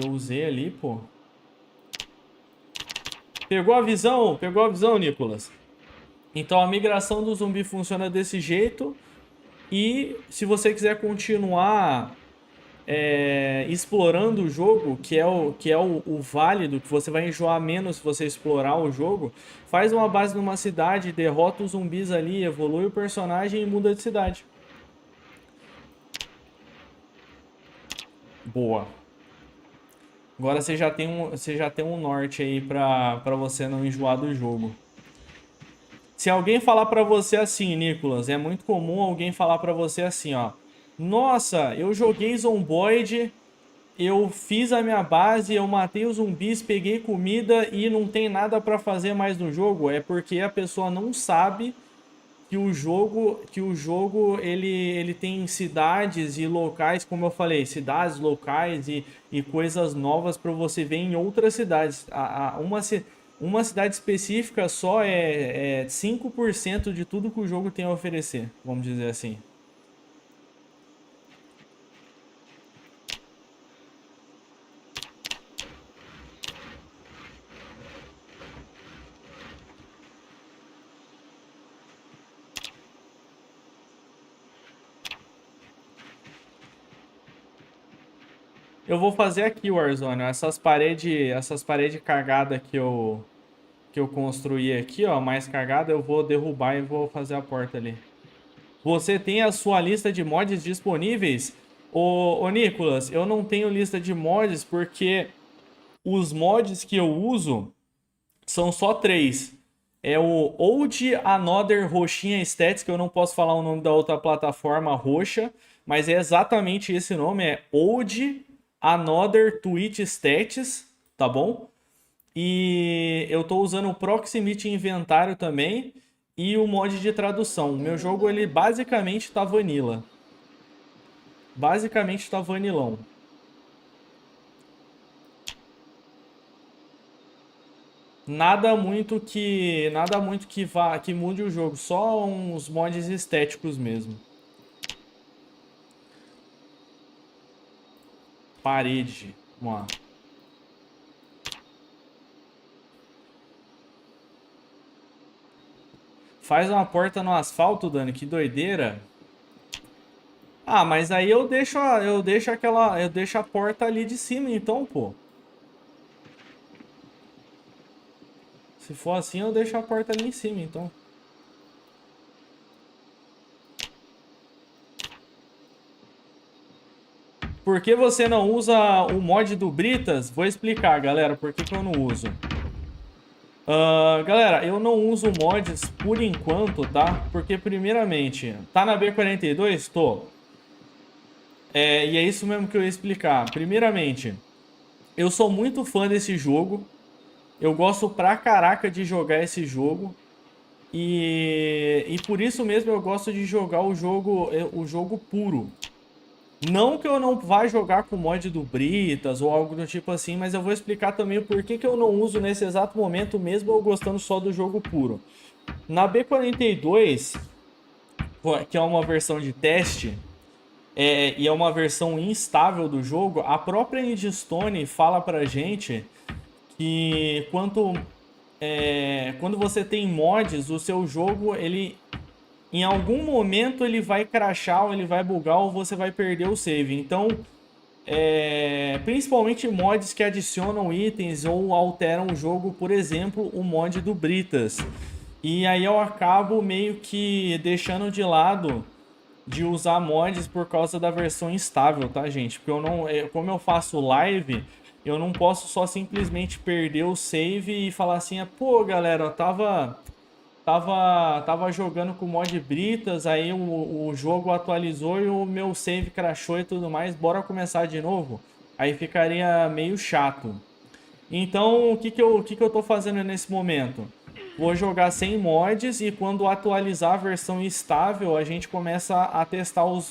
usei ali, pô. Pegou a visão? Pegou a visão, Nicolas? Então a migração do zumbi funciona desse jeito. E se você quiser continuar explorando o jogo, que é o válido, que você vai enjoar menos se você explorar o jogo, faz uma base numa cidade, derrota os zumbis ali, evolui o personagem e muda de cidade. Boa. Agora você já tem um norte aí pra você não enjoar do jogo. Se alguém falar pra você assim, Nicolas, é muito comum alguém falar pra você assim, ó: nossa, eu joguei Zomboid, eu fiz a minha base, eu matei os zumbis, peguei comida e não tem nada pra fazer mais no jogo. É porque a pessoa não sabe que o jogo ele tem cidades e locais, como eu falei, cidades, locais e coisas novas para você ver em outras cidades. Uma cidade específica só é 5% de tudo que o jogo tem a oferecer, vamos dizer assim. Eu vou fazer aqui, Warzone, essas paredes cagadas que eu construí aqui, ó, mais cagada, eu vou derrubar e vou fazer a porta ali. Você tem a sua lista de mods disponíveis? Ô Nicolas, eu não tenho lista de mods porque os mods que eu uso são só três. É o Old Another Roxinha Stats, que eu não posso falar o nome da outra plataforma roxa, mas é exatamente esse nome, é Old Another Twitch Stats, tá bom? E eu tô usando o Proximity Inventário também e o mod de tradução. O meu jogo, ele basicamente tá vanilla. Basicamente tá vanilão. Nada muito que vá que mude o jogo, só uns mods estéticos mesmo. Parede, vamos lá. Faz uma porta no asfalto, Dani, que doideira. Ah, mas aí eu deixo a porta ali de cima então, pô. Se for assim, eu deixo a porta ali em cima, então. Por que você não usa o mod do Britas? Vou explicar, galera, por que que eu não uso. Galera, eu não uso mods por enquanto, tá? Porque, primeiramente, tá na B42? Tô. E é isso mesmo que eu ia explicar. Primeiramente, eu sou muito fã desse jogo. Eu gosto pra caraca de jogar esse jogo. E por isso mesmo eu gosto de jogar o jogo puro. Não que eu não vá jogar com o mod do Britas ou algo do tipo assim, mas eu vou explicar também o porquê que eu não uso nesse exato momento, mesmo eu gostando só do jogo puro. Na B42, que é uma versão de teste, e é uma versão instável do jogo, a própria Indstone fala pra gente que quando você tem mods, o seu jogo, ele em algum momento ele vai crashar, ou ele vai bugar, ou você vai perder o save. Então, principalmente mods que adicionam itens ou alteram o jogo, por exemplo, o mod do Britas. E aí eu acabo meio que deixando de lado de usar mods por causa da versão instável, tá, gente? Porque eu não, como eu faço live, eu não posso só simplesmente perder o save e falar assim, pô, galera, eu tava jogando com o mod Britas, aí o jogo atualizou e o meu save crashou e tudo mais, bora começar de novo? Aí ficaria meio chato. Então, o que que eu tô fazendo nesse momento? Vou jogar sem mods e quando atualizar a versão estável, a gente começa a testar os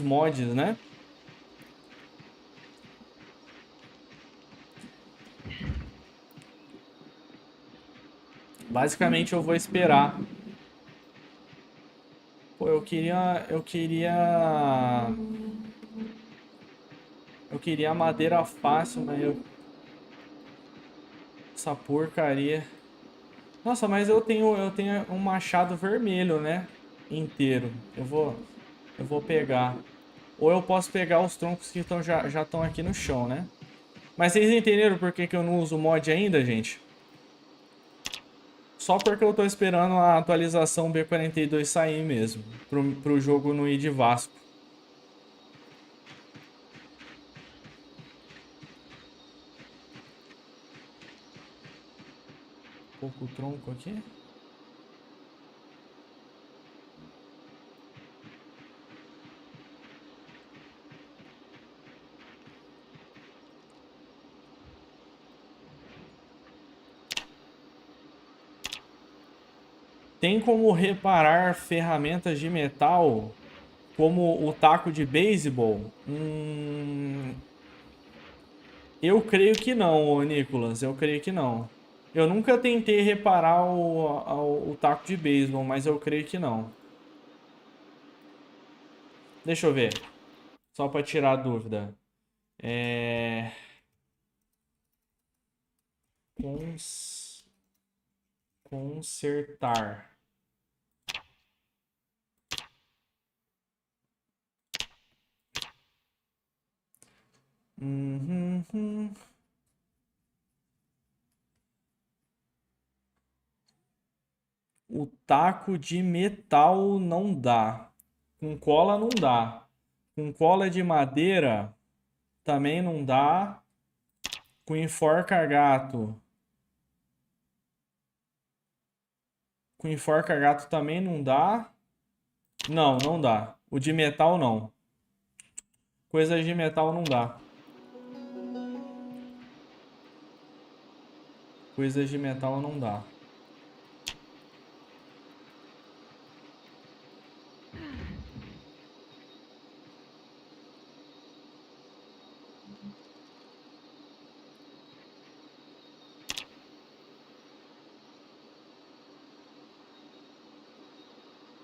mods, né? Basicamente, eu vou esperar. Pô, eu queria madeira fácil, mas essa porcaria. Nossa, mas eu tenho um machado vermelho, né? Inteiro. Eu vou pegar. Ou eu posso pegar os troncos que já estão aqui no chão, né? Mas vocês entenderam por que que eu não uso mod ainda, gente? Só porque eu tô esperando a atualização B42 sair mesmo. Pro jogo não ir de Vasco. Pouco tronco aqui. Tem como reparar ferramentas de metal como o taco de beisebol? Eu creio que não, ô Nicolas. Eu creio que não. Eu nunca tentei reparar o taco de beisebol, mas eu creio que não. Deixa eu ver. Só pra tirar a dúvida. É... cons- Consertar. Uhum. O taco de metal não dá. Com cola não dá. Com cola de madeira também não dá. Com enforca gato. Com enforca gato também não dá. Não, não dá. O de metal não. Coisas de metal não dá. Coisas de metal não dá.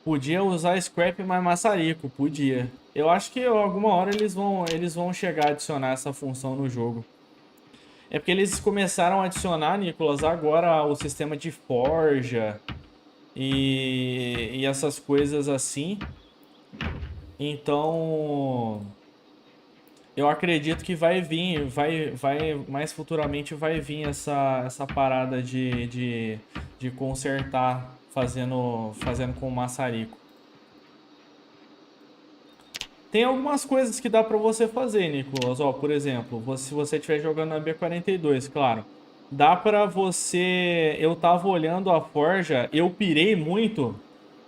Podia usar scrap mais maçarico, podia. Eu acho que alguma hora eles vão chegar a adicionar essa função no jogo. É porque eles começaram a adicionar, Nicolas, agora o sistema de forja e essas coisas assim. Então, eu acredito que vai vir, mais futuramente vai vir essa parada de consertar fazendo com maçarico. Tem algumas coisas que dá pra você fazer, Nicolas. Ó, por exemplo, se você estiver jogando na B42, claro. Dá pra você. Eu tava olhando a forja, eu pirei muito.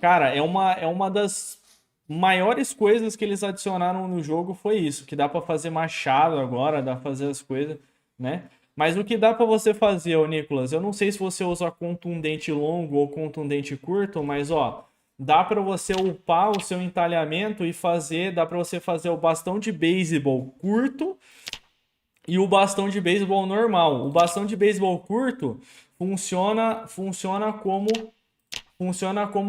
Cara, é uma das maiores coisas que eles adicionaram no jogo foi isso, que dá pra fazer machado agora, dá pra fazer as coisas, né? Mas o que dá pra você fazer, ô Nicolas, eu não sei se você usa contundente longo ou contundente curto, mas ó, dá pra você upar o seu entalhamento e dá pra você fazer o bastão de beisebol curto e o bastão de beisebol normal. O bastão de beisebol curto funciona como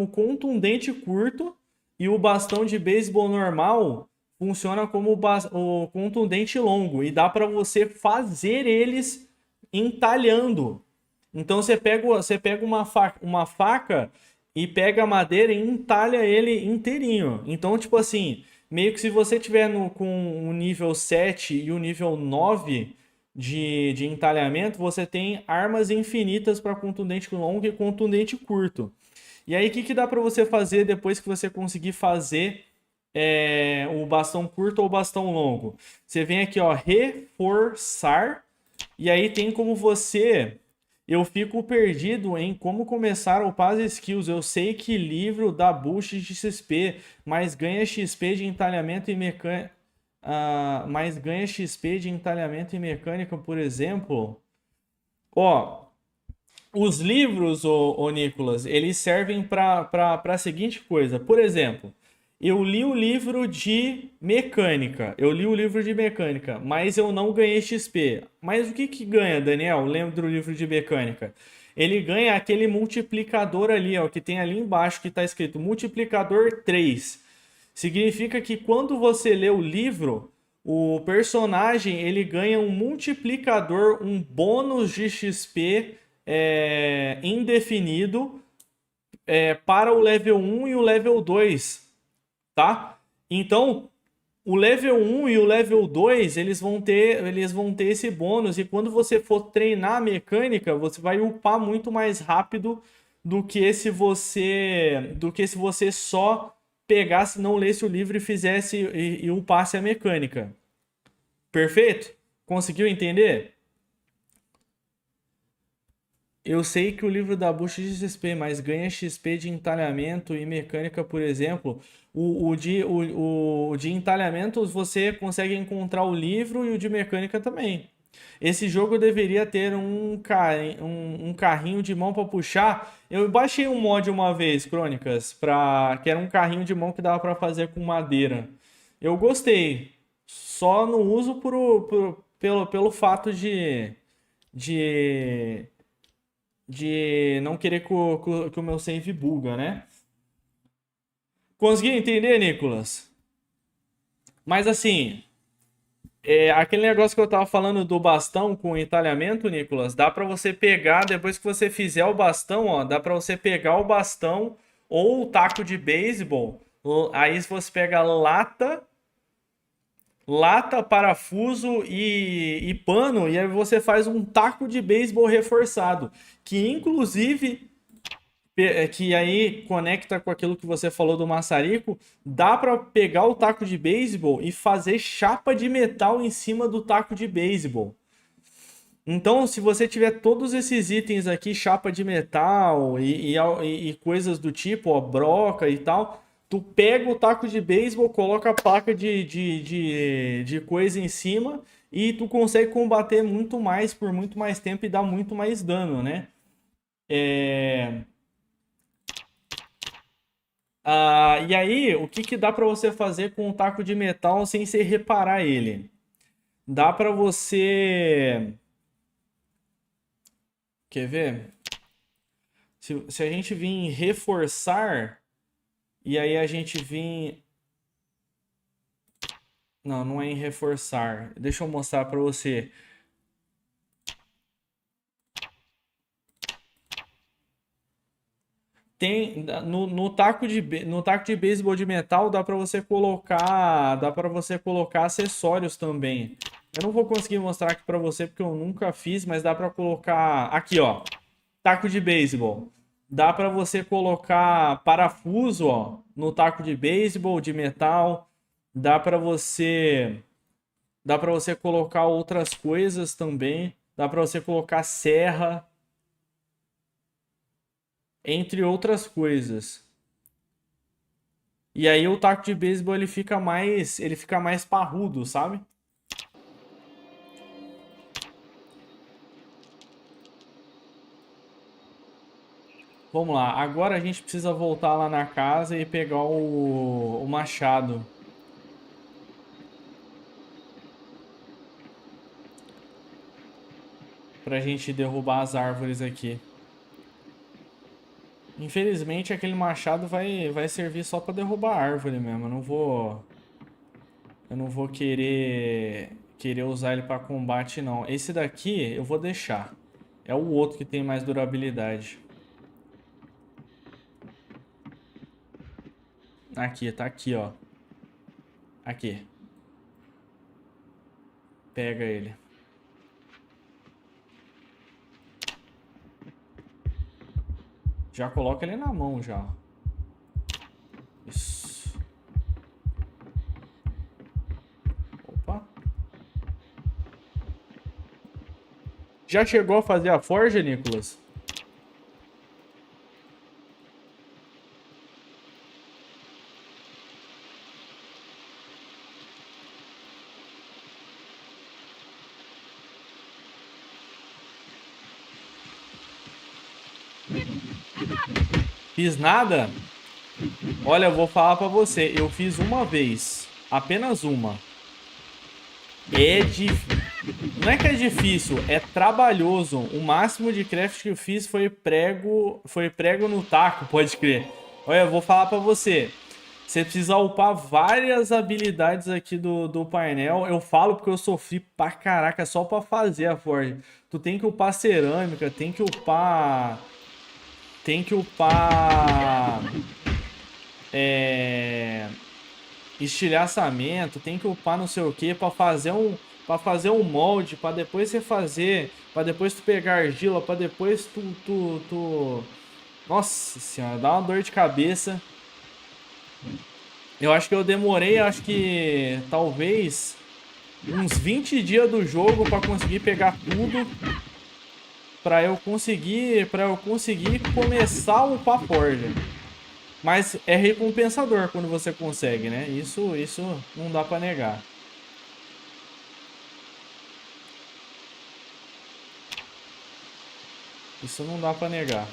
contundente curto e o bastão de beisebol normal funciona como o contundente longo e dá para você fazer eles entalhando. Então você pega uma faca e pega a madeira e entalha ele inteirinho. Então, tipo assim, meio que se você tiver com o nível 7 e o nível 9 de entalhamento, você tem armas infinitas para contundente longo e contundente curto. E aí, o que dá para você fazer depois que você conseguir fazer o bastão curto ou o bastão longo? Você vem aqui, ó, reforçar, e aí tem como você. Eu fico perdido em como começar a upar as skills. Eu sei que livro dá boost de XP, mas ganha XP de entalhamento e mecânica. Mas ganha XP de entalhamento e mecânica, por exemplo. Ó, os livros, ô Nicolas, eles servem para a seguinte coisa. Por exemplo, eu li o livro de mecânica. Eu li o livro de mecânica, mas eu não ganhei XP. Mas o que ganha, Daniel? Lembra do livro de mecânica? Ele ganha aquele multiplicador ali, ó, que tem ali embaixo que está escrito multiplicador 3. Significa que quando você lê o livro, o personagem ele ganha um multiplicador, um bônus de XP indefinido para o level 1 e o level 2, tá? Então, o level 1 e o level 2, eles vão ter esse bônus e quando você for treinar a mecânica, você vai upar muito mais rápido do que se você só pegasse, não lesse o livro e fizesse e upasse a mecânica. Perfeito? Conseguiu entender? Eu sei que o livro dá boost de XP, mas ganha XP de entalhamento e mecânica, por exemplo. O de entalhamento você consegue encontrar o livro e o de mecânica também. Esse jogo deveria ter um carrinho de mão para puxar. Eu baixei um mod uma vez, Crônicas, que era um carrinho de mão que dava para fazer com madeira. Eu gostei. Só não uso pelo fato de, de não querer que o meu save buga, né? Conseguiu entender, Nicolas? Mas assim, aquele negócio que eu tava falando do bastão com entalhamento, Nicolas, dá pra você pegar, depois que você fizer o bastão, ó, dá pra você pegar o bastão ou o taco de beisebol. Aí você pega lata, parafuso e pano, e aí você faz um taco de beisebol reforçado, que inclusive que aí conecta com aquilo que você falou do maçarico, dá para pegar o taco de beisebol e fazer chapa de metal em cima do taco de beisebol. Então, se você tiver todos esses itens aqui, chapa de metal e coisas do tipo, ó, broca e tal, tu pega o taco de beisebol, coloca a placa de coisa em cima e tu consegue combater muito mais por muito mais tempo e dar muito mais dano, né? E aí, o que dá para você fazer com um taco de metal sem você reparar ele? Dá para você... Quer ver? Se a gente vir em reforçar, e aí a gente vir... Não, não é em reforçar. Deixa eu mostrar para você. Tem no taco de beisebol de metal dá para você colocar acessórios também. Eu não vou conseguir mostrar aqui para você porque eu nunca fiz, mas dá para colocar aqui, ó, taco de beisebol. Dá para você colocar parafuso, ó, no taco de beisebol de metal. Dá para você colocar outras coisas também. Dá para você colocar serra, entre outras coisas. E aí o taco de beisebol ele fica mais parrudo, sabe? Vamos lá, agora a gente precisa voltar lá na casa e pegar o machado. Pra gente derrubar as árvores aqui. Infelizmente aquele machado vai servir só pra derrubar a árvore mesmo. Eu não vou querer usar ele pra combate não. Esse daqui eu vou deixar. É o outro que tem mais durabilidade. Aqui, tá aqui, ó. Aqui. Pega ele. Já coloca ele na mão já. Isso. Opa. Já chegou a fazer a forja, Nicolas? Fiz nada? Olha, eu vou falar pra você. Eu fiz uma vez. Apenas uma. É difícil. Não é que é difícil, é trabalhoso. O máximo de craft que eu fiz foi prego no taco, pode crer. Olha, eu vou falar pra você. Você precisa upar várias habilidades aqui do painel. Eu falo porque eu sofri pra caraca só pra fazer a forja. Tu tem que upar cerâmica, tem que upar... Tem que upar... Estilhaçamento, tem que upar não sei o que para fazer um molde, para depois você fazer, para depois tu pegar argila, para depois tu... Nossa senhora, dá uma dor de cabeça. Eu acho que eu demorei, acho que talvez uns 20 dias do jogo para conseguir pegar tudo, para eu conseguir começar a upar forja. Mas é recompensador quando você consegue, né? Isso não dá pra negar. Isso não dá pra negar.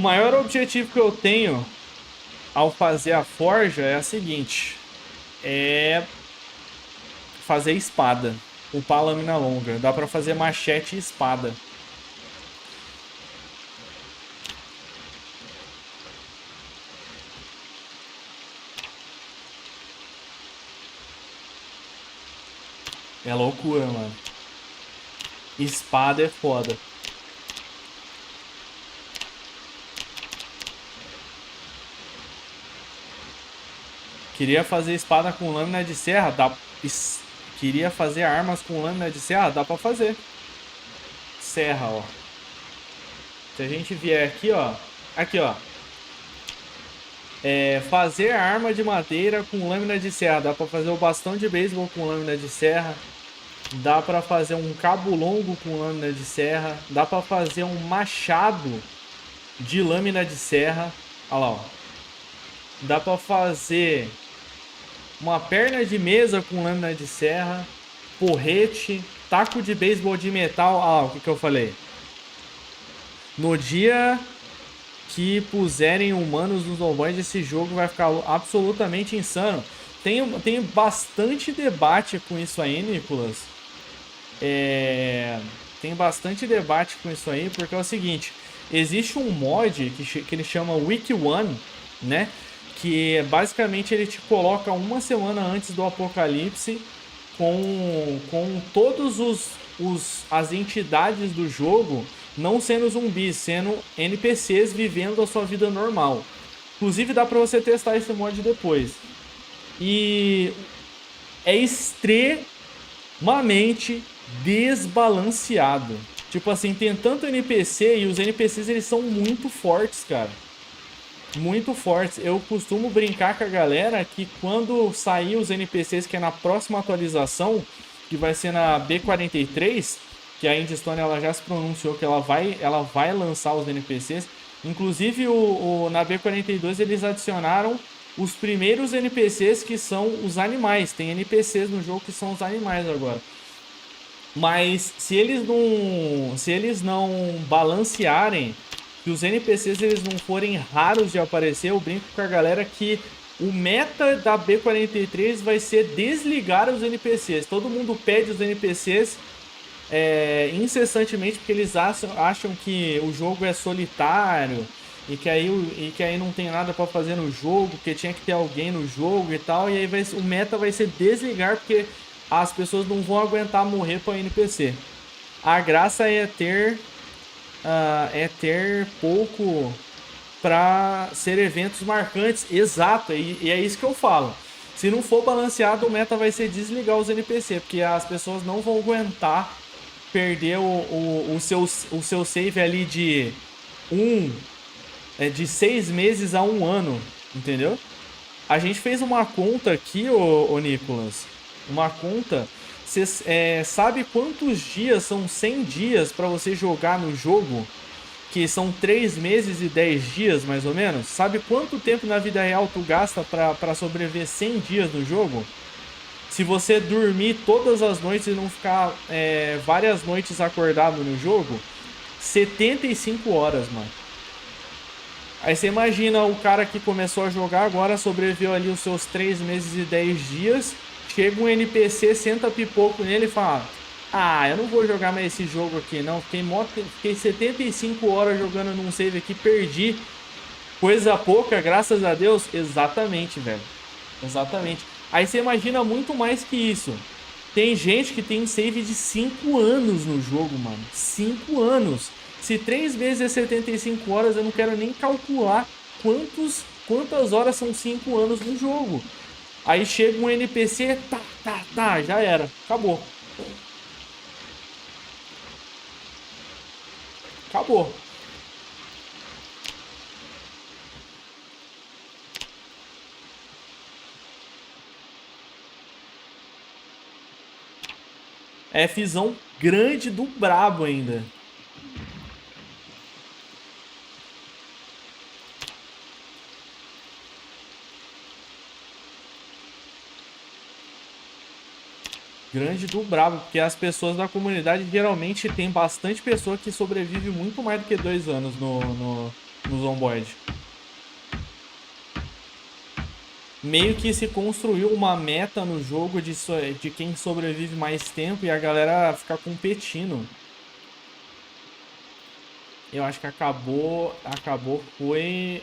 O maior objetivo que eu tenho ao fazer a forja é a seguinte. É fazer espada. Upar lâmina longa. Dá pra fazer machete e espada. É loucura, mano. Espada é foda. Queria fazer espada com lâmina de serra? Queria fazer armas com lâmina de serra? Dá pra fazer. Serra, ó. Se a gente vier aqui, ó. Aqui, ó. Fazer arma de madeira com lâmina de serra. Dá pra fazer o bastão de beisebol com lâmina de serra. Dá pra fazer um cabo longo com lâmina de serra. Dá pra fazer um machado de lâmina de serra. Olha lá, ó. Dá pra fazer uma perna de mesa com lâmina de serra. Porrete. Taco de beisebol de metal. Olha lá, o que eu falei. No dia que puserem humanos nos novões, esse jogo vai ficar absolutamente insano. Tem bastante debate com isso aí, Nicolas. Tem bastante debate com isso aí, porque é o seguinte: existe um mod que ele chama Week One, né? Que basicamente ele te coloca uma semana antes do apocalipse com todos as entidades do jogo não sendo zumbis, sendo NPCs vivendo a sua vida normal. Inclusive dá pra você testar esse mod depois. E é extremamente desbalanceado. Tipo assim, tem tanto NPC e os NPCs eles são muito fortes, cara. Muito fortes. Eu costumo brincar com a galera que quando sair os NPCs, que é na próxima atualização, que vai ser na B43, que a Indie ela já se pronunciou que ela vai lançar os NPCs. Inclusive na B42 eles adicionaram os primeiros NPCs que são os animais. Tem NPCs no jogo que são os animais agora. Mas se eles não balancearem, que os NPCs eles não forem raros de aparecer, eu brinco com a galera que o meta da B43 vai ser desligar os NPCs. Todo mundo pede os NPCs incessantemente porque eles acham que o jogo é solitário e que aí não tem nada para fazer no jogo, que tinha que ter alguém no jogo e tal. E aí o meta vai ser desligar porque as pessoas não vão aguentar morrer para NPC. A graça é ter pouco para ser eventos marcantes. Exato, e é isso que eu falo. Se não for balanceado, o meta vai ser desligar os NPC, porque as pessoas não vão aguentar perder o seu save ali de 6 meses a 1 ano, entendeu? A gente fez uma conta aqui, ô Nicolas. Uma conta. Você sabe quantos dias são 100 dias para você jogar no jogo? Que são 3 meses e 10 dias, mais ou menos. Sabe quanto tempo na vida real tu gasta para sobreviver 100 dias no jogo? Se você dormir todas as noites e não ficar várias noites acordado no jogo, 75 horas, mano. Aí você imagina o cara que começou a jogar agora, sobreviveu ali os seus 3 meses e 10 dias. Chega um NPC, senta pipoco nele e fala: ah, eu não vou jogar mais esse jogo aqui não. Fiquei 75 horas jogando num save aqui, perdi. Coisa pouca, graças a Deus. Exatamente, velho. Exatamente. Aí você imagina muito mais que isso. Tem gente que tem save de 5 anos no jogo, mano. 5 anos. Se 3 vezes é 75 horas, eu não quero nem calcular quantas horas são 5 anos no jogo. Aí chega um NPC, tá, já era. Acabou. Acabou. Fzão grande do brabo ainda. Grande do brabo, porque as pessoas da comunidade geralmente tem bastante pessoa que sobrevive muito mais do que 2 anos no Zomboid. Meio que se construiu uma meta no jogo de quem sobrevive mais tempo e a galera fica competindo. Eu acho que acabou foi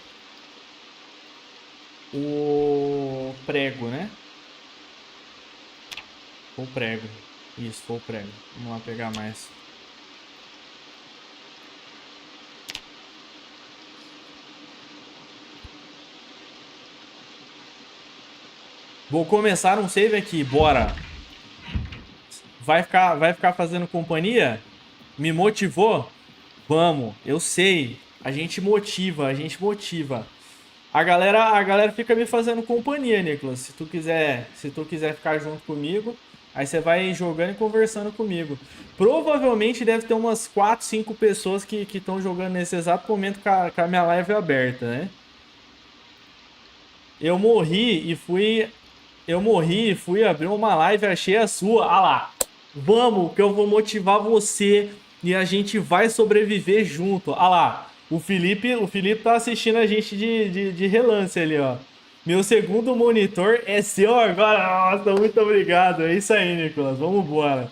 o prego, né? Foi o prego. Isso, foi o prego. Vamos lá pegar mais. Vou começar um save aqui, bora. Vai ficar fazendo companhia? Me motivou? Vamos, eu sei. A gente motiva, a gente motiva. A galera fica me fazendo companhia, Nicolas. Se tu quiser ficar junto comigo, aí você vai jogando e conversando comigo. Provavelmente deve ter umas 4, 5 pessoas que estão jogando nesse exato momento com a minha live aberta, né? Eu morri e fui abrir uma live e achei a sua. Ah lá. Vamos, que eu vou motivar você e a gente vai sobreviver junto. Ah lá. O Felipe tá assistindo a gente de relance ali, ó. Meu segundo monitor é seu agora. Nossa, muito obrigado. É isso aí, Nicolas. Vamos embora.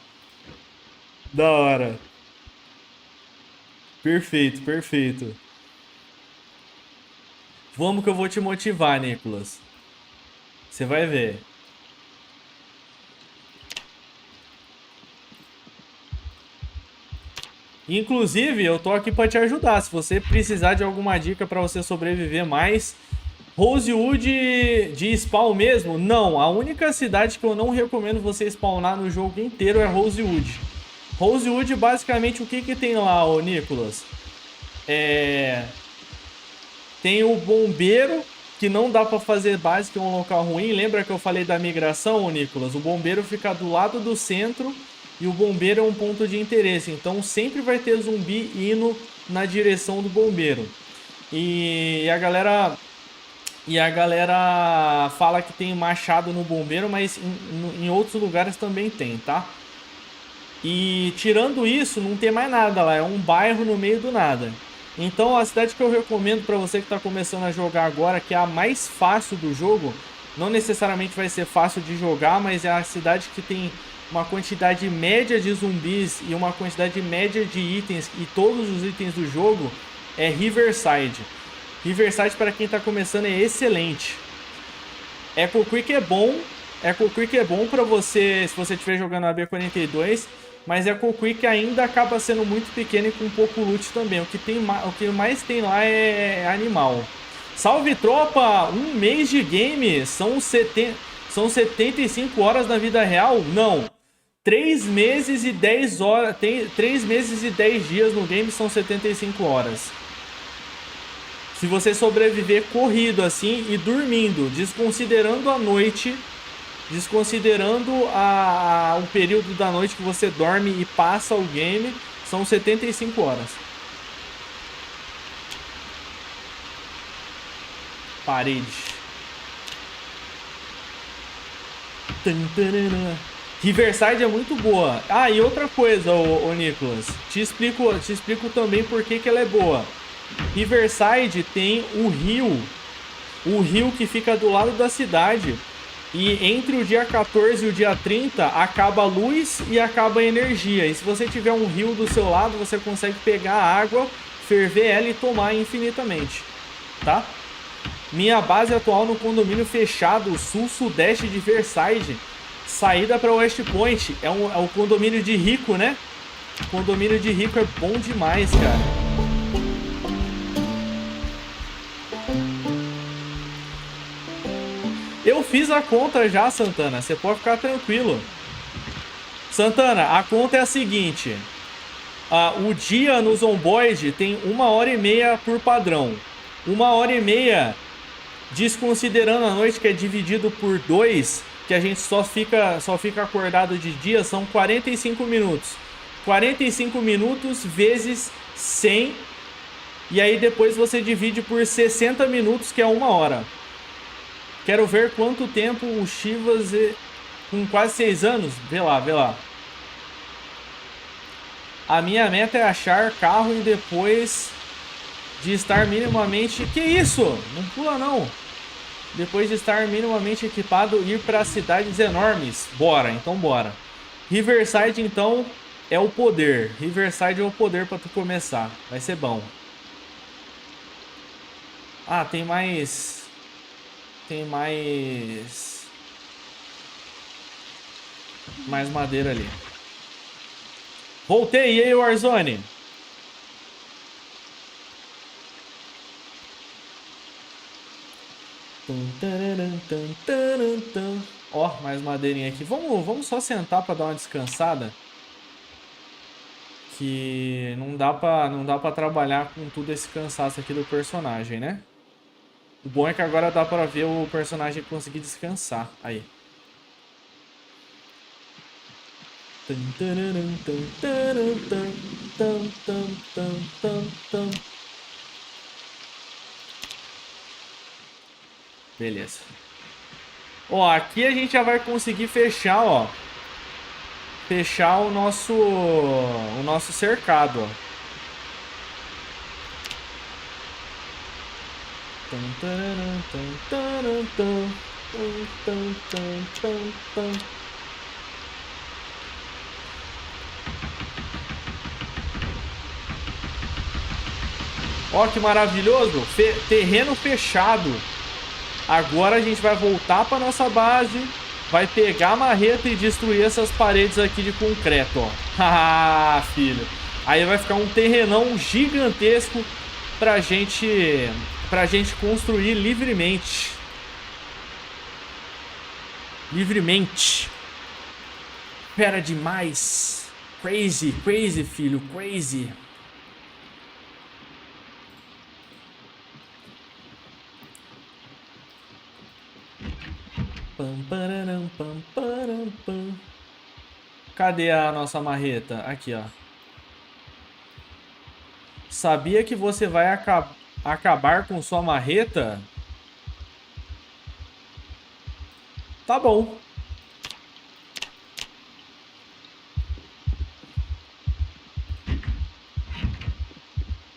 Da hora. Perfeito, perfeito. Vamos que eu vou te motivar, Nicolas. Você vai ver. Inclusive, eu tô aqui para te ajudar. Se você precisar de alguma dica para você sobreviver mais, Rosewood de spawn mesmo? Não, a única cidade que eu não recomendo você spawnar no jogo inteiro é Rosewood. Rosewood, basicamente, o que tem lá, ô Nicolas? Tem o bombeiro, que não dá para fazer base, que é um local ruim. Lembra que eu falei da migração, ô Nicolas? O bombeiro fica do lado do centro e o bombeiro é um ponto de interesse. Então sempre vai ter zumbi indo na direção do bombeiro. E a galera fala que tem machado no bombeiro, mas em outros lugares também tem, tá? E tirando isso, não tem mais nada lá. É um bairro no meio do nada. Então a cidade que eu recomendo para você que está começando a jogar agora, que é a mais fácil do jogo, não necessariamente vai ser fácil de jogar, mas é a cidade que tem uma quantidade média de zumbis e uma quantidade média de itens, e todos os itens do jogo, é Riverside. Riverside, para quem está começando, é excelente. Echo Creek é bom. Echo Creek é bom para você, se você estiver jogando a B42, mas Echo Creek ainda acaba sendo muito pequeno e com pouco loot também. O que mais tem lá é animal. Salve, tropa! Um mês de game são 75 horas na vida real? Não. 3 meses e 10 horas. 3 meses e 10 dias no game são 75 horas. Se você sobreviver corrido assim e dormindo, desconsiderando a noite, desconsiderando o período da noite que você dorme e passa o game, são 75 horas. Parede. Riverside é muito boa. Ah, e outra coisa, ô Nicolas. Te explico também por que ela é boa. Riverside tem o rio que fica do lado da cidade. E entre o dia 14 e o dia 30 acaba a luz e acaba a energia. E se você tiver um rio do seu lado, você consegue pegar a água, ferver ela e tomar infinitamente, tá? Minha base atual no condomínio fechado sul-sudeste de Versailles, saída para West Point. É o condomínio de rico, né? O condomínio de rico é bom demais, cara. Eu fiz a conta já, Santana. Você pode ficar tranquilo. Santana, a conta é a seguinte. O dia no Zomboid tem 1h30 por padrão. 1h30, desconsiderando a noite, que é dividido por 2, que a gente só fica acordado de dia, são 45 minutos. 45 minutos vezes 100. E aí depois você divide por 60 minutos, que é 1 hora. Quero ver quanto tempo o Chivas, com quase 6 anos. Vê lá, vê lá. A minha meta é achar carro e depois de estar minimamente... Que isso? Não pula não. Depois de estar minimamente equipado, ir para cidades enormes. Bora, então bora. Riverside, então, é o poder. Riverside é o poder para tu começar. Vai ser bom. Ah, tem mais... Tem mais... Mais madeira ali. Voltei, e aí, Warzone? Ó, mais madeirinha aqui. Vamos só sentar pra dar uma descansada. Que não dá pra trabalhar com tudo esse cansaço aqui do personagem, né? O bom é que agora dá pra ver o personagem conseguir descansar. Aí. Beleza. Ó, aqui a gente já vai conseguir fechar, ó. Fechar o nosso cercado, ó. Ó, que maravilhoso! Terreno fechado. Agora a gente vai voltar para nossa base, vai pegar a marreta e destruir essas paredes aqui de concreto, ó. Haha, filho. Aí vai ficar um terrenão gigantesco pra gente construir livremente. Livremente. Pera demais. Crazy, crazy, filho, crazy. Cadê a nossa marreta? Aqui, ó. Sabia que você vai acabar com sua marreta? Tá bom.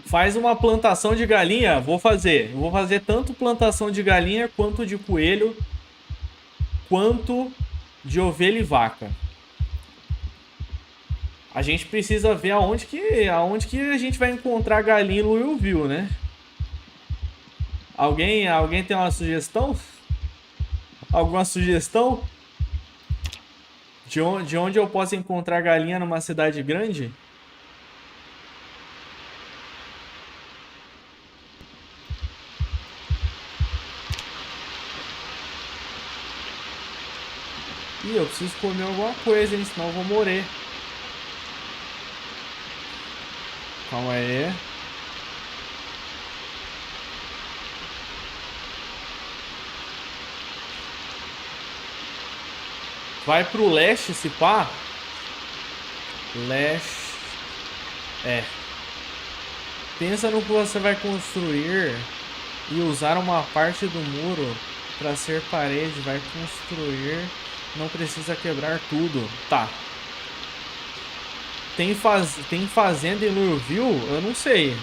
Faz uma plantação de galinha. Vou fazer. Eu vou fazer tanto plantação de galinha quanto de coelho, quanto de ovelha e vaca. A gente precisa ver aonde que a gente vai encontrar galinha no Willville, né? Alguém tem uma sugestão? Alguma sugestão? De onde eu posso encontrar galinha numa cidade grande? Ih, eu preciso comer alguma coisa, hein? Senão eu vou morrer. Calma aí. Vai pro leste, se pá. Leste. É. Pensa no que você vai construir e usar uma parte do muro para ser parede. Vai construir. Não precisa quebrar tudo. Tá. Tem fazenda em Lurville? Eu não sei.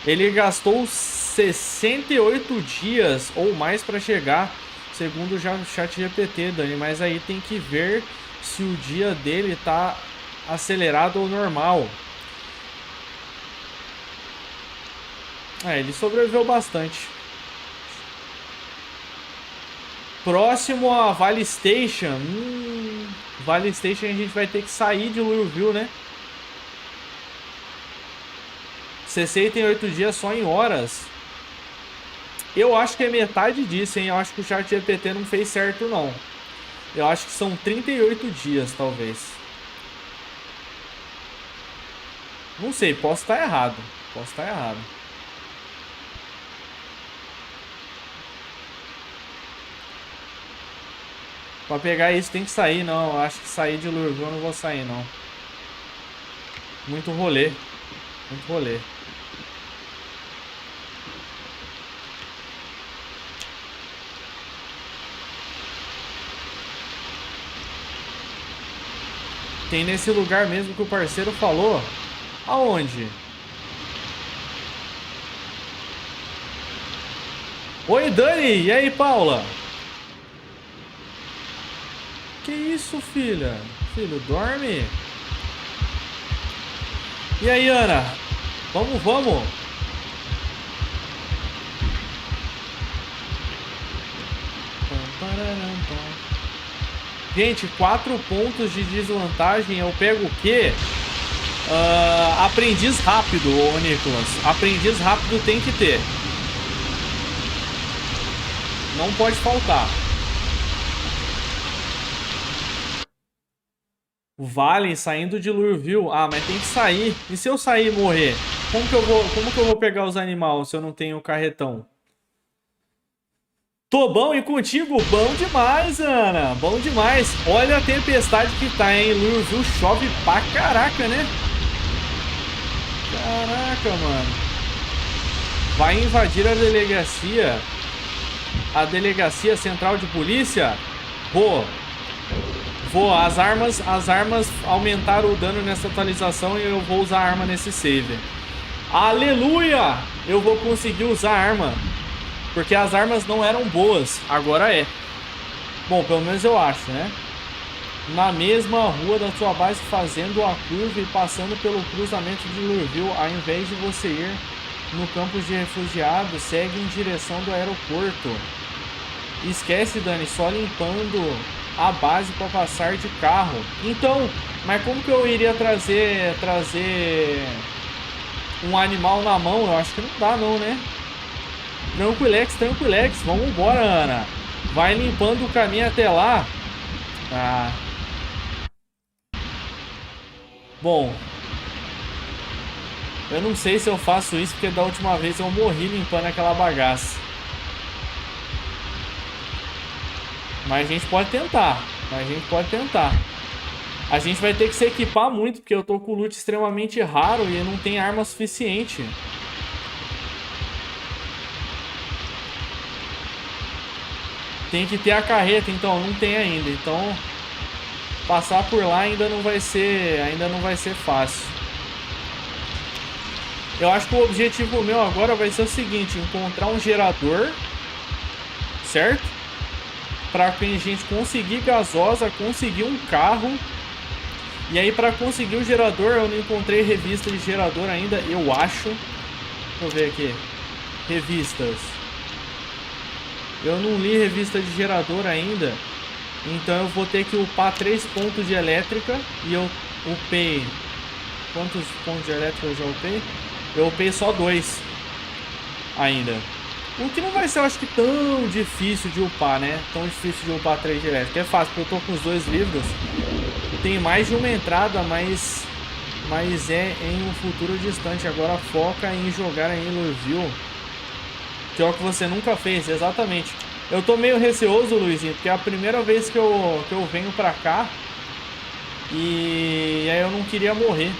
Ele gastou 68 dias ou mais para chegar, segundo o ChatGPT, Dani. Mas aí tem que ver se o dia dele tá acelerado ou normal. Ele sobreviveu bastante. Próximo a Valley Station. Valley Station a gente vai ter que sair de Lurville, né? 68 dias só em horas. Eu acho que é metade disso, hein? Eu acho que o ChatGPT não fez certo, não. Eu acho que são 38 dias, talvez. Não sei, posso estar errado. Posso estar errado. Pra pegar isso tem que sair, não. Eu acho que sair de Lurville eu não vou sair, não. Muito rolê. Muito rolê. Tem nesse lugar mesmo que o parceiro falou. Aonde? Oi, Dani! E aí, Paula? Que isso, filha? Filho, dorme? E aí, Ana? Vamos, vamos! Gente, 4 pontos de desvantagem. Eu pego o quê? Aprendiz rápido, ô Nicolas. Aprendiz rápido tem que ter. Não pode faltar. O Valen saindo de Lurville. Ah, mas tem que sair. E se eu sair e morrer? Como que eu vou pegar os animais se eu não tenho carretão? Tô bom e contigo? Bom demais, Ana. Bom demais. Olha a tempestade que tá, hein? Lurville chove pra caraca, né? Caraca, mano. Vai invadir a delegacia. A delegacia central de polícia? Vou. As armas aumentaram o dano nessa atualização e eu vou usar a arma nesse save. Aleluia! Eu vou conseguir usar a arma. Porque as armas não eram boas. Agora é. Bom, pelo menos eu acho, né? Na mesma rua da sua base, fazendo a curva e passando pelo cruzamento de Lurville, ao invés de você ir no campo de refugiados, segue em direção do aeroporto. Esquece, Dani, só limpando a base para passar de carro. Então, mas como que eu iria trazer um animal na mão? Eu acho que não dá não, né? Tranquilex. Vamos embora, Ana. Vai limpando o caminho até lá. Ah. Bom. Eu não sei se eu faço isso, porque da última vez eu morri limpando aquela bagaça. Mas a gente pode tentar. A gente vai ter que se equipar muito, porque eu tô com loot extremamente raro e não tem arma suficiente. Tem que ter a carreta, então não tem ainda. Então passar por lá ainda não vai ser fácil. Eu acho que o objetivo meu agora vai ser o seguinte: encontrar um gerador, certo? Para que a gente conseguir gasosa, conseguir um carro. E aí para conseguir o gerador, eu não encontrei revista de gerador ainda, eu acho. Deixa eu ver aqui. Revistas. Eu não li revista de gerador ainda. Então eu vou ter que upar 3 pontos de elétrica. E eu upei... Quantos pontos de elétrica eu já upei? Eu upei só 2 ainda. O que não vai ser, eu acho que, tão difícil de upar, né? Tão difícil de upar 3 de elétrica. É fácil, porque eu tô com os 2 livros. Tem mais de uma entrada, mas é em um futuro distante. Agora foca em jogar em Lurville. Que é o que você nunca fez, exatamente. Eu tô meio receoso, Luizinho, porque é a primeira vez que eu venho pra cá. E aí eu não queria morrer.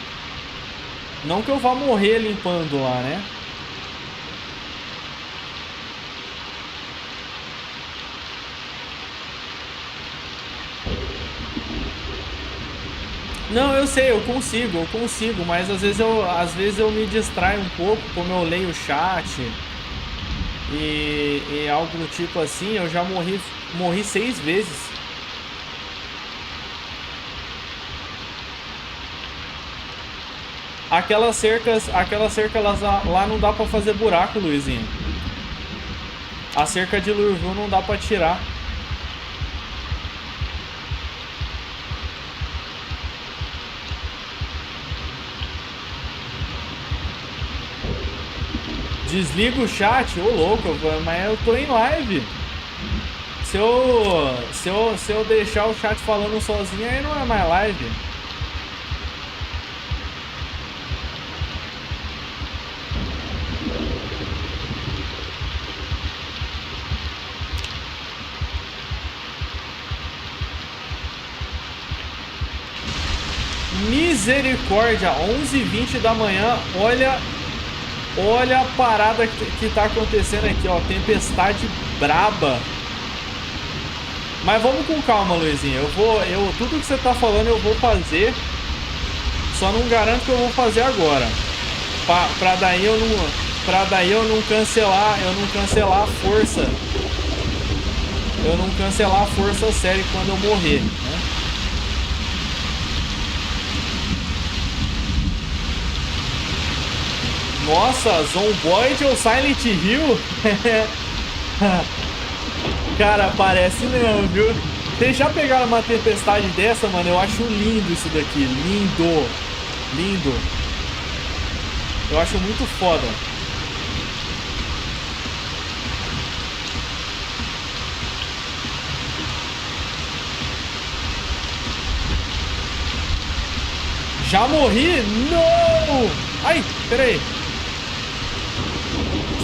Não que eu vá morrer limpando lá, né? Não, eu sei, eu consigo, mas às vezes eu me distraio um pouco, como eu leio o chat e algo do tipo assim. Eu já morri 6 vezes. Aquelas cercas lá não dá pra fazer buraco, Luizinho. A cerca de Lurville não dá pra tirar. Desliga o chat, ô louco, mas eu tô em live. Se eu deixar o chat falando sozinho, aí não é mais live. Misericórdia, 11h20 da manhã, olha a parada que tá acontecendo aqui, ó, tempestade braba. Mas vamos com calma, Luizinho. Tudo que você tá falando eu vou fazer. Só não garanto que eu vou fazer agora. Pra Pra daí eu não cancelar a força. Eu não cancelar a força série quando eu morrer, né? Nossa, Zomboid ou Silent Hill? Cara, parece mesmo, viu? Vocês já pegaram uma tempestade dessa, mano? Eu acho lindo isso daqui. Lindo. Lindo. Eu acho muito foda. Já morri? Não! Ai, peraí.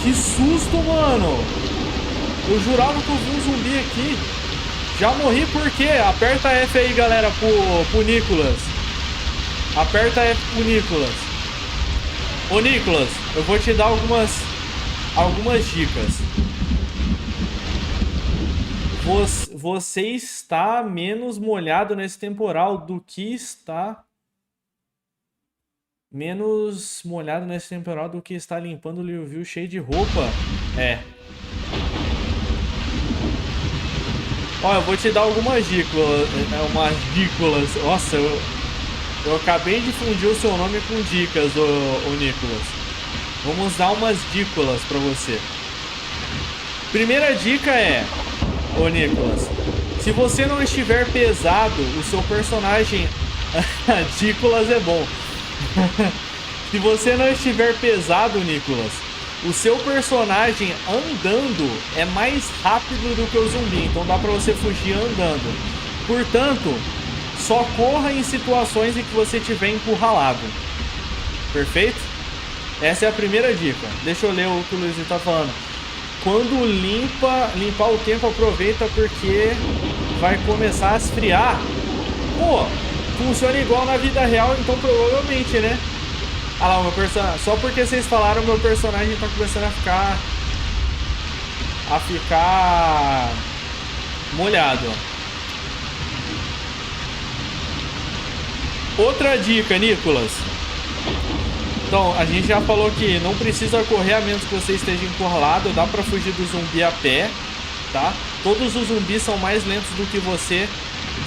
Que susto, mano. Eu jurava que eu vi um zumbi aqui. Já morri por quê? Aperta F aí, galera, pro Nicolas. Aperta F pro Nicolas. Ô, Nicolas, eu vou te dar algumas dicas. Você está menos molhado nesse temporal do que está... Menos molhado nesse temporal do que está limpando o Liu cheio de roupa. É. Ó, eu vou te dar algumas dicas. Nossa, eu acabei de fundir o seu nome com dicas, ô Nicolas. Vamos dar umas dicas pra você. Primeira dica é, ô Nicolas, se você não estiver pesado, o seu personagem... Nicolas é bom. Se você não estiver pesado, Nicolas, o seu personagem andando é mais rápido do que o zumbi, então dá pra você fugir andando. Portanto, só corra em situações em que você estiver encurralado. Perfeito? Essa é a primeira dica. Deixa eu ler o que o Luizinho tá falando. Quando limpar o tempo, aproveita porque vai começar a esfriar. Pô, funciona igual na vida real, então provavelmente, né? Ah lá, o meu personagem... Só porque vocês falaram, meu personagem tá começando a ficar molhado. Outra dica, Nicolas. Então, a gente já falou que não precisa correr a menos que você esteja encurralado. Dá pra fugir do zumbi a pé, tá? Todos os zumbis são mais lentos do que você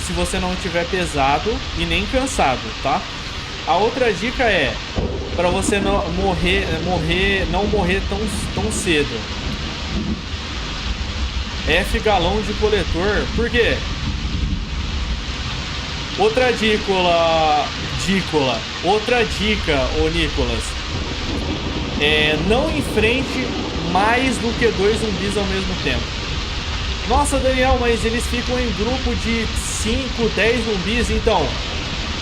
se você não estiver pesado e nem cansado, tá? A outra dica é para você não morrer tão cedo. F galão de coletor. Por quê? Outra dica, ô Nicolas. Não enfrente mais do que 2 zumbis ao mesmo tempo. Nossa, Daniel, mas eles ficam em grupo de 5, 10 zumbis, então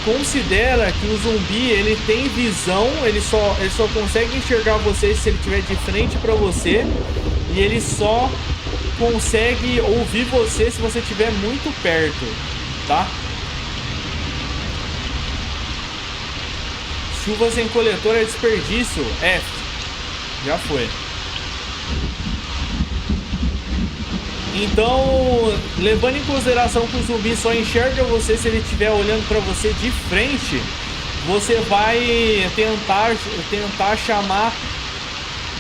considera que o zumbi, ele tem visão, ele só consegue enxergar você se ele estiver de frente para você, e ele só consegue ouvir você se você estiver muito perto, tá? Chuva sem coletor é desperdício? F. Já foi. Então, levando em consideração que o zumbi só enxerga você se ele estiver olhando para você de frente, você vai tentar chamar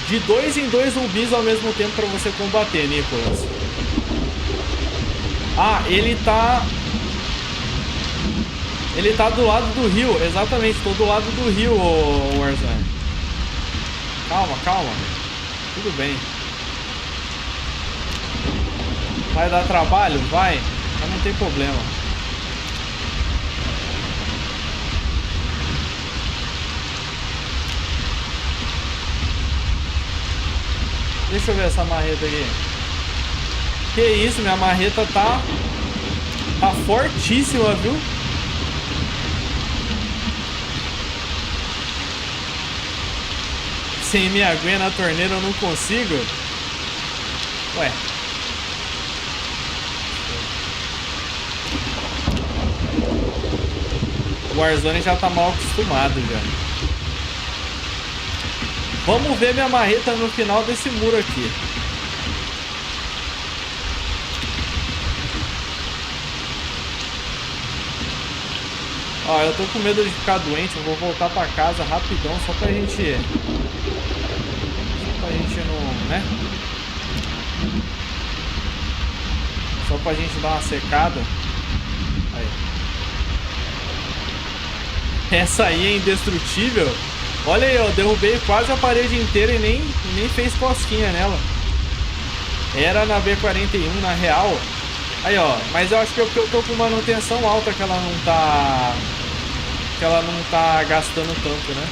de 2 em 2 zumbis ao mesmo tempo para você combater, Nicolas. Ah, ele tá do lado do rio, exatamente, tô do lado do rio, Warzone. Calma. Tudo bem. Vai dar trabalho? Vai, mas não tem problema. Deixa eu ver essa marreta aqui. Que isso, minha marreta tá fortíssima, viu? Sem minha aguinha na torneira eu não consigo? Ué. O Warzone já tá mal acostumado já. Vamos ver minha marreta no final desse muro aqui. Ó, eu tô com medo de ficar doente, eu vou voltar pra casa rapidão só pra gente pra gente não, né? Só pra gente dar uma secada. Aí. Essa aí é indestrutível. Olha aí, eu derrubei quase a parede inteira e nem fez cosquinha nela. Era na B41, na real. Aí, ó. Mas eu acho que eu tô com manutenção alta que ela não tá... Que ela não tá gastando tanto, né?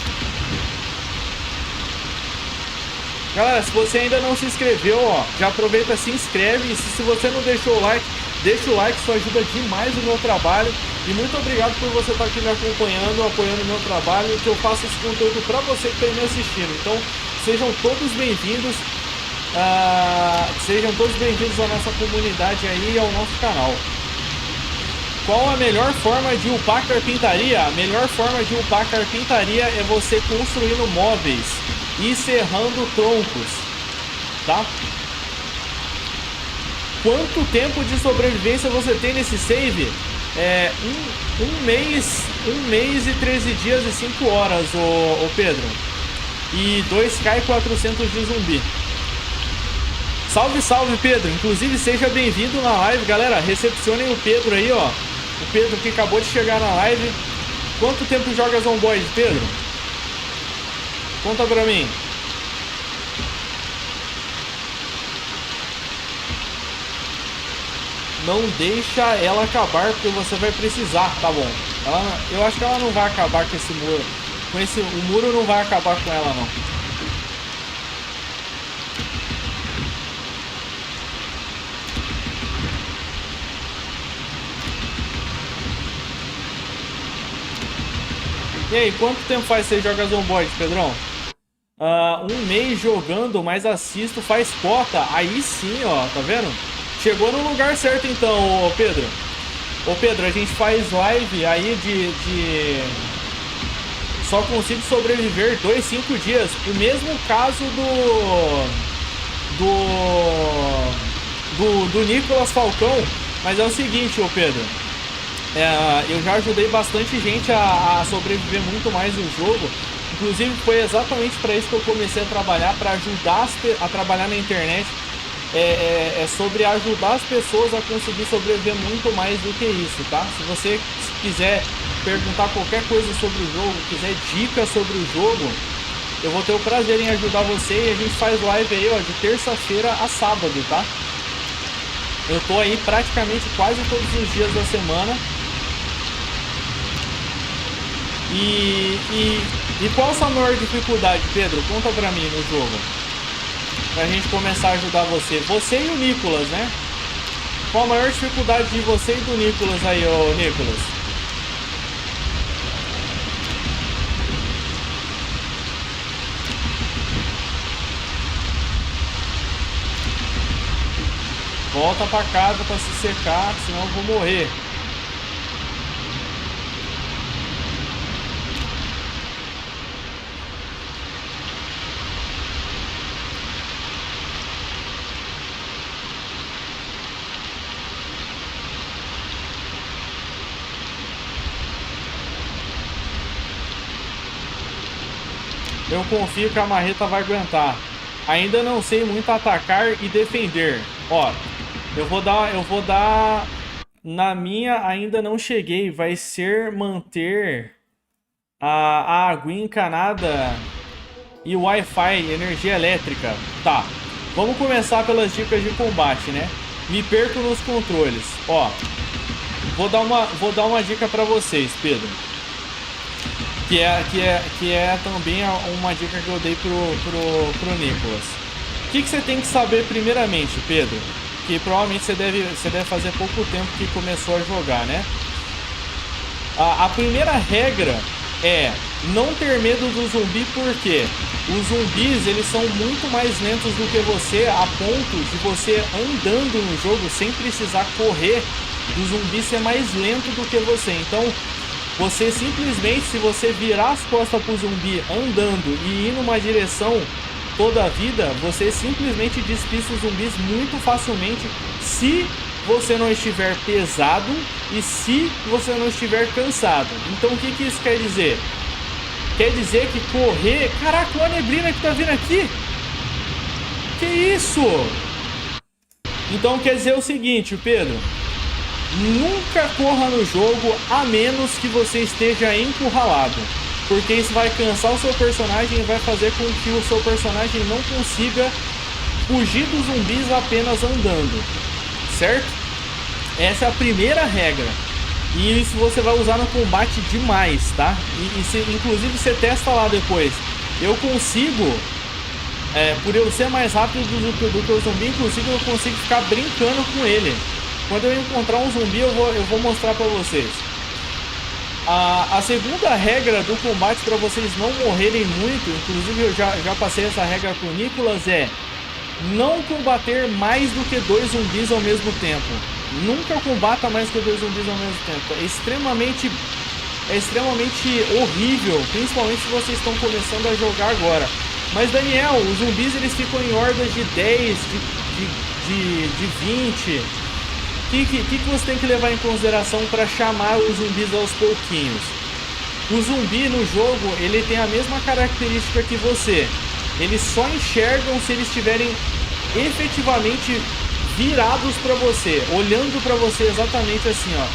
Galera, se você ainda não se inscreveu, ó, já aproveita, se inscreve. E se você não deixou o like, deixa o like, isso ajuda demais o meu trabalho. E muito obrigado por você estar aqui me acompanhando, apoiando o meu trabalho, que eu faço esse conteúdo para você que está me assistindo. Então, sejam todos bem-vindos. Sejam todos bem-vindos à nossa comunidade aí e ao nosso canal. Qual a melhor forma de upar carpintaria? A melhor forma de upar carpintaria é você construindo móveis e serrando troncos, tá? Quanto tempo de sobrevivência você tem nesse save? Um mês e 13 dias e 5 horas, ô Pedro. E 2k e 400 de zumbi. Salve, salve, Pedro. Inclusive, seja bem-vindo na live, galera. Recepcionem o Pedro aí, ó. O Pedro que acabou de chegar na live. Quanto tempo joga Zomboid, Pedro? Conta pra mim. Não deixa ela acabar, porque você vai precisar, tá bom? Eu acho que ela não vai acabar com esse muro. O muro não vai acabar com ela, não. E aí, quanto tempo faz você joga Zomboid, Pedrão? Um mês jogando, mas assisto, faz cota. Aí sim, ó, tá vendo? Chegou no lugar certo então, ô Pedro. Ô Pedro, a gente faz live aí de... Só consigo sobreviver 5 dias. O mesmo caso do Nicolas Falcão. Mas é o seguinte, ô Pedro. Eu já ajudei bastante gente a sobreviver muito mais no jogo. Inclusive foi exatamente para isso que eu comecei a trabalhar, para ajudar a trabalhar na internet. É sobre ajudar as pessoas a conseguir sobreviver muito mais do que isso, tá? Se você quiser perguntar qualquer coisa sobre o jogo, quiser dicas sobre o jogo, eu vou ter o prazer em ajudar você. E a gente faz live aí, ó, de terça-feira a sábado, tá? Eu tô aí praticamente quase todos os dias da semana. E qual a sua maior dificuldade, Pedro? Conta pra mim no jogo. Pra gente começar a ajudar você. Você e o Nicolas, né? Qual a maior dificuldade de você e do Nicolas aí, ô Nicolas? Volta pra casa pra se secar, senão eu vou morrer. Eu confio que a marreta vai aguentar. Ainda não sei muito atacar e defender. Ó, eu vou dar... Na minha ainda não cheguei. Vai ser manter a aguinha encanada e o Wi-Fi, energia elétrica. Tá, vamos começar pelas dicas de combate, né? Me perco nos controles. Ó, vou dar uma dica pra vocês, Pedro. Que é também uma dica que eu dei pro Nicolas. O que você tem que saber primeiramente, Pedro? Que provavelmente você deve fazer pouco tempo que começou a jogar, né? A primeira regra é não ter medo do zumbi, porque os zumbis, eles são muito mais lentos do que você, a ponto de você andando no jogo sem precisar correr, do zumbi ser mais lento do que você. Então você simplesmente, se você virar as costas pro zumbi andando e ir numa direção toda a vida, você simplesmente despista os zumbis muito facilmente, se você não estiver pesado e se você não estiver cansado. Então o que isso quer dizer? Quer dizer que correr... Caraca, olha a neblina que tá vindo aqui! Que isso? Então quer dizer o seguinte, Pedro. Nunca corra no jogo a menos que você esteja encurralado. Porque isso vai cansar o seu personagem e vai fazer com que o seu personagem não consiga fugir dos zumbis apenas andando. Certo? Essa é a primeira regra. E isso você vai usar no combate demais, tá? Inclusive você testa lá depois. Eu consigo, por eu ser mais rápido do que o zumbi, inclusive eu consigo ficar brincando com ele. Quando eu encontrar um zumbi, eu vou mostrar pra vocês. A segunda regra do combate para vocês não morrerem muito, inclusive eu já passei essa regra com o Nicolas, é não combater mais do que 2 zumbis ao mesmo tempo. Nunca combata mais do que 2 zumbis ao mesmo tempo. É extremamente horrível, principalmente se vocês estão começando a jogar agora. Mas Daniel, os zumbis eles ficam em hordas de 10, de 20... O que você tem que levar em consideração para chamar os zumbis aos pouquinhos? O zumbi no jogo, ele tem a mesma característica que você. Eles só enxergam se eles estiverem efetivamente virados para você, olhando para você exatamente assim, ó.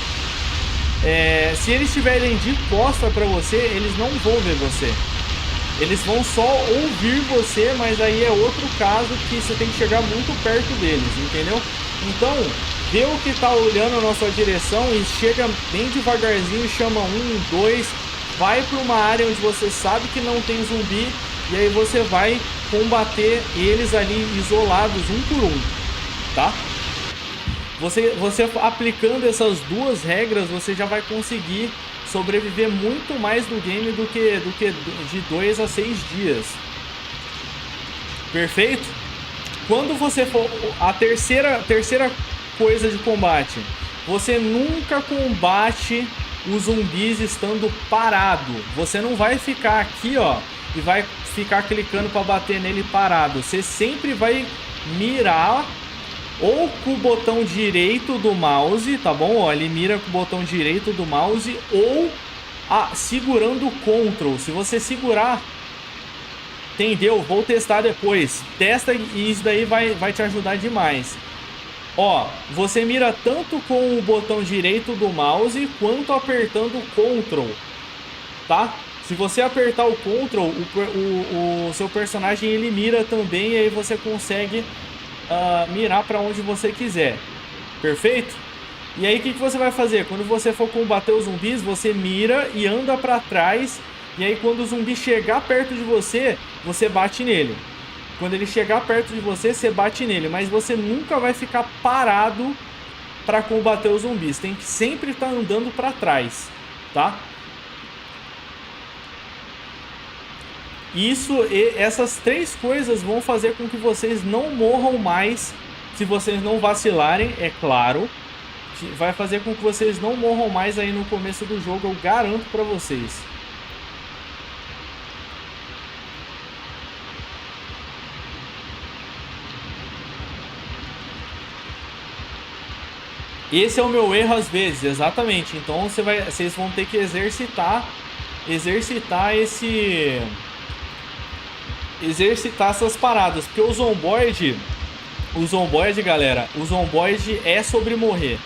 Se eles estiverem de costa para você, eles não vão ver você. Eles vão só ouvir você, mas aí é outro caso que você tem que chegar muito perto deles, entendeu? Então, vê o que tá olhando na sua direção e chega bem devagarzinho, chama 1, 2, vai para uma área onde você sabe que não tem zumbi e aí você vai combater eles ali isolados um por um, tá? Você aplicando essas duas regras, você já vai conseguir sobreviver muito mais no game do que de 2 a 6 dias. Perfeito? Quando você for... A terceira coisa de combate. Você nunca combate os zumbis estando parado. Você não vai ficar aqui, ó, e vai ficar clicando para bater nele parado. Você sempre vai mirar ou com o botão direito do mouse, tá bom? Ó, ele mira com o botão direito do mouse ou segurando o Ctrl. Se você segurar, entendeu? Vou testar depois. Testa e isso daí vai te ajudar demais. Ó, você mira tanto com o botão direito do mouse quanto apertando o Ctrl, tá? Se você apertar o Ctrl, o seu personagem ele mira também e aí você consegue mirar para onde você quiser. Perfeito? E aí o que você vai fazer? Quando você for combater os zumbis, você mira e anda para trás. E aí quando o zumbi chegar perto de você, você bate nele. Quando ele chegar perto de você, você bate nele. Mas você nunca vai ficar parado para combater os zumbis. Tem que sempre estar andando para trás, tá? Essas 3 coisas vão fazer com que vocês não morram mais. Se vocês não vacilarem, é claro. Vai fazer com que vocês não morram mais aí no começo do jogo. Eu garanto para vocês. Esse é o meu erro às vezes, exatamente. Então vocês vão ter que exercitar essas paradas, porque o zomboid, galera, o zomboid é sobre morrer.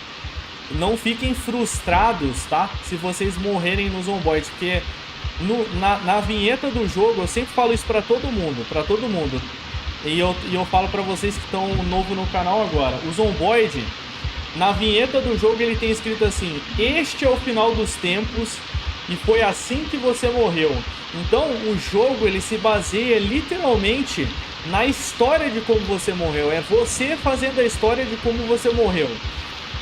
Não fiquem frustrados, tá? Se vocês morrerem no zomboid, porque na vinheta do jogo eu sempre falo isso pra todo mundo, e eu falo pra vocês que estão novo no canal agora. O zomboid, na vinheta do jogo ele tem escrito assim: este é o final dos tempos e foi assim que você morreu. Então o jogo ele se baseia literalmente na história de como você morreu. É você fazendo a história de como você morreu.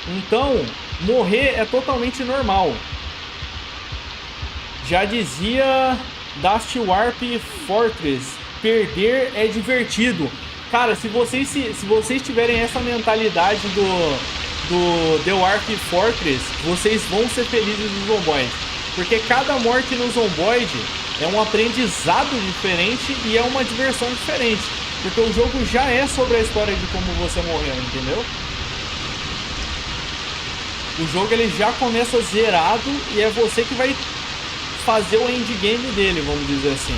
Então morrer é totalmente normal. Já dizia Dust Warp Fortress, perder é divertido. Cara, se vocês tiverem essa mentalidade do The Warp Fortress, vocês vão ser felizes no Zomboid. Porque cada morte no Zomboid é um aprendizado diferente e é uma diversão diferente. Porque o jogo já é sobre a história de como você morreu, entendeu? O jogo ele já começa zerado e é você que vai fazer o endgame dele, vamos dizer assim.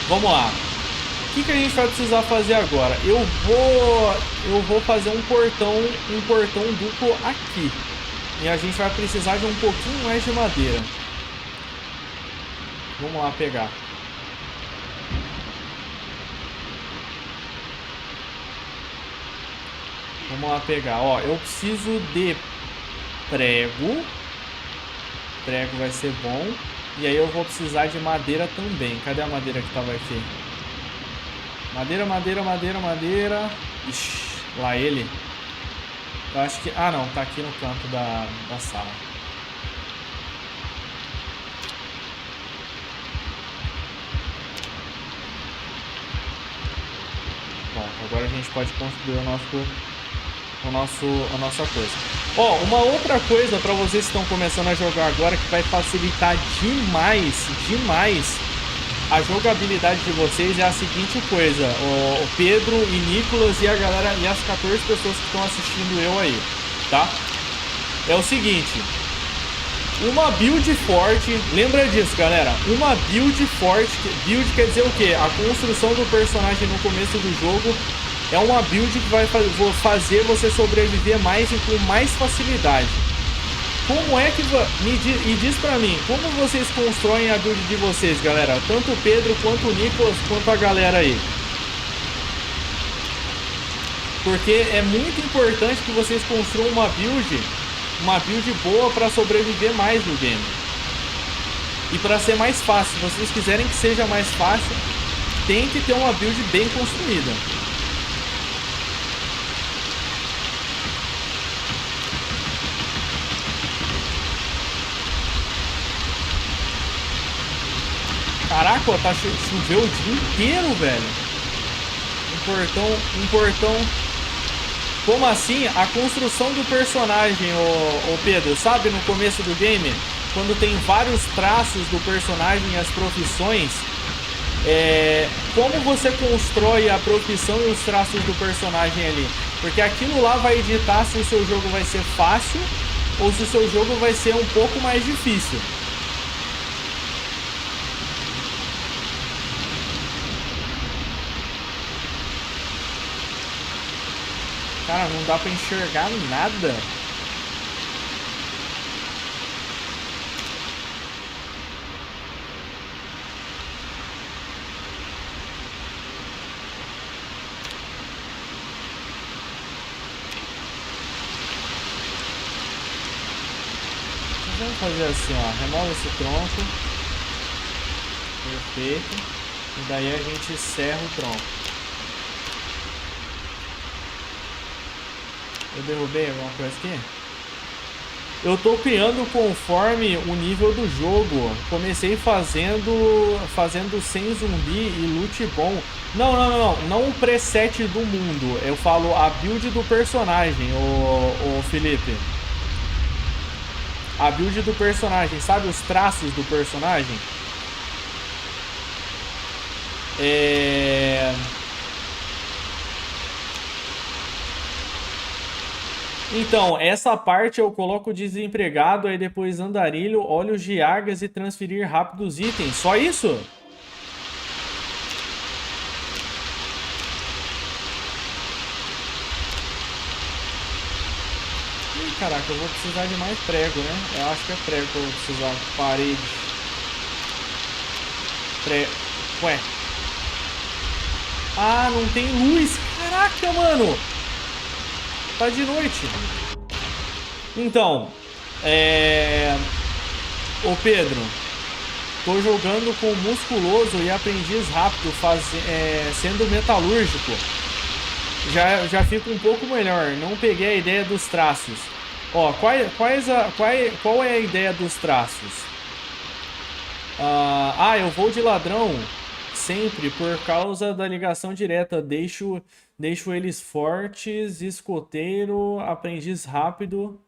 Vamos lá. O que a gente vai precisar fazer agora? Eu vou fazer um portão duplo aqui. E a gente vai precisar de um pouquinho mais de madeira. Vamos lá pegar. Vamos lá pegar. Ó, eu preciso de prego. Prego vai ser bom. E aí eu vou precisar de madeira também. Cadê a madeira que tava aqui? Madeira. Ixi, lá ele. Eu acho que... Ah, não. Tá aqui no canto da sala. Bom, agora a gente pode construir a nossa coisa. Ó, uma outra coisa para vocês que estão começando a jogar agora que vai facilitar demais a jogabilidade de vocês é a seguinte coisa. O Pedro e Nicolas e a galera e as 14 pessoas que estão assistindo eu aí, tá? É o seguinte. Uma build forte, lembra disso, galera? Uma build forte, build quer dizer o quê? A construção do personagem no começo do jogo é uma build que vai fazer você sobreviver mais e com mais facilidade. Como é que... diz pra mim, como vocês constroem a build de vocês, galera? Tanto o Pedro, quanto o Nicolas, quanto a galera aí. Porque é muito importante que vocês construam uma build boa para sobreviver mais no game. E para ser mais fácil, se vocês quiserem que seja mais fácil, tem que ter uma build bem construída. Caraca, ó, tá choveu o dia inteiro, velho. Um portão. Como assim? A construção do personagem, ô Pedro, sabe, no começo do game, quando tem vários traços do personagem e as profissões, como você constrói a profissão e os traços do personagem ali? Porque aquilo lá vai editar se o seu jogo vai ser fácil ou se o seu jogo vai ser um pouco mais difícil. Cara, não dá pra enxergar nada. Vamos fazer assim, ó. Remova esse tronco. Perfeito. E daí a gente serra o tronco. Eu derrubei alguma coisa aqui? Eu tô criando conforme o nível do jogo. Comecei fazendo sem zumbi e loot bom. Não o preset do mundo. Eu falo a build do personagem, o Felipe. A build do personagem, sabe os traços do personagem? Então, essa parte eu coloco desempregado, aí depois andarilho, olhos de águias e transferir rápidos itens. Só isso? Ih, caraca, eu vou precisar de mais prego, né? Eu acho que é prego que eu vou precisar. Parede. Ué. Ah, não tem luz. Caraca, mano. Tá de noite. Então, Ô Pedro, tô jogando com musculoso e aprendiz rápido, sendo metalúrgico. Já fico um pouco melhor. Não peguei a ideia dos traços. Ó, qual é a ideia dos traços? Eu vou de ladrão sempre por causa da ligação direta. Deixo eles fortes, escoteiro, aprendiz rápido.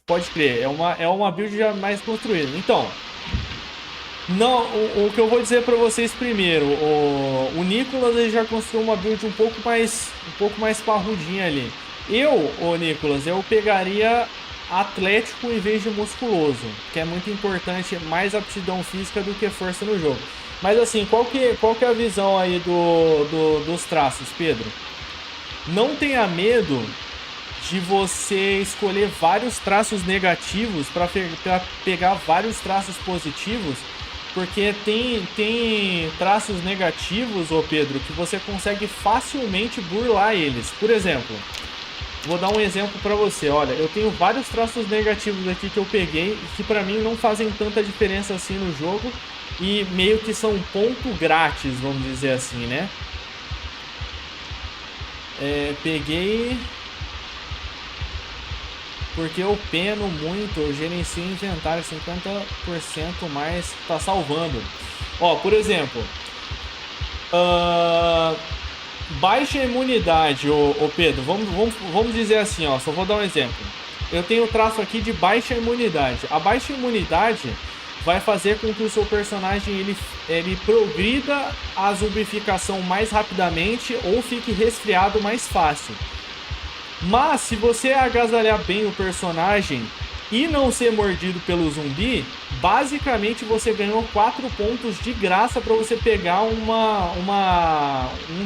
Pode crer, é uma build já mais construída. Então, não, o que eu vou dizer pra vocês primeiro, o Nicolas ele já construiu uma build um pouco mais parrudinha ali. Nicolas, eu pegaria atlético em vez de musculoso, que é muito importante, mais aptidão física do que força no jogo. Mas assim, qual que é a visão aí dos traços, Pedro? Não tenha medo de você escolher vários traços negativos para pegar vários traços positivos, porque tem traços negativos, ô Pedro, que você consegue facilmente burlar eles. Por exemplo, vou dar um exemplo para você. Olha, eu tenho vários traços negativos aqui que eu peguei e que para mim não fazem tanta diferença assim no jogo e meio que são ponto grátis, vamos dizer assim, né? Peguei porque eu peno muito, eu gerencio o inventário 50% mais, tá salvando. Ó, por exemplo, uh, baixa imunidade, ô Pedro, vamos dizer assim, ó, só vou dar um exemplo. Eu tenho o traço aqui de baixa imunidade. A baixa imunidade vai fazer com que o seu personagem ele progrida a zumbificação mais rapidamente ou fique resfriado mais fácil. Mas se você agasalhar bem o personagem e não ser mordido pelo zumbi, basicamente você ganhou 4 pontos de graça para você pegar um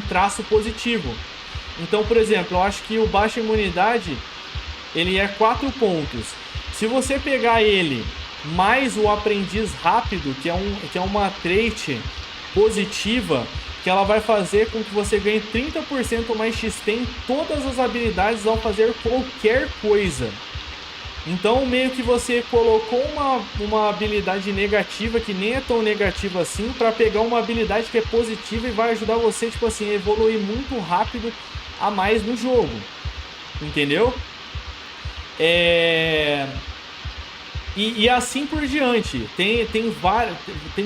traço positivo. Então, por exemplo, eu acho que o baixa imunidade ele é 4 pontos. Se você pegar ele mais o aprendiz rápido, que é uma trait positiva, que ela vai fazer com que você ganhe 30% mais XP em todas as habilidades ao fazer qualquer coisa. Então meio que você colocou uma habilidade negativa, que nem é tão negativa assim, para pegar uma habilidade que é positiva e vai ajudar você, tipo assim, a evoluir muito rápido a mais no jogo. Entendeu? E assim por diante. Tem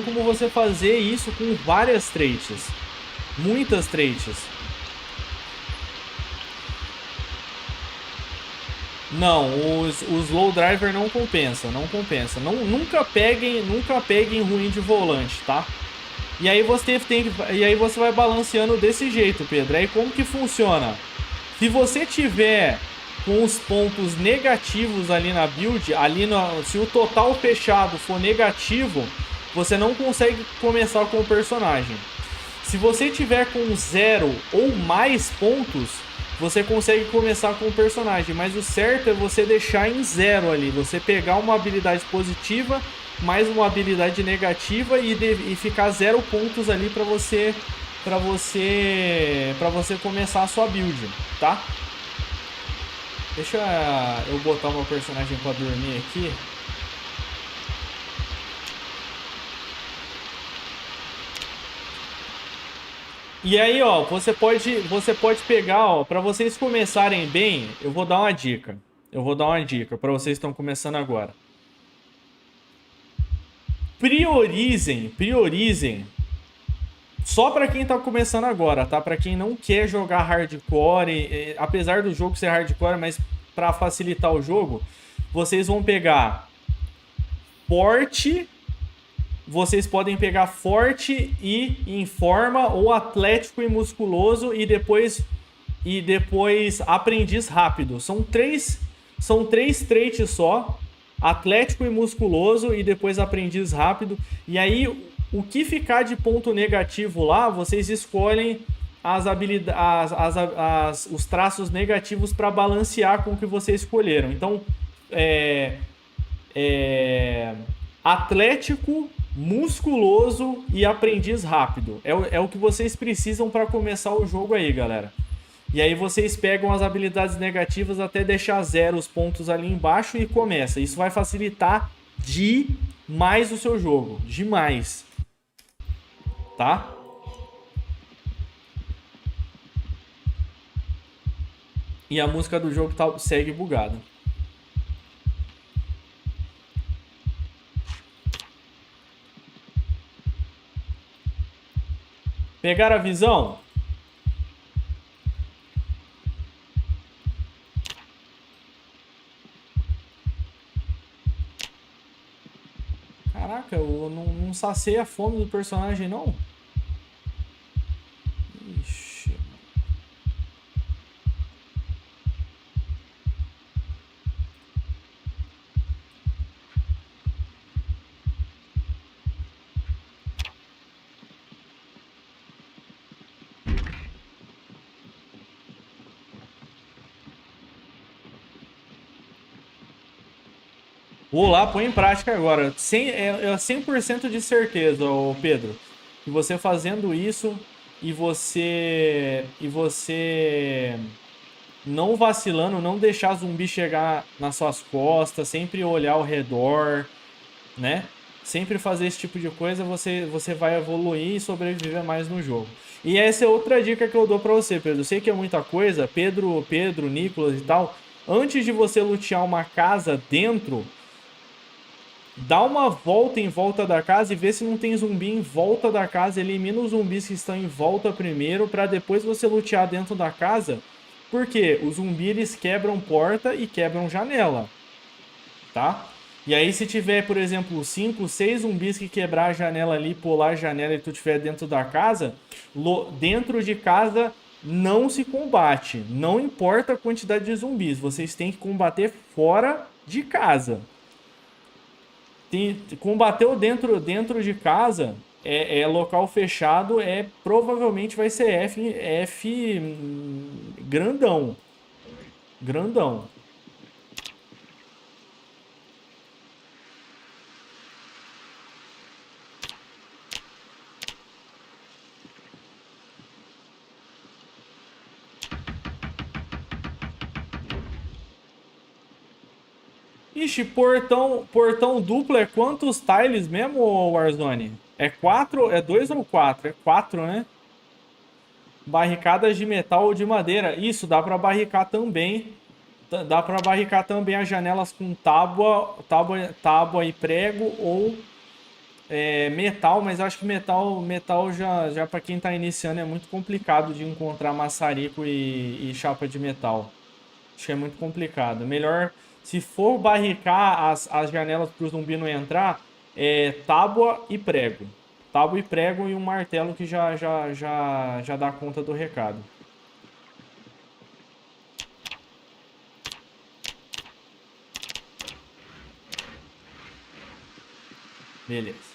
como você fazer isso com várias traits. Muitas traits. Não, os low driver não compensa, não compensa. Nunca peguem ruim de volante, tá? E aí você vai balanceando desse jeito, Pedro. Aí como que funciona? Se você tiver com os pontos negativos ali na build, se o total fechado for negativo, você não consegue começar com o personagem. Se você tiver com 0 ou mais pontos, você consegue começar com o personagem. Mas o certo é você deixar em 0 ali. Você pegar uma habilidade positiva, mais uma habilidade negativa e ficar 0 pontos ali para você começar a sua build, tá? Deixa eu botar o meu personagem para dormir aqui. E aí, ó, você pode pegar, ó, para vocês começarem bem, eu vou dar uma dica. Eu vou dar uma dica para vocês que estão começando agora. Priorizem só para quem tá começando agora, tá? Para quem não quer jogar hardcore, apesar do jogo ser hardcore, mas para facilitar o jogo, vocês vão pegar forte. Vocês podem pegar forte e em forma, ou atlético e musculoso, e depois aprendiz rápido. São três traits só: atlético e musculoso, e depois aprendiz rápido. E aí o que ficar de ponto negativo lá, vocês escolhem as habilidades, os traços negativos para balancear com o que vocês escolheram. Então, atlético, musculoso e aprendiz rápido. É o que vocês precisam para começar o jogo aí, galera. E aí vocês pegam as habilidades negativas até deixar 0 os pontos ali embaixo e começa. Isso vai facilitar demais o seu jogo. Demais. Tá? E a música do jogo segue bugada. Pegaram a visão? Caraca, eu não sacei a fome do personagem, não. Ixi. Vou lá, põe em prática agora. É 100% de certeza, ô Pedro, que você fazendo isso e você não vacilando, não deixar zumbi chegar nas suas costas, sempre olhar ao redor, né? Sempre fazer esse tipo de coisa, você vai evoluir e sobreviver mais no jogo. E essa é outra dica que eu dou pra você, Pedro. Eu sei que é muita coisa, Pedro, Nicolas e tal. Antes de você lutear uma casa dentro, dá uma volta em volta da casa e vê se não tem zumbi em volta da casa. Elimina os zumbis que estão em volta primeiro, pra depois você lutear dentro da casa. Porque os zumbis eles quebram porta e quebram janela, tá? E aí se tiver, por exemplo, 5, 6 zumbis que quebrar a janela ali, pular a janela e tu estiver dentro da casa, dentro de casa não se combate. Não importa a quantidade de zumbis, vocês têm que combater fora de casa. Combateu dentro de casa, é local fechado, provavelmente vai ser F grandão. Grandão. Ixi, portão duplo é quantos tiles mesmo, Warzone? É quatro? É dois ou quatro? É quatro, né? Barricadas de metal ou de madeira. Isso, dá pra barricar também. Dá pra barricar também as janelas com tábua e prego ou metal, mas acho que metal já para quem tá iniciando é muito complicado de encontrar maçarico e chapa de metal. Acho que é muito complicado. Melhor, se for barricar as janelas para o zumbi não entrar, tábua e prego. Tábua e prego e um martelo que já dá conta do recado. Beleza.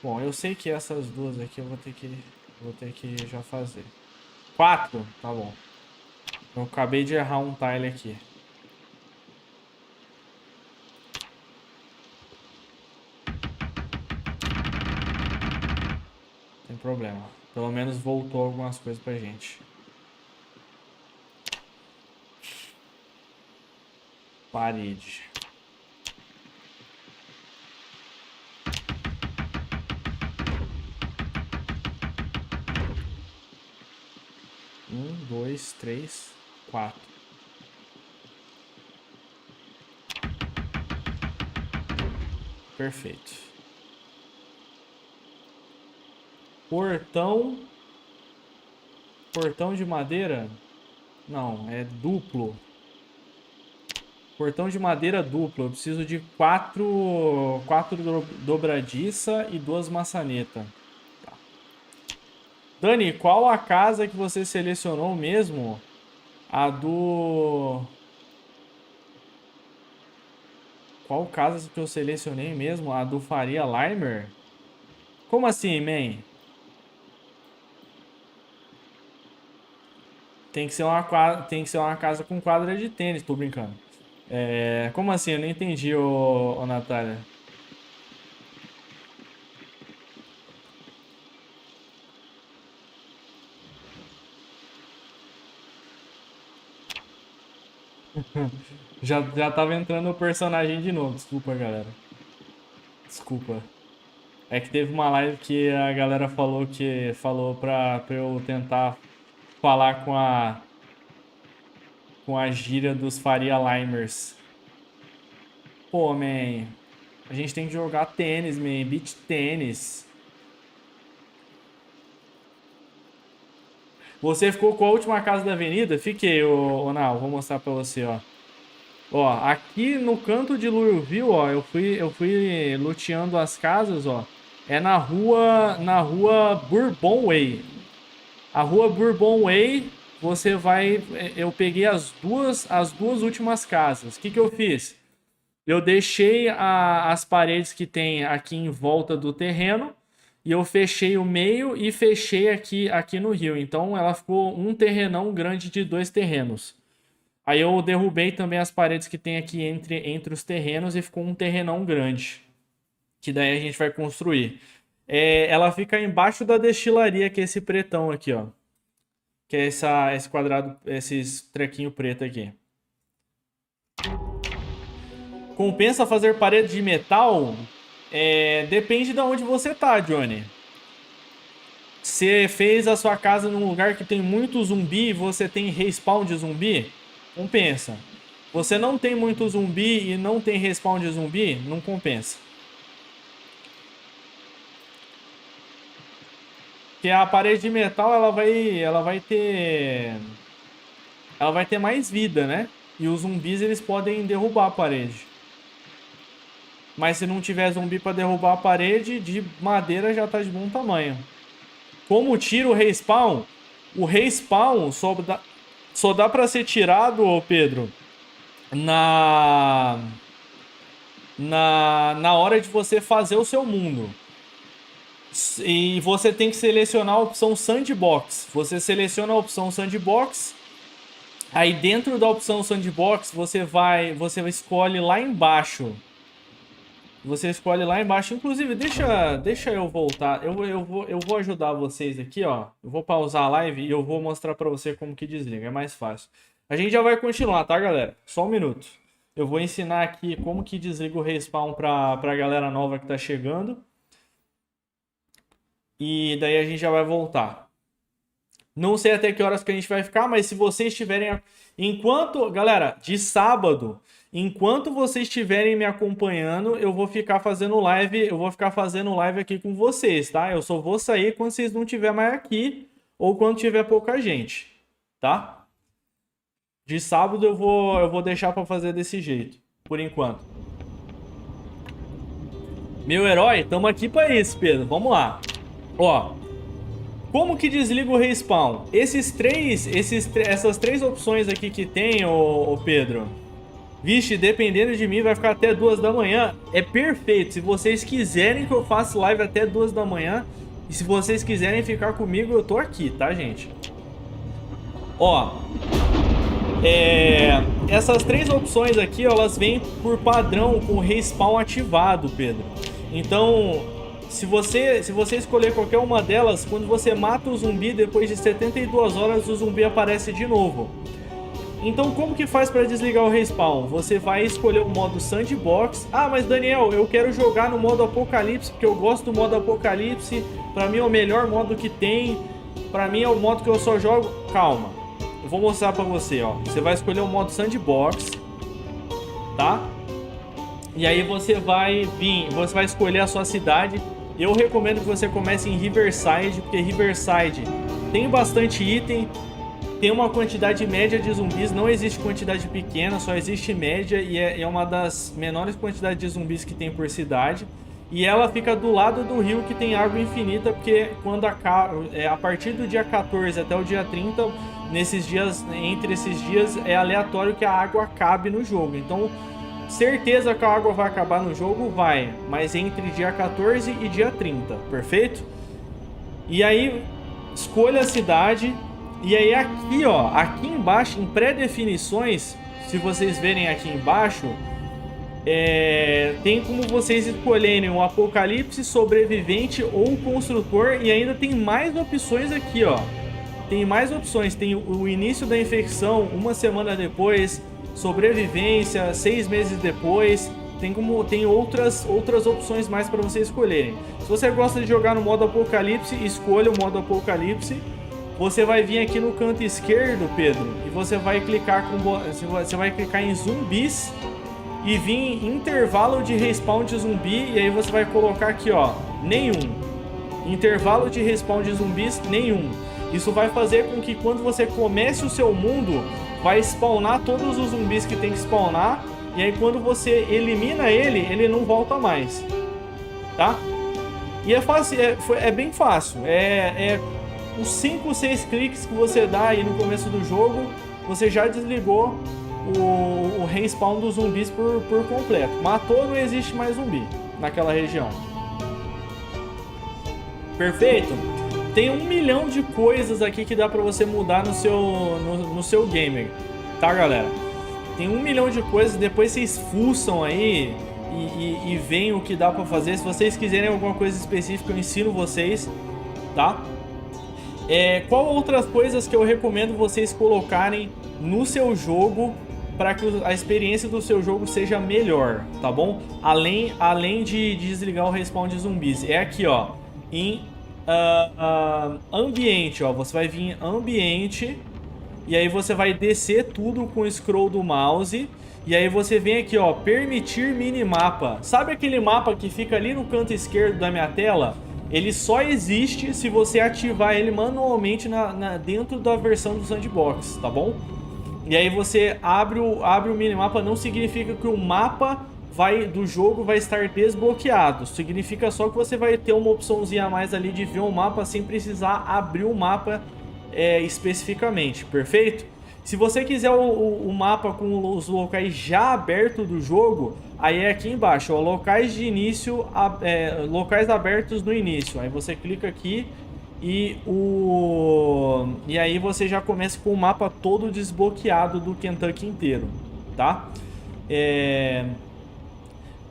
Bom, eu sei que essas duas aqui eu vou ter que já fazer. Quatro? Tá bom. Eu acabei de errar um tile aqui. Sem problema. Pelo menos voltou algumas coisas pra gente. Parede. Um, dois, três, quatro. Perfeito. Portão. Portão de madeira? Não, é duplo. Portão de madeira duplo. Eu preciso de quatro dobradiça e duas maçanetas. Tá. Dani, qual a casa que você selecionou mesmo? A do... Qual casa que eu selecionei mesmo? A do Faria Limer? Como assim, man? Tem que ser uma casa com quadra de tênis, tô brincando. Como assim? Eu não entendi, ô Natália. Já tava entrando o personagem de novo. Desculpa, galera. Desculpa. É que teve uma live que a galera falou pra eu tentar falar com a gíria dos Faria Limers. Pô, man. A gente tem que jogar tênis, man. Beach tênis. Você ficou com a última casa da avenida? Fiquei, ô Nau. Vou mostrar pra você, ó. Ó, aqui no canto de Louisville, ó, eu fui luteando as casas, ó. É na rua Bourbon Way. A rua Bourbon Way, você vai, eu peguei as duas últimas casas. O que que eu fiz? Eu deixei as paredes que tem aqui em volta do terreno e eu fechei o meio e fechei aqui no rio. Então ela ficou um terrenão grande de dois terrenos. Aí eu derrubei também as paredes que tem aqui entre os terrenos e ficou um terrenão grande. Que daí a gente vai construir. Ela fica embaixo da destilaria, que é esse pretão aqui, ó. Que é esse quadrado, esses trequinho preto aqui. Compensa fazer parede de metal? Depende de onde você tá, Johnny. Você fez a sua casa num lugar que tem muito zumbi e você tem respawn de zumbi? Compensa. Você não tem muito zumbi e não tem respawn de zumbi? Não compensa. Porque a parede de metal, ela vai ter mais vida, né? E os zumbis, eles podem derrubar a parede. Mas se não tiver zumbi pra derrubar a parede, de madeira já tá de bom tamanho. Como tira o respawn só dá pra ser tirado, ô Pedro, na hora de você fazer o seu mundo. E você tem que selecionar a opção Sandbox. Você seleciona a opção Sandbox. Aí dentro da opção Sandbox, você escolhe lá embaixo. Você escolhe lá embaixo. Inclusive, deixa eu voltar. Eu vou ajudar vocês aqui, ó. Eu vou pausar a live e eu vou mostrar pra você como que desliga. É mais fácil. A gente já vai continuar, tá, galera? Só um minuto. Eu vou ensinar aqui como que desliga o respawn pra galera nova que tá chegando. E daí a gente já vai voltar. Não sei até que horas que a gente vai ficar, mas se vocês estiverem... Galera, de sábado, enquanto vocês estiverem me acompanhando, eu vou ficar fazendo live, aqui com vocês, tá? Eu só vou sair quando vocês não estiverem mais aqui ou quando tiver pouca gente, tá? De sábado eu vou deixar pra fazer desse jeito, por enquanto. Meu herói, tamo aqui pra isso, Pedro. Vamos lá. Ó, como que desliga o respawn? Essas três opções aqui que tem, ô Pedro. Vixe, dependendo de mim, vai ficar até 2 da manhã. É perfeito. Se vocês quiserem que eu faça live até 2 da manhã, e se vocês quiserem ficar comigo, eu tô aqui, tá, gente? Ó, essas três opções aqui, ó, elas vêm por padrão com o respawn ativado, Pedro. Então, se você escolher qualquer uma delas, quando você mata o zumbi, depois de 72 horas, o zumbi aparece de novo. Então, como que faz para desligar o respawn? Você vai escolher o modo Sandbox. Ah, mas Daniel, eu quero jogar no modo Apocalipse, porque eu gosto do modo Apocalipse. Pra mim é o melhor modo que tem. Pra mim é o modo que eu só jogo... Calma. Eu vou mostrar pra você, ó. Você vai escolher o modo Sandbox, tá? E aí você vai escolher a sua cidade. Eu recomendo que você comece em Riverside, porque Riverside tem bastante item, tem uma quantidade média de zumbis, não existe quantidade pequena, só existe média, e é uma das menores quantidades de zumbis que tem por cidade. E ela fica do lado do rio, que tem água infinita, porque a partir do dia 14 até o dia 30, entre esses dias, é aleatório que a água acabe no jogo. Então, certeza que a água vai acabar no jogo? Vai, mas entre dia 14 e dia 30, perfeito? E aí, escolha a cidade, e aí aqui, ó, aqui embaixo, em pré-definições, se vocês verem aqui embaixo, tem como vocês escolherem um Apocalipse, Sobrevivente ou Construtor, e ainda tem mais opções aqui, ó. Tem mais opções, tem o início da infecção, uma semana depois, sobrevivência, 6 meses depois, tem outras opções mais para vocês escolherem. Se você gosta de jogar no modo Apocalipse, escolha o modo Apocalipse. Você vai vir aqui no canto esquerdo, Pedro, e você vai clicar em zumbis e vir em intervalo de respawn de zumbi, e aí você vai colocar aqui, ó, nenhum. Intervalo de respawn de zumbis, nenhum. Isso vai fazer com que quando você comece o seu mundo, vai spawnar todos os zumbis que tem que spawnar, e aí quando você elimina ele não volta mais, tá? E é fácil, é bem fácil, uns 5, 6 cliques que você dá aí no começo do jogo, você já desligou o respawn dos zumbis por completo. Matou, não existe mais zumbi naquela região. Perfeito? Tem 1 milhão de coisas aqui que dá pra você mudar no seu gamer. tá, galera? Tem 1 milhão de coisas, depois vocês fuçam aí e veem o que dá pra fazer. Se vocês quiserem alguma coisa específica, eu ensino vocês, tá? Qual outras coisas que eu recomendo vocês colocarem no seu jogo para que a experiência do seu jogo seja melhor, tá bom? Além de desligar o respawn de zumbis. É aqui, ó, em ambiente, ó. Você vai vir em ambiente e aí você vai descer tudo com o scroll do mouse. E aí você vem aqui, ó, permitir minimapa. Sabe aquele mapa que fica ali no canto esquerdo da minha tela? Ele só existe se você ativar ele manualmente dentro da versão do sandbox, tá bom? E aí você abre o minimapa, não significa que o mapa do jogo vai estar desbloqueado. Significa só que você vai ter uma opçãozinha a mais ali de ver o mapa sem precisar abrir o mapa especificamente, perfeito? Se você quiser o mapa com os locais já abertos do jogo, aí é aqui embaixo, ó, locais de início, locais abertos no início. Aí você clica aqui e aí você já começa com o mapa todo desbloqueado do Kentucky inteiro, tá?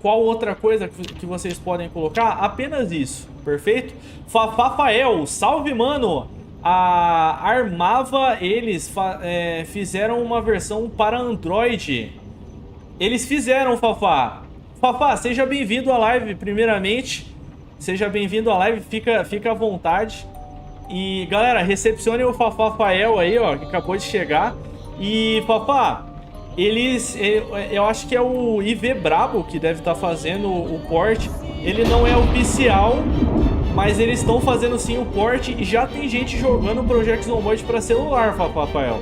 Qual outra coisa que vocês podem colocar? Apenas isso, perfeito? Fafael, salve, mano! A Armava, eles fizeram uma versão para Android. Eles fizeram, Fafá. Fafá, seja bem-vindo à live, primeiramente. Seja bem-vindo à live, fica à vontade. E, galera, recepcione o Fafael aí, ó, que acabou de chegar. E, Fafá, eu acho que é o IV Brabo que deve estar fazendo o port. Ele não é oficial, mas eles estão fazendo sim o port e já tem gente jogando o Project Zomboid para celular, Rafael.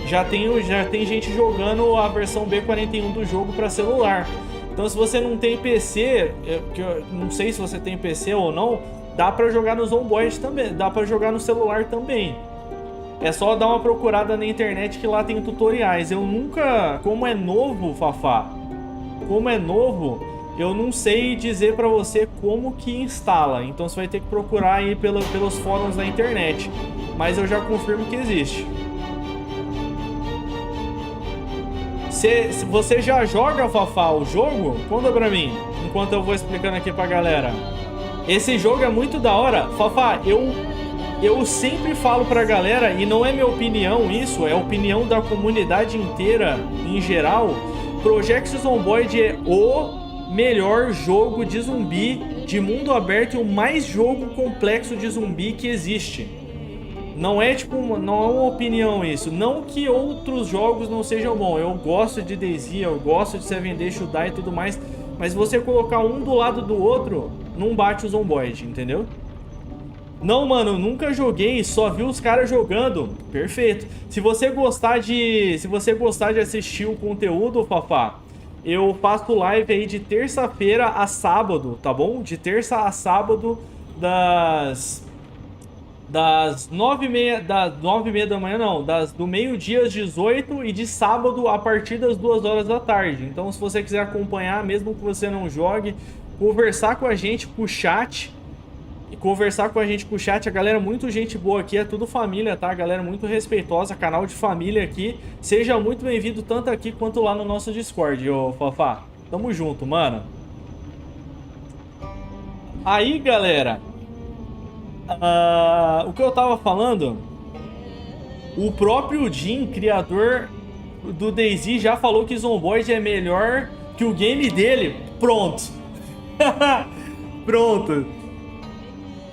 Já tem gente jogando a versão B41 do jogo para celular. Então se você não tem PC, eu não sei se você tem PC ou não, dá para jogar no Zomboid também, dá para jogar no celular também. É só dar uma procurada na internet que lá tem tutoriais. Eu nunca, como é novo, Fafá, como é novo, eu não sei dizer pra você como que instala. Então você vai ter que procurar aí pelos fóruns da internet. Mas eu já confirmo que existe. Se você já joga, Fafá, o jogo, conta pra mim, enquanto eu vou explicando aqui pra galera. Esse jogo é muito da hora. Fafá, eu sempre falo pra galera, e não é minha opinião isso, é a opinião da comunidade inteira, em geral, Project Zomboid é o melhor jogo de zumbi de mundo aberto e o mais jogo complexo de zumbi que existe. Não é tipo, não é uma opinião isso. Não que outros jogos não sejam bons. Eu gosto de DayZ, eu gosto de Seven Days to Die e tudo mais. Mas você colocar um do lado do outro, não bate o Zomboid, entendeu? Não, mano, nunca joguei, só vi os caras jogando. Perfeito. Se você gostar de assistir o conteúdo, Fafá, eu faço live aí de terça-feira a sábado, tá bom? De terça a sábado, das 9h30 da manhã, não, do meio-dia às 18 e de sábado a partir das 2 horas da tarde. Então, se você quiser acompanhar, mesmo que você não jogue, conversar com a gente pro chat, a galera muito gente boa aqui, é tudo família, tá? A galera muito respeitosa, canal de família aqui. Seja muito bem-vindo tanto aqui quanto lá no nosso Discord, ô Fafá. Tamo junto, mano. Aí, galera, o que eu tava falando, o próprio Jim, criador do DayZ, já falou que Zomboid é melhor que o game dele. Pronto. Pronto.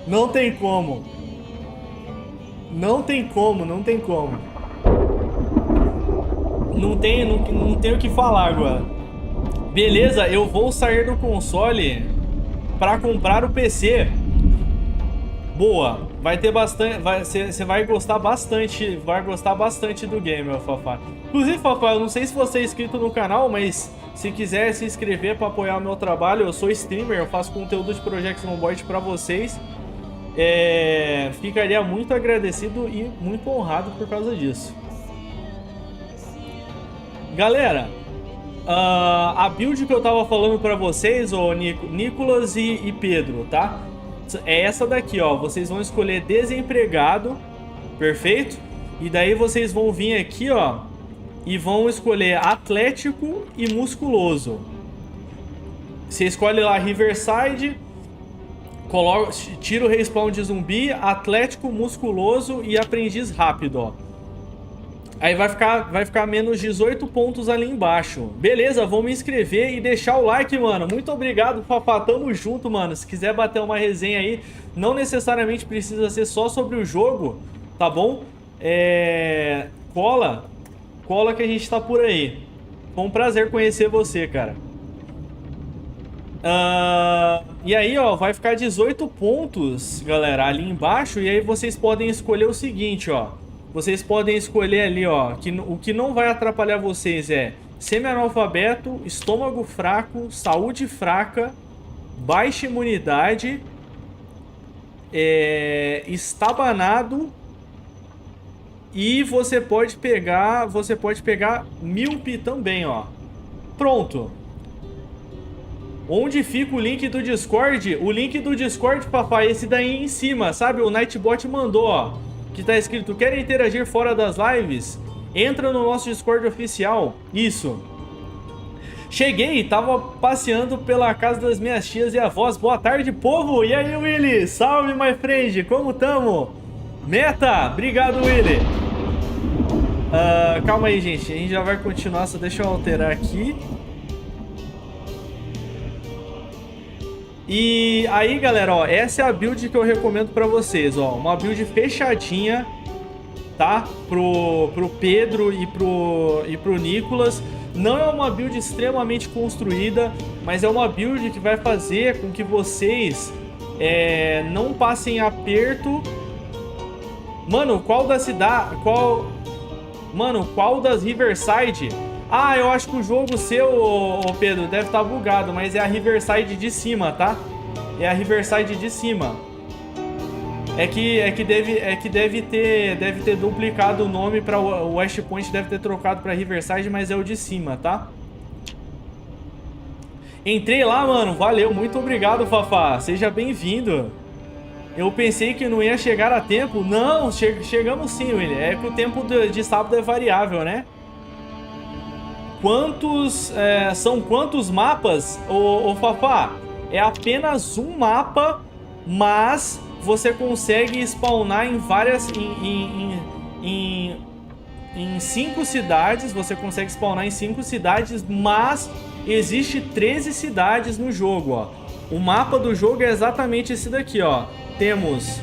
Não tem como. Não tem como. Não tenho o que falar agora. Beleza, eu vou sair do console para comprar o PC. Boa, vai ter bastante, você vai gostar bastante, do game, meu Fafá. Inclusive, Fafá, eu não sei se você é inscrito no canal, mas se quiser se inscrever para apoiar o meu trabalho, eu sou streamer, eu faço conteúdo de Project Zomboid para vocês. Ficaria muito agradecido e muito honrado por causa disso. Galera, a build que eu tava falando para vocês, Nicolas e Pedro, tá? É essa daqui, ó. Vocês vão escolher desempregado, perfeito? E daí vocês vão vir aqui, ó, e vão escolher atlético e musculoso. Você escolhe lá Riverside, tira o respawn de zumbi, atlético, musculoso e aprendiz rápido, ó. Aí vai ficar menos 18 pontos ali embaixo. Beleza, vou me inscrever e deixar o like, mano. Muito obrigado, Fafá. Tamo junto, mano. Se quiser bater uma resenha aí, não necessariamente precisa ser só sobre o jogo, tá bom? Cola que a gente tá por aí. Foi um prazer conhecer você, cara. E aí, ó, vai ficar 18 pontos, galera, ali embaixo. E aí vocês podem escolher o seguinte, ó. Vocês podem escolher ali, ó, que o que não vai atrapalhar vocês é semi-analfabeto, estômago fraco, saúde fraca, baixa imunidade, estabanado, e você pode pegar míope também, ó. Pronto. Onde fica o link do Discord? O link do Discord, papai, esse daí em cima, sabe? O Nightbot mandou, ó. Que tá escrito, quer interagir fora das lives? Entra no nosso Discord oficial. Isso. Cheguei, tava passeando pela casa das minhas tias e avós. Boa tarde, povo. E aí, Willy? Salve, my friend. Como tamo? Meta. Obrigado, Willy. Calma aí, gente. A gente já vai continuar, só deixa eu alterar aqui. E aí, galera, ó, essa é a build que eu recomendo pra vocês, ó. Uma build fechadinha, tá? Pro Pedro e pro Nicolas. Não é uma build extremamente construída, mas é uma build que vai fazer com que vocês não passem aperto. Mano, qual das cidades... qual das Riverside... Ah, eu acho que o jogo seu, ô Pedro, deve estar bugado, mas é a Riverside de cima, tá? É a Riverside de cima. É que deve ter duplicado o nome para o West Point, deve ter trocado para Riverside, mas é o de cima, tá? Entrei lá, mano, valeu, muito obrigado, Fafá. Seja bem-vindo. Eu pensei que não ia chegar a tempo. Não, chegamos sim, William. É que o tempo de sábado é variável, né? São quantos mapas, ô Fafá? É apenas um mapa, mas você consegue spawnar em várias... Em 5 cidades, você consegue spawnar em 5 cidades, mas existe 13 cidades no jogo, ó. O mapa do jogo é exatamente esse daqui, ó. Temos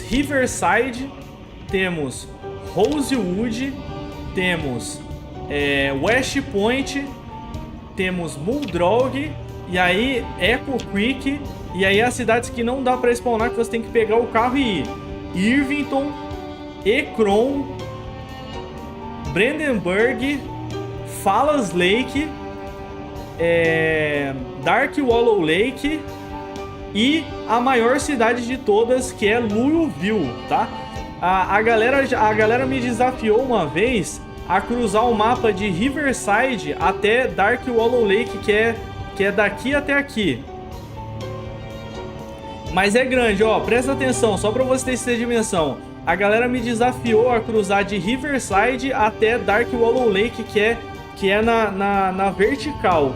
Riverside, temos Rosewood, temos West Point, temos Bulldog, e aí Echo Creek, e aí as cidades que não dá pra spawnar, que você tem que pegar o carro e ir. Irvington, Ekron, Brandenburg, Fallas Lake, Dark Wallow Lake e a maior cidade de todas, que é Louisville, tá? A galera me desafiou uma vez a cruzar o mapa de Riverside até Dark Wallow Lake, que é daqui até aqui. Mas é grande, ó, presta atenção, só pra você ter essa dimensão. A galera me desafiou a cruzar de Riverside até Dark Wallow Lake, que é na vertical,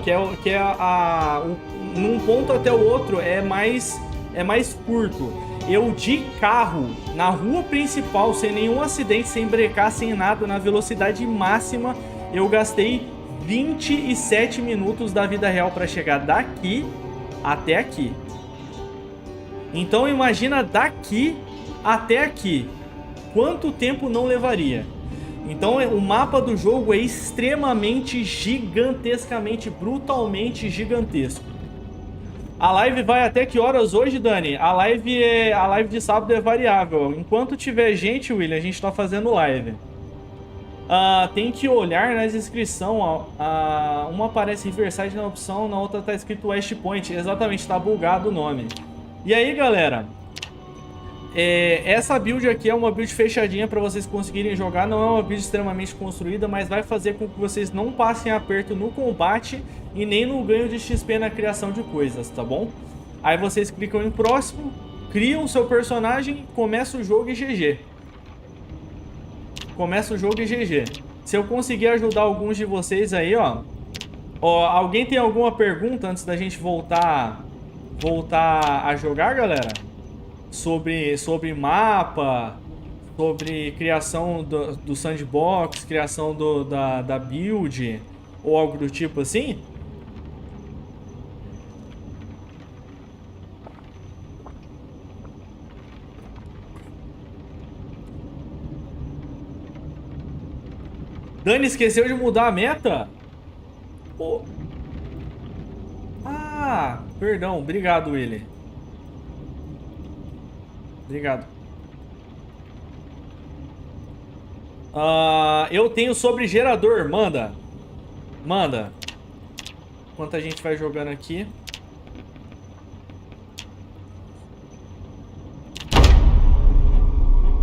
num ponto até o outro é mais curto. Eu de carro, na rua principal, sem nenhum acidente, sem brecar, sem nada, na velocidade máxima, eu gastei 27 minutos da vida real para chegar daqui até aqui. Então imagina daqui até aqui, quanto tempo não levaria? Então o mapa do jogo é extremamente, gigantescamente, brutalmente gigantesco. A live vai até que horas hoje, Dani? A live de sábado é variável. Enquanto tiver gente, William, a gente tá fazendo live. Tem que olhar nas inscrições. Uma aparece Riverside na opção, na outra tá escrito West Point. Exatamente, tá bugado o nome. E aí, galera, essa build aqui é uma build fechadinha para vocês conseguirem jogar. Não é uma build extremamente construída, mas vai fazer com que vocês não passem aperto no combate e nem no ganho de XP na criação de coisas, tá bom? Aí vocês clicam em próximo, criam seu personagem, começa o jogo e GG. Começa o jogo e GG. Se eu conseguir ajudar alguns de vocês aí, ó. Ó, alguém tem alguma pergunta antes da gente voltar a jogar, galera? Sobre mapa, sobre criação do sandbox, criação da build, ou algo do tipo assim? Dani esqueceu de mudar a meta? Pô. Ah, perdão. Obrigado, Willy. Obrigado. Eu tenho sobre gerador. Manda. Manda. Enquanto a gente vai jogando aqui.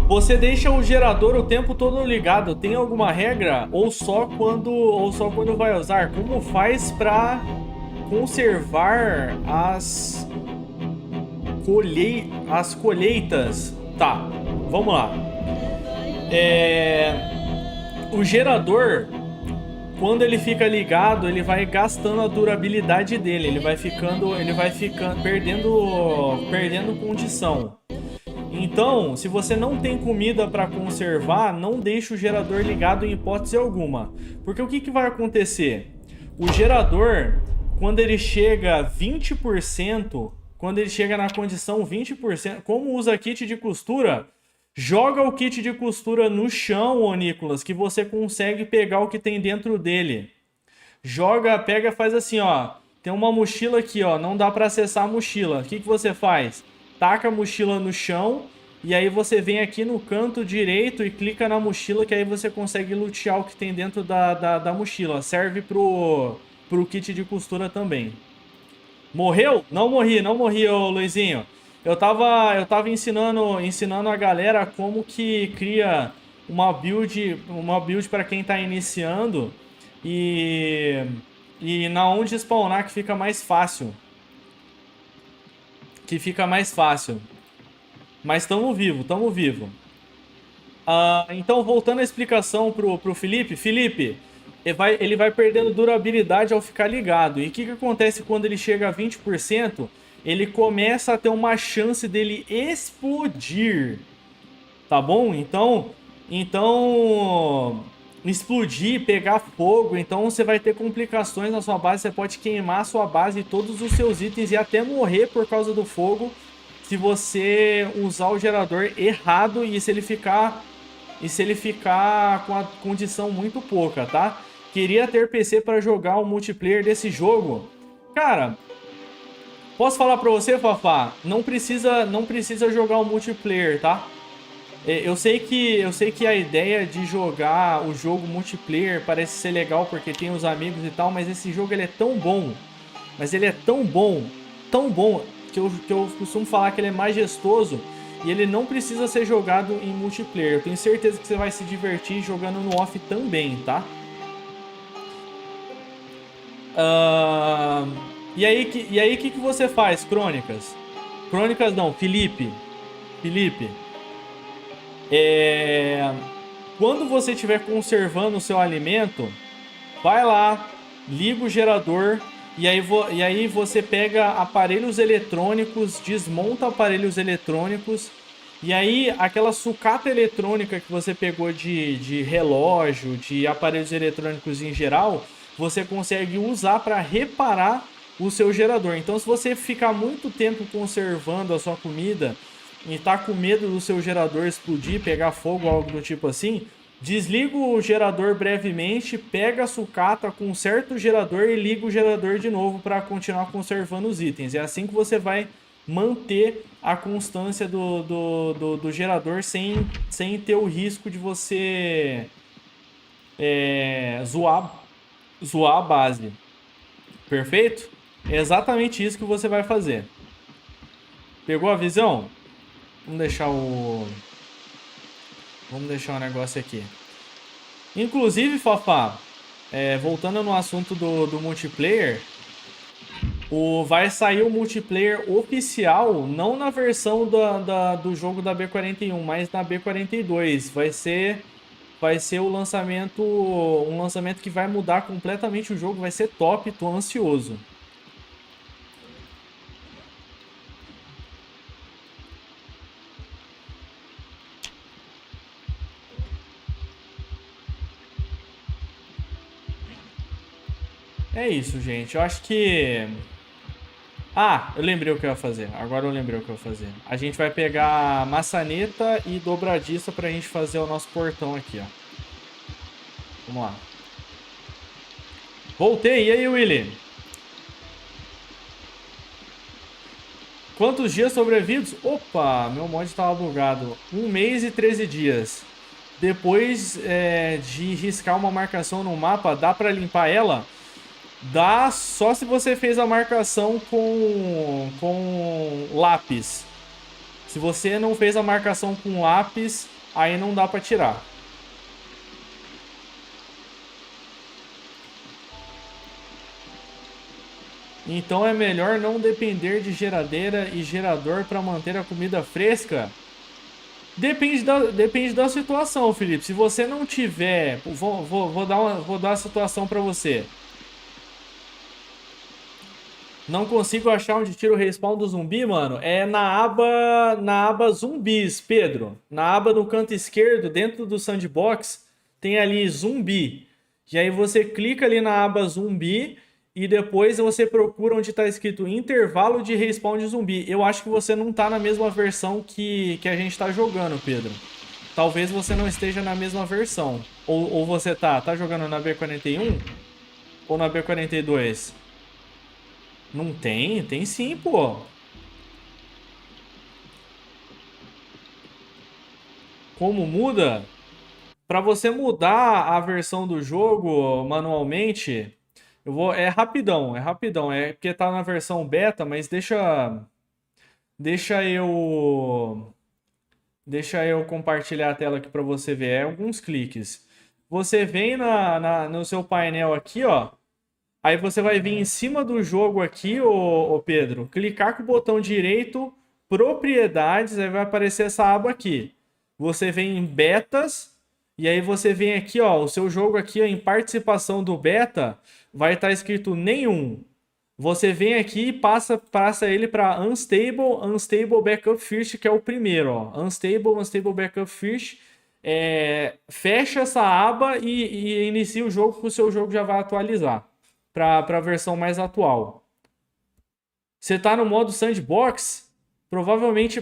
Você deixa o gerador o tempo todo ligado. Tem alguma regra? Ou só quando vai usar? Como faz para conservar as colheitas? Tá, vamos lá. O gerador, quando ele fica ligado, ele vai gastando a durabilidade dele. Ele vai ficando perdendo condição. Então, se você não tem comida para conservar, não deixe o gerador ligado em hipótese alguma. Porque o que vai acontecer? O gerador, quando ele chega a 20%, quando ele chega na condição 20%, como usa kit de costura, joga o kit de costura no chão, ô Nicolas, que você consegue pegar o que tem dentro dele. Joga, pega, faz assim, ó. Tem uma mochila aqui, ó. Não dá para acessar a mochila. O que você faz? Taca a mochila no chão e aí você vem aqui no canto direito e clica na mochila, que aí você consegue lutear o que tem dentro da mochila. Serve pro kit de costura também. Morreu? Não morri, ô Luizinho. Eu tava ensinando a galera como que cria uma build para quem tá iniciando e na onde spawnar que fica mais fácil. Mas tamo vivo. Então, voltando à explicação pro Felipe. Felipe, ele vai perdendo durabilidade ao ficar ligado. E o que acontece quando ele chega a 20%? Ele começa a ter uma chance dele explodir. Tá bom? Então explodir, pegar fogo, então você vai ter complicações na sua base, você pode queimar a sua base e todos os seus itens e até morrer por causa do fogo se você usar o gerador errado e se ele ficar com a condição muito pouca, tá? Queria ter PC para jogar o multiplayer desse jogo. Cara, posso falar pra você, Fafá? Não precisa jogar o multiplayer, tá? Eu sei que a ideia de jogar o jogo multiplayer parece ser legal porque tem os amigos e tal, mas esse jogo ele é tão bom, tão bom, que eu costumo falar que ele é majestoso e ele não precisa ser jogado em multiplayer. Eu tenho certeza que você vai se divertir jogando no off também, tá? E aí que você faz, Crônicas? Crônicas não, Felipe. Quando você estiver conservando o seu alimento, vai lá, liga o gerador e aí você pega aparelhos eletrônicos, desmonta aparelhos eletrônicos e aí aquela sucata eletrônica que você pegou de relógio, de aparelhos eletrônicos em geral, você consegue usar para reparar o seu gerador. Então, se você ficar muito tempo conservando a sua comida e tá com medo do seu gerador explodir, pegar fogo, algo do tipo assim, desliga o gerador brevemente, pega a sucata, conserta o gerador e liga o gerador de novo para continuar conservando os itens. É assim que você vai manter a constância do gerador sem ter o risco de você zoar a base. Perfeito? É exatamente isso que você vai fazer. Pegou a visão? Vamos deixar o negócio aqui. Inclusive, Fafá, voltando no assunto do multiplayer, vai sair o multiplayer oficial, não na versão do jogo da B41, mas na B42. Vai ser vai ser um lançamento que vai mudar completamente o jogo, vai ser top, tô ansioso. É isso, gente. Eu acho que... Ah, eu lembrei o que eu ia fazer. Agora eu lembrei o que eu ia fazer. A gente vai pegar maçaneta e dobradiça pra gente fazer o nosso portão aqui, ó. Vamos lá. Voltei. E aí, Willy? Quantos dias sobrevividos? Opa, meu mod estava bugado. 1 mês e 13 dias. Depois de riscar uma marcação no mapa, dá pra limpar ela? Dá só se você fez a marcação com lápis. Se você não fez a marcação com lápis, aí não dá pra tirar. Então é melhor não depender de geladeira e gerador para manter a comida fresca? Depende da situação, Felipe. Se você não tiver... vou dar uma situação para você. Não consigo achar onde tira o respawn do zumbi, mano. É na aba zumbis, Pedro. Na aba no canto esquerdo, dentro do sandbox, tem ali zumbi. E aí você clica ali na aba zumbi e depois você procura onde está escrito intervalo de respawn de zumbi. Eu acho que você não tá na mesma versão que a gente tá jogando, Pedro. Talvez você não esteja na mesma versão. Ou você tá jogando na B41 ou na B42? Não tem? Tem sim, pô. Como muda? Para você mudar a versão do jogo manualmente, é rapidão, é rapidão. É porque tá na versão beta, mas deixa eu deixa eu compartilhar a tela aqui para você ver. É alguns cliques. Você vem no seu painel aqui, ó. Aí você vai vir em cima do jogo aqui, ô Pedro, clicar com o botão direito, propriedades, aí vai aparecer essa aba aqui. Você vem em betas, e aí você vem aqui, ó, o seu jogo aqui, ó, em participação do beta, vai estar escrito nenhum. Você vem aqui e passa ele para Unstable Backup First, que é o primeiro, ó. Unstable Backup First. Fecha essa aba e inicia o jogo, que o seu jogo já vai atualizar para a versão mais atual. Você tá no modo sandbox? Provavelmente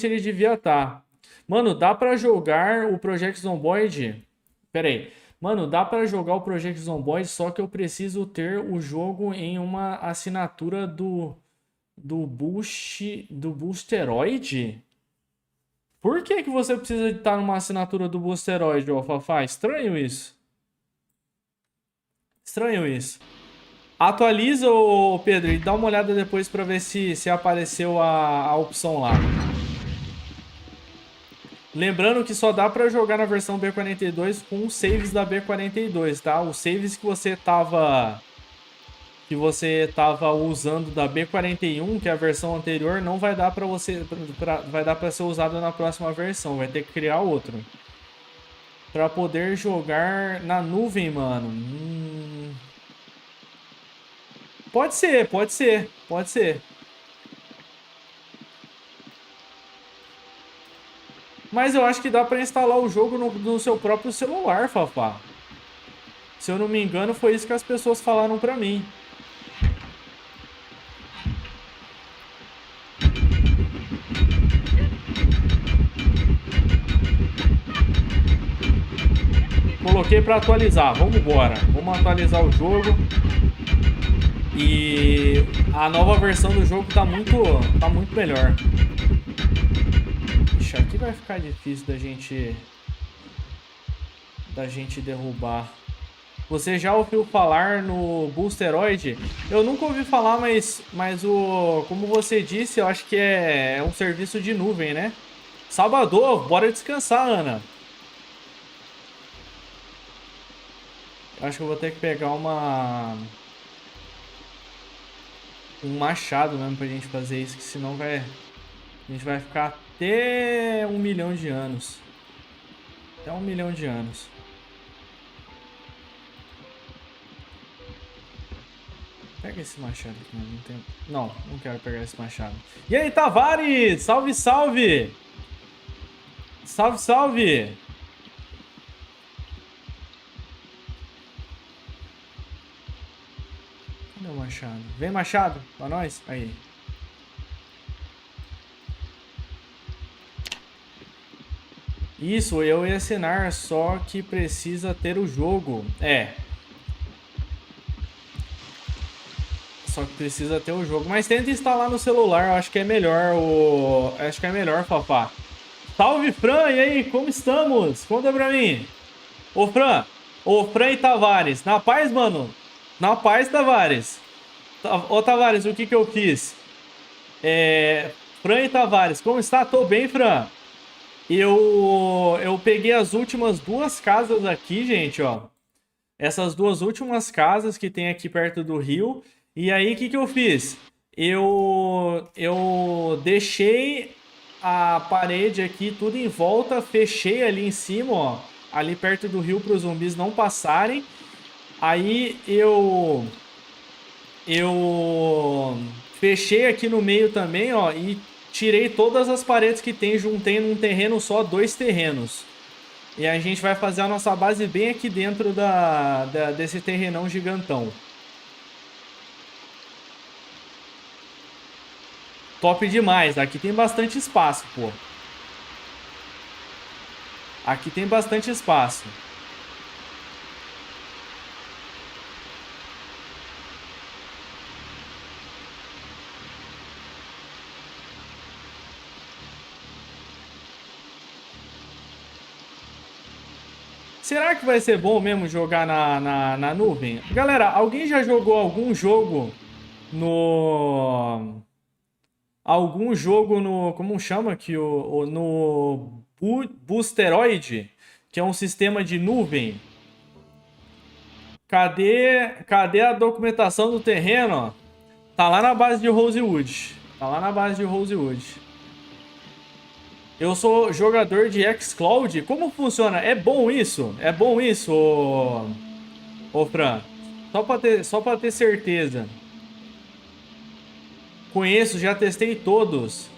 ele devia estar. Mano, dá para jogar o Project Zomboid? Pera aí. Mano, dá para jogar o Project Zomboid, só que eu preciso ter o jogo em uma assinatura do Boosteroid? Por que você precisa estar numa assinatura do Boosteroid, ô Fafá? Estranho isso. Estranho isso. Atualiza, ô Pedro, e dá uma olhada depois para ver se apareceu a opção lá. Lembrando que só dá para jogar na versão B42 com os saves da B42, tá? Os saves que você tava usando da B41, que é a versão anterior, não vai dar para vai dar para ser usado na próxima versão, vai ter que criar outro. Para poder jogar na nuvem, mano. Pode ser, pode ser, pode ser. Mas eu acho que dá pra instalar o jogo no seu próprio celular, Fafá. Se eu não me engano, foi isso que as pessoas falaram pra mim. Coloquei pra atualizar. Vamos embora. Vamos atualizar o jogo. E a nova versão do jogo tá muito melhor. Ixi, aqui vai ficar difícil da gente derrubar. Você já ouviu falar no Boosteroid? Eu nunca ouvi falar, mas como você disse, eu acho que é um serviço de nuvem, né? Salvador, bora descansar, Ana. Acho que eu vou ter que pegar um machado mesmo pra gente fazer isso, que senão a gente vai ficar até 1 milhão de anos. Até 1 milhão de anos. Pega esse machado aqui, não tem... Não, não quero pegar esse machado. E aí, Tavares! Salve, salve! Salve, salve! Cadê o machado? Vem, machado, pra nós. Aí. Isso, eu ia assinar, só que precisa ter o jogo. É. Só que precisa ter o jogo. Mas tenta instalar no celular, eu acho que é melhor o... Acho que é melhor, Fafá. Salve, Fran! E aí, como estamos? Conta pra mim. Ô, Fran. Ô, Fran e Tavares. Na paz, mano? Na paz, Tavares. Ô, Tavares, o que que eu fiz? Fran e Tavares, como está? Tô bem, Fran. Eu peguei as últimas duas casas aqui, gente, ó. Essas duas últimas casas que tem aqui perto do rio. E aí, o que que eu fiz? Eu deixei a parede aqui tudo em volta, fechei ali em cima, ó. Ali perto do rio para os zumbis não passarem. Aí eu fechei aqui no meio também, ó, e tirei todas as paredes que tem, juntei num terreno só, dois terrenos. E a gente vai fazer a nossa base bem aqui dentro desse terrenão gigantão. Top demais, aqui tem bastante espaço, pô. Aqui tem bastante espaço. Será que vai ser bom mesmo jogar na nuvem? Galera, alguém já jogou algum jogo no... Algum jogo no... Como chama aqui? No Boosteroid, que é um sistema de nuvem. Cadê a documentação do terreno? Tá lá na base de Rosewood. Tá lá na base de Rosewood. Eu sou jogador de xCloud. Como funciona? É bom isso? É bom isso, ô Fran? Só pra ter certeza. Conheço, já testei todos.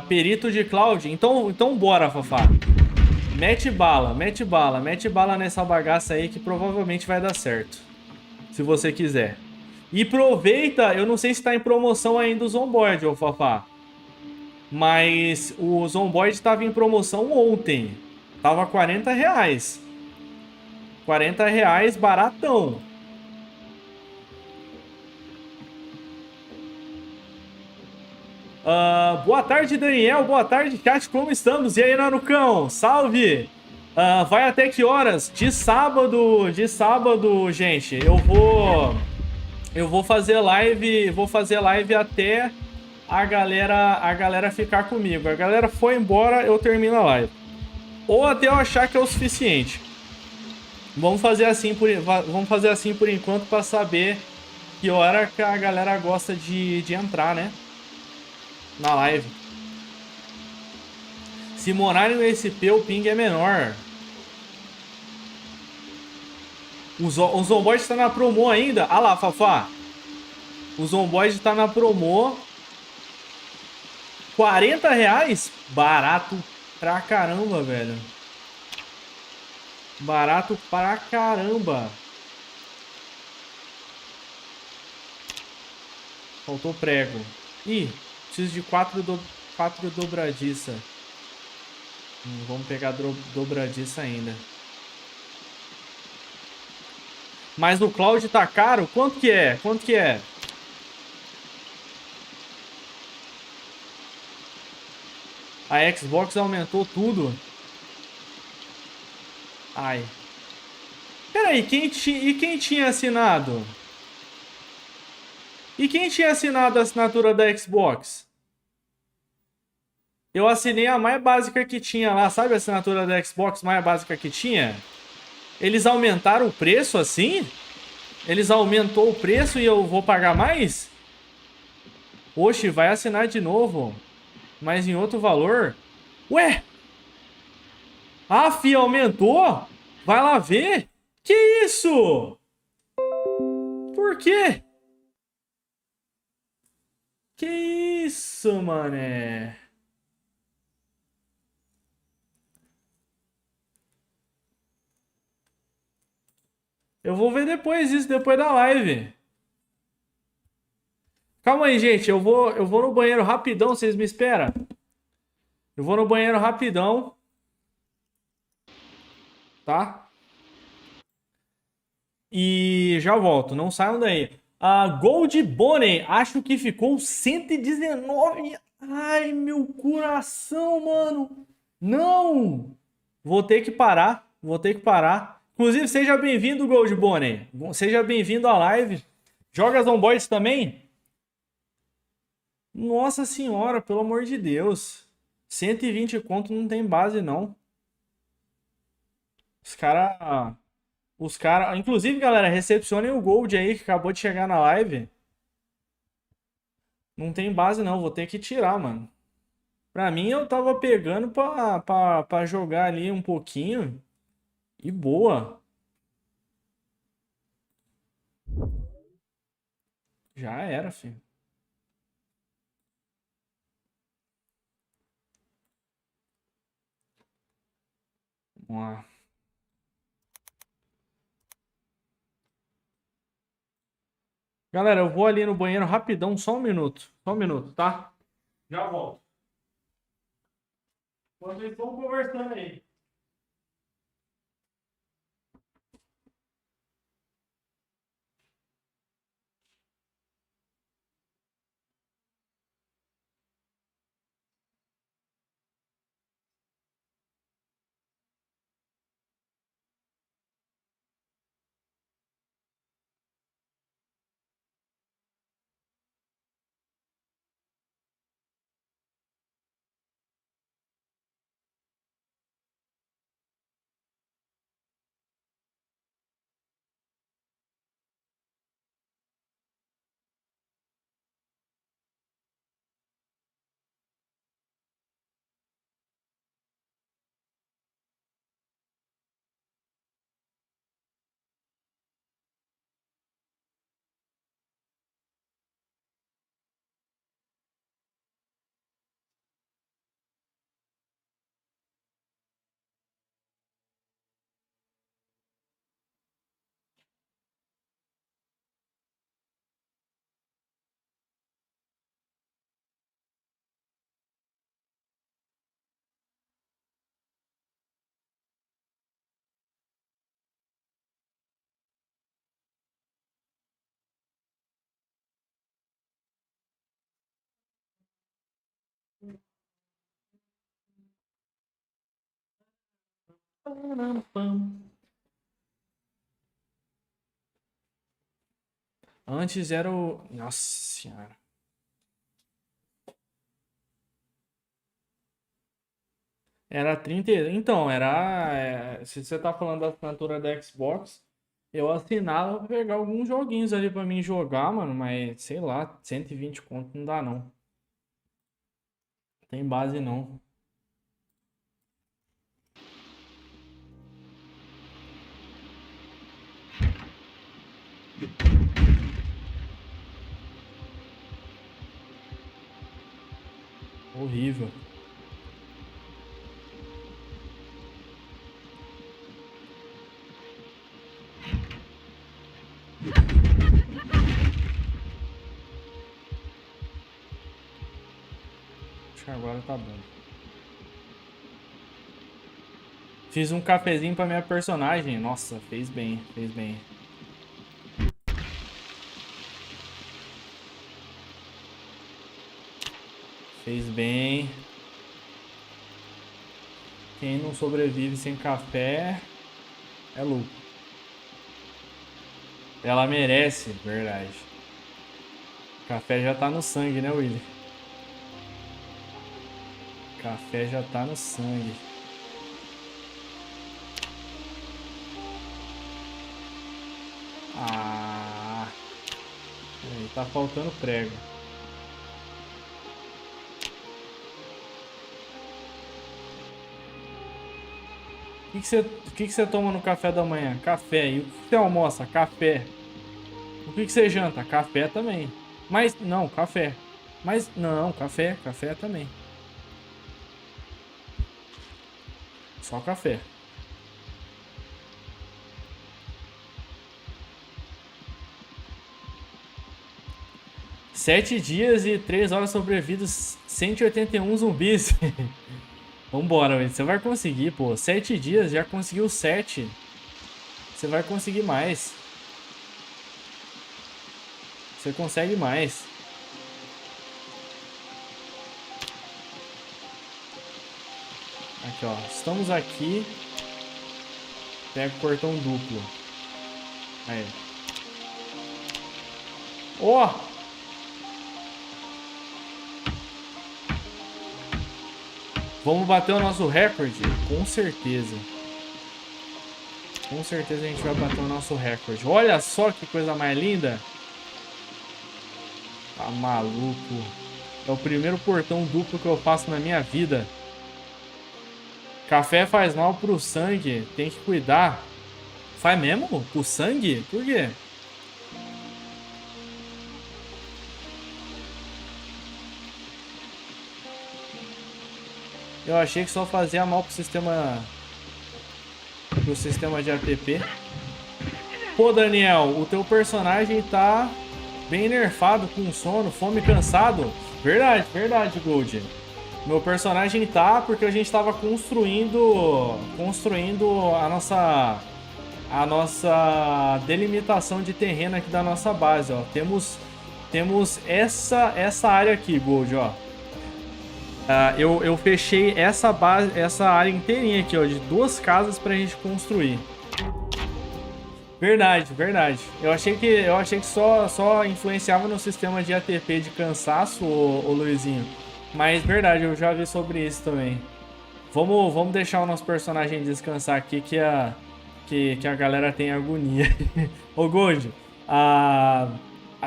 Perito de cloud. Então bora, Fafá. Mete bala, mete bala. Mete bala nessa bagaça aí que provavelmente vai dar certo. Se você quiser. E aproveita, eu não sei se tá em promoção ainda o Zomboid, ô Fafá. Mas o Zomboid estava em promoção ontem. Tava R$40. R$40, baratão. Boa tarde, Daniel. Boa tarde, chat. Como estamos? E aí, Narucão? Salve! Vai até que horas? De sábado, gente. Eu vou fazer live até a galera ficar comigo. A galera foi embora, eu termino a live. Ou até eu achar que é o suficiente. Vamos fazer assim por enquanto para saber que hora que a galera gosta de entrar, né? Na live. Se morarem no SP, o ping é menor. O Zomboid tá na promo ainda. Ah lá, Fafá. O Zomboid tá na promo. R$40? Barato pra caramba, velho. Barato pra caramba. Faltou prego. Ih, preciso de 4 dobradiça. Vamos pegar dobradiça ainda. Mas o Cloud tá caro? Quanto que é? Quanto que é? A Xbox aumentou tudo. Ai. Peraí, quem tinha assinado? E quem tinha assinado a assinatura da Xbox? Eu assinei a mais básica que tinha lá. Sabe a assinatura da Xbox mais básica que tinha? Eles aumentaram o preço assim? Eles aumentou o preço e eu vou pagar mais? Oxe, vai assinar de novo. Mas em outro valor? Ué? Ah, fia, aumentou? Vai lá ver? Que isso? Por quê? Que isso, mané? Eu vou ver depois isso, depois da live. Calma aí, gente. Eu vou no banheiro rapidão, vocês me esperam? Eu vou no banheiro rapidão, tá? E já volto, não saiam daí. A Gold Bonnie, acho que ficou 119. Ai, meu coração, mano. Não! Vou ter que parar, vou ter que parar. Inclusive, seja bem-vindo, Gold Bonnie. Seja bem-vindo à live. Joga Zomboids também? Nossa senhora, pelo amor de Deus. 120 conto não tem base, não. Os cara, os cara, inclusive, galera, recepcionem o Gold aí que acabou de chegar na live. Não tem base não, vou ter que tirar, mano. Pra mim, eu tava pegando pra jogar ali um pouquinho e boa. Já era, filho. Vamos lá. Galera, eu vou ali no banheiro rapidão, só um minuto. Só um minuto, tá? Já volto. Enquanto eles estão conversando aí. Antes era o. Nossa senhora. Era 30. Então, se você tá falando da assinatura da Xbox, eu assinava pra pegar alguns joguinhos ali pra mim jogar, mano, mas sei lá, 120 conto não dá não. Tem base não. Horrível. Acho que agora tá bom. Fiz um cafezinho pra minha personagem. Nossa, fez bem, fez bem. Fez bem. Quem não sobrevive sem café é louco. Ela merece, verdade. Café já tá no sangue, né, Willy? Café já tá no sangue. Ah, aí tá faltando prego. O que que você toma no café da manhã? Café. E o que você almoça? Café. O que você janta? Café também. Mas, não, café. Mas, não, café. Café também. Só café. Sete dias e 3 horas sobrevividos, 181 zumbis. Vambora, velho. Você vai conseguir, pô. 7 dias, já conseguiu 7. Você vai conseguir mais. Você consegue mais. Aqui, ó. Estamos aqui. Pega o portão duplo. Aí. Ó! Oh! Vamos bater o nosso recorde? Com certeza. Com certeza a gente vai bater o nosso recorde. Olha só que coisa mais linda. Tá maluco. É o primeiro portão duplo que eu faço na minha vida. Café faz mal pro sangue. Tem que cuidar. Faz mesmo? Pro sangue? Por quê? Eu achei que só fazia mal pro sistema de ATP. Pô, Daniel, o teu personagem tá bem nerfado, com sono, fome, cansado. Verdade, verdade, Gold. Meu personagem tá porque a gente tava construindo a nossa delimitação de terreno aqui da nossa base, ó. Temos essa área aqui, Gold, ó. Eu fechei essa área inteirinha aqui, ó, de 2 casas pra gente construir. Verdade, verdade. Eu achei que só influenciava no sistema de ATP de cansaço, ô Luizinho. Mas verdade, eu já vi sobre isso também. Vamos deixar o nosso personagem descansar aqui que a galera tem agonia. Ô Gold, a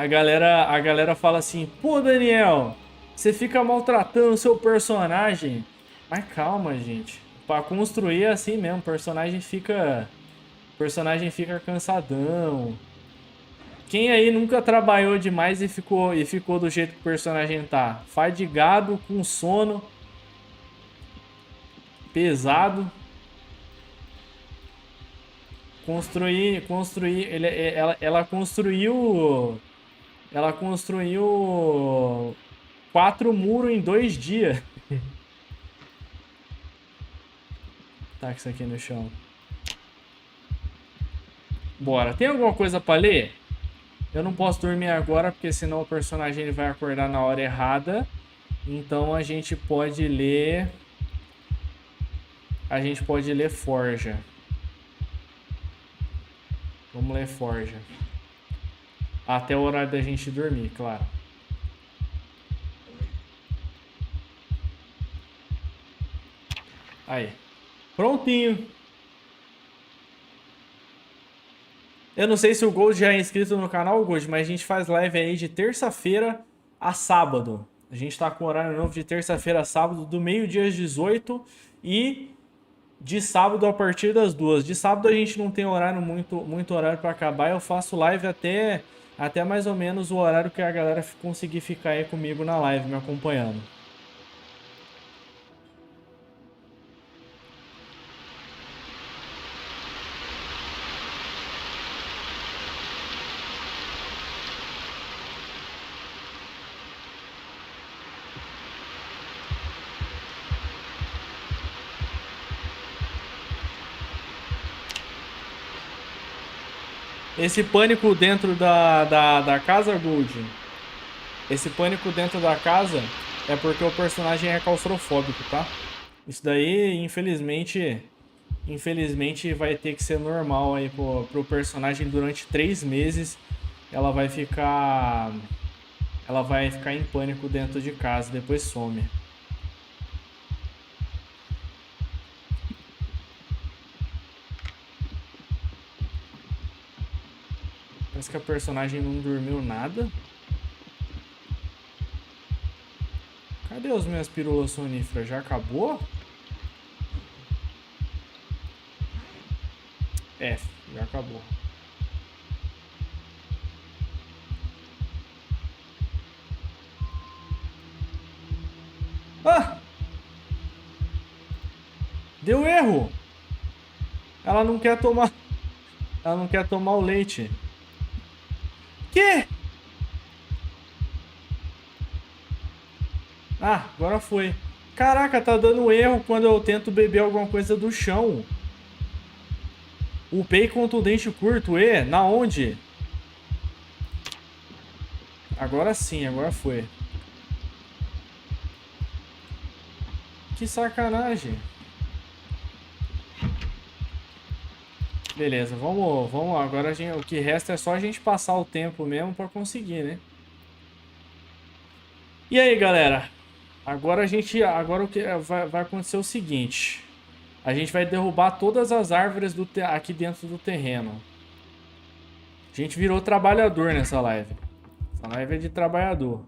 galera fala assim: "Pô, Daniel, você fica maltratando o seu personagem". Mas calma, gente. Pra construir é assim mesmo, o personagem fica cansadão. Quem aí nunca trabalhou demais e ficou do jeito que o personagem tá? Fadigado, com sono, pesado. Ela construiu 4 muros em 2 dias. Tá com isso aqui no chão. Bora. Tem alguma coisa pra ler? Eu não posso dormir agora, porque senão o personagem ele vai acordar na hora errada. Então a gente pode ler... Forja. Vamos ler Forja. Até o horário da gente dormir, claro. Aí. Prontinho. Eu não sei se o Gold já é inscrito no canal, Gold, mas a gente faz live aí de terça-feira a sábado. A gente tá com horário novo de terça-feira a sábado, do meio-dia às 18 e de sábado a partir das 2. De sábado a gente não tem horário muito horário para acabar. Eu faço live até mais ou menos o horário que a galera conseguir ficar aí comigo na live, me acompanhando. Esse pânico dentro da casa, Gold, esse pânico dentro da casa é porque o personagem é claustrofóbico, tá? Isso daí, infelizmente vai ter que ser normal aí pro personagem durante 3 meses. Ela vai ficar em pânico dentro de casa, depois some. Parece que a personagem não dormiu nada. Cadê as minhas pílulas soníferas? Já acabou? Já acabou. Deu erro. Ela não quer tomar... Ela não quer tomar o leite. Que? Ah, agora foi. Caraca, tá dando erro quando eu tento beber alguma coisa do chão. Upei contra o dente curto, E? Na onde? Agora sim, agora foi. Que sacanagem. Beleza, vamos. Agora o que resta é só a gente passar o tempo mesmo pra conseguir, né? E aí, galera? Agora o que vai acontecer é o seguinte. A gente vai derrubar todas as árvores aqui dentro do terreno. A gente virou trabalhador nessa live. Essa live é de trabalhador.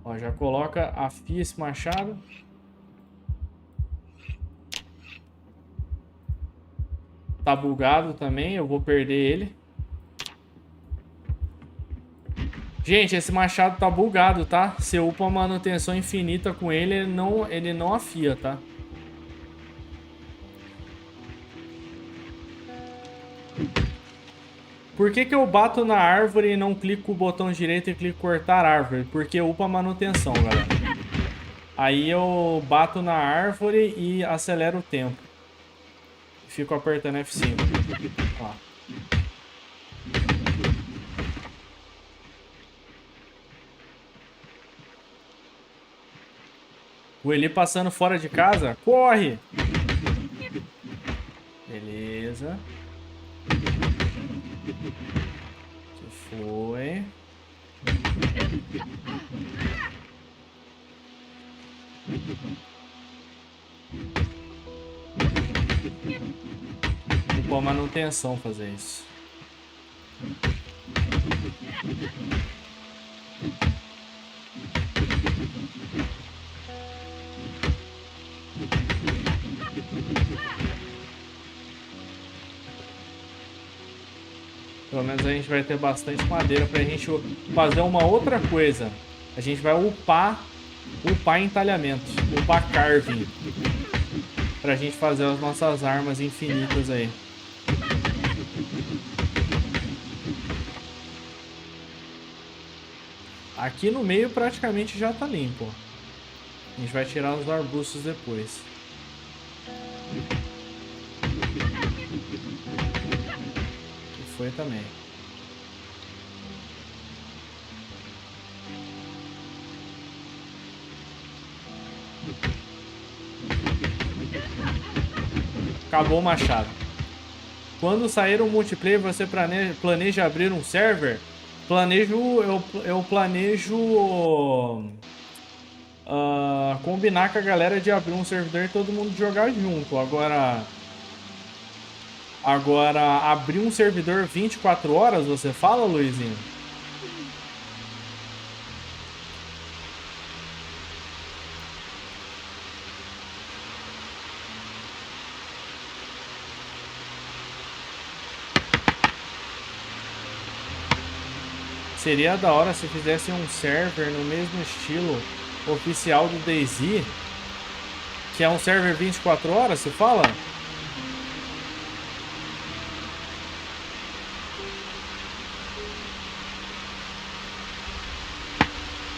Ó, já coloca, afia esse machado. Tá bugado também, eu vou perder ele. Gente, esse machado tá bugado, tá? Você upa manutenção infinita com ele, ele não afia, tá? Por que que eu bato na árvore e não clico com o botão direito e clico cortar árvore? Porque upa manutenção, galera. Aí eu bato na árvore e acelero o tempo. Fico apertando F5. Ó. O Eli passando fora de casa. Corre! Beleza. Que foi? Vou manutenção fazer isso. Pelo menos a gente vai ter bastante madeira pra gente fazer uma outra coisa. A gente vai upar entalhamento, upar carving. Pra gente fazer as nossas armas infinitas aí. Aqui no meio praticamente já tá limpo. A gente vai tirar os arbustos depois. E foi também. Acabou o machado. Quando sair o multiplayer, você planeja abrir um server? Eu planejo combinar com a galera de abrir um servidor e todo mundo jogar junto. Agora abrir um servidor 24 horas, você fala, Luizinho? Seria da hora se fizesse um server no mesmo estilo oficial do DayZ, que é um server 24 horas, você fala?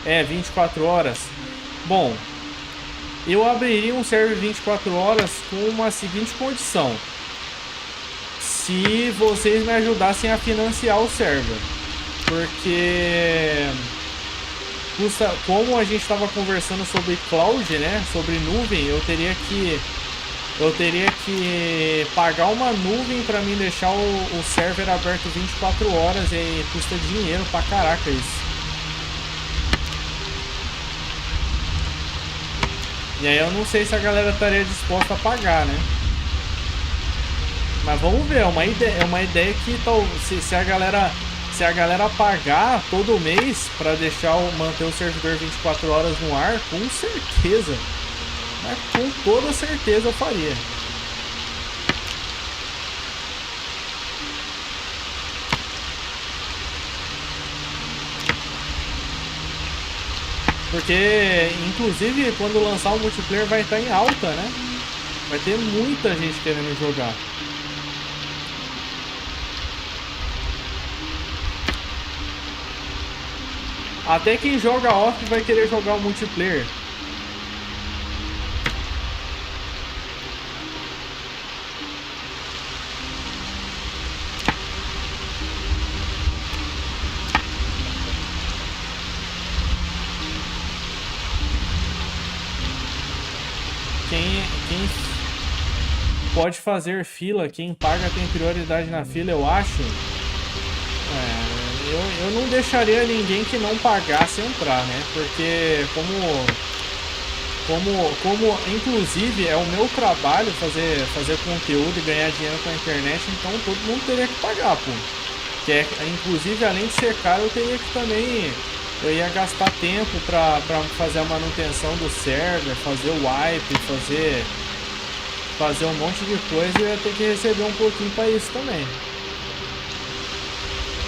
É, 24 horas. Bom, eu abriria um server 24 horas com uma seguinte condição. Se vocês me ajudassem a financiar o server. Porque como a gente estava conversando sobre cloud, né, sobre nuvem, eu teria que pagar uma nuvem para mim deixar o server aberto 24 horas e custa dinheiro pra caraca isso. E aí eu não sei se a galera estaria disposta a pagar, né? Mas vamos ver, é uma ideia que se a galera pagar todo mês para manter o servidor 24 horas no ar, com certeza, mas com toda certeza eu faria. Porque, inclusive, quando lançar o multiplayer vai estar em alta, né? Vai ter muita gente querendo jogar. Até quem joga off vai querer jogar o multiplayer. Quem pode fazer fila, quem paga tem prioridade na fila, eu acho. Eu não deixaria ninguém que não pagasse entrar, né? Porque como inclusive é o meu trabalho fazer conteúdo e ganhar dinheiro com a internet, então todo mundo teria que pagar, pô. Que é, inclusive, além de ser caro, eu teria que também... Eu ia gastar tempo pra fazer a manutenção do server, fazer o wipe, fazer um monte de coisa e eu ia ter que receber um pouquinho pra isso também.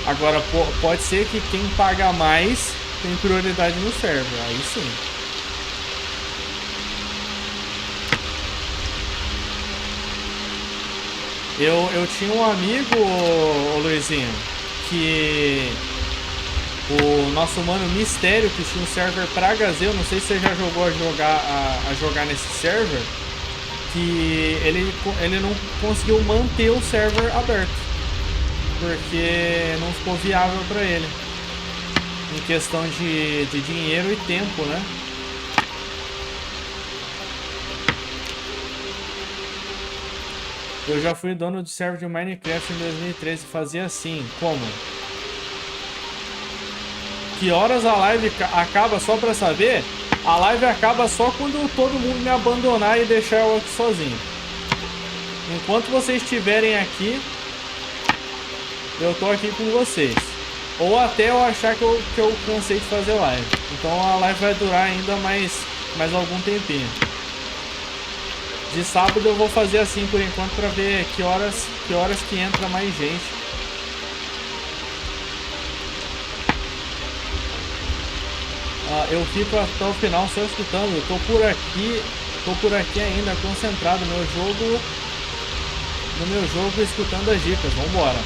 Agora, pode ser que quem paga mais tem prioridade no server, aí sim. Eu tinha um amigo, Luizinho, que... O nosso mano Mistério, que tinha um server pra HZ, eu não sei se você já jogou a jogar nesse server, que ele não conseguiu manter o server aberto, porque não ficou viável pra ele, em questão de dinheiro e tempo, né? Eu já fui dono de server de Minecraft em 2013 e fazia assim, como? Que horas a live acaba, só pra saber? A live acaba só quando todo mundo me abandonar e deixar eu aqui sozinho. Enquanto vocês estiverem aqui, eu tô aqui com vocês. Ou até eu achar que eu cansei de fazer live. Então a live vai durar ainda mais algum tempinho. De sábado eu vou fazer assim por enquanto pra ver que horas que entra mais gente. Eu fico até o final só escutando. Eu tô por aqui ainda concentrado no meu jogo escutando as dicas. Vambora.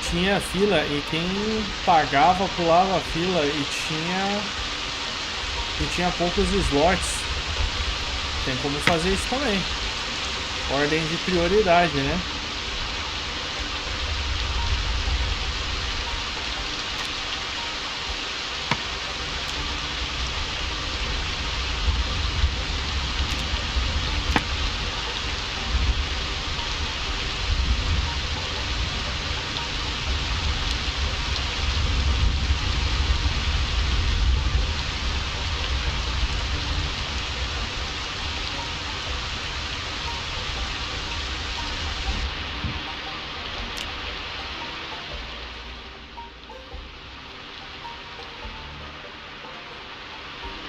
Tinha fila e quem pagava pulava a fila e tinha poucos slots. Tem como fazer isso também. Ordem de prioridade, né?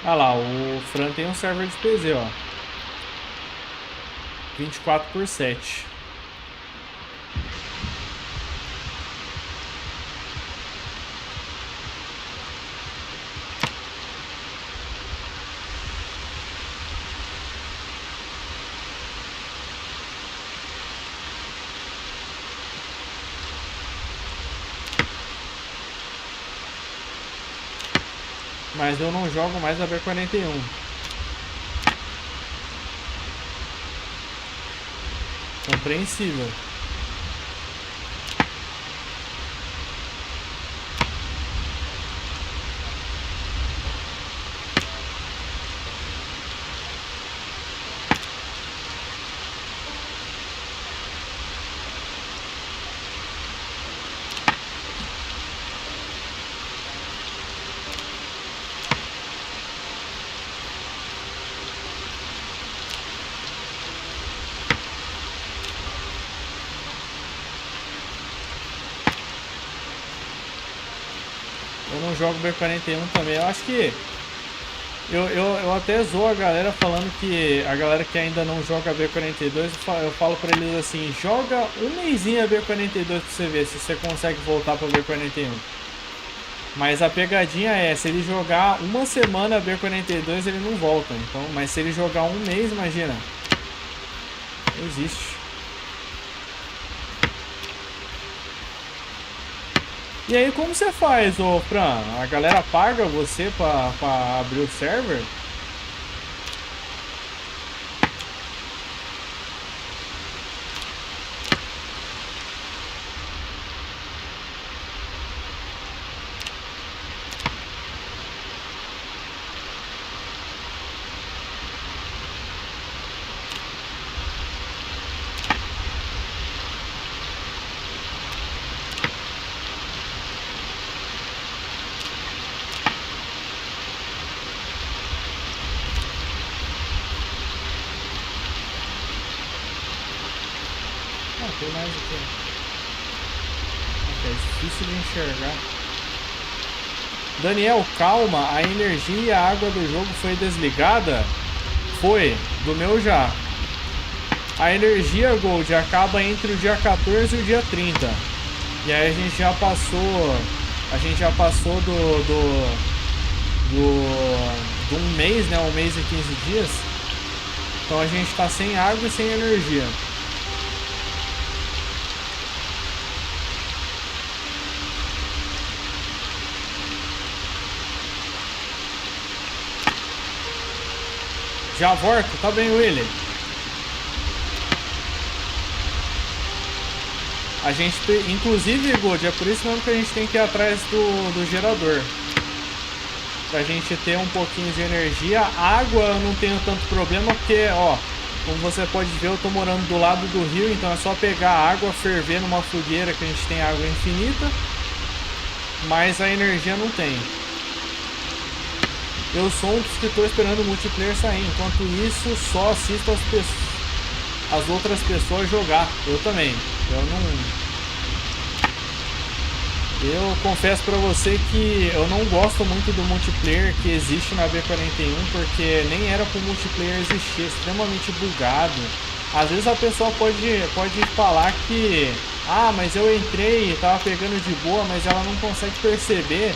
Ah lá, o Fran tem um server de PZ, ó. 24/7. Mas eu não jogo mais a B41. Compreensível. não jogo B41 também. Eu acho que eu até zoo a galera falando que a galera que ainda não joga B42, eu falo pra eles assim, joga um mesinho a B42 pra você ver se você consegue voltar pra B41. Mas a pegadinha é, se ele jogar uma semana a B42, ele não volta. Então, mas se ele jogar um mês, imagina. Existe. E aí como você faz, ô Fran? A galera paga você pra abrir o server? Tem mais aqui. É difícil de enxergar. Daniel, calma. A energia e a água do jogo foi desligada? Foi. Do meu já. A energia, Gold, acaba entre o dia 14 e o dia 30. E aí a gente já passou... A gente já passou de um mês, né? Um mês e 15 dias. Então a gente tá sem água e sem energia. Já volto, tá bem, Willy? A gente, inclusive, God, é por isso mesmo que a gente tem que ir atrás do gerador. Pra gente ter um pouquinho de energia. Água eu não tenho tanto problema, porque, ó, como você pode ver, eu tô morando do lado do rio, então é só pegar a água, ferver numa fogueira que a gente tem água infinita. Mas a energia não tem. Eu sou um dos que estou esperando o multiplayer sair. Enquanto isso, só assisto as outras pessoas jogar. Eu também. Eu confesso pra você que eu não gosto muito do multiplayer que existe na B41, porque nem era pro multiplayer existir. É extremamente bugado. Às vezes a pessoa pode falar que... Ah, mas eu entrei e tava pegando de boa, mas ela não consegue perceber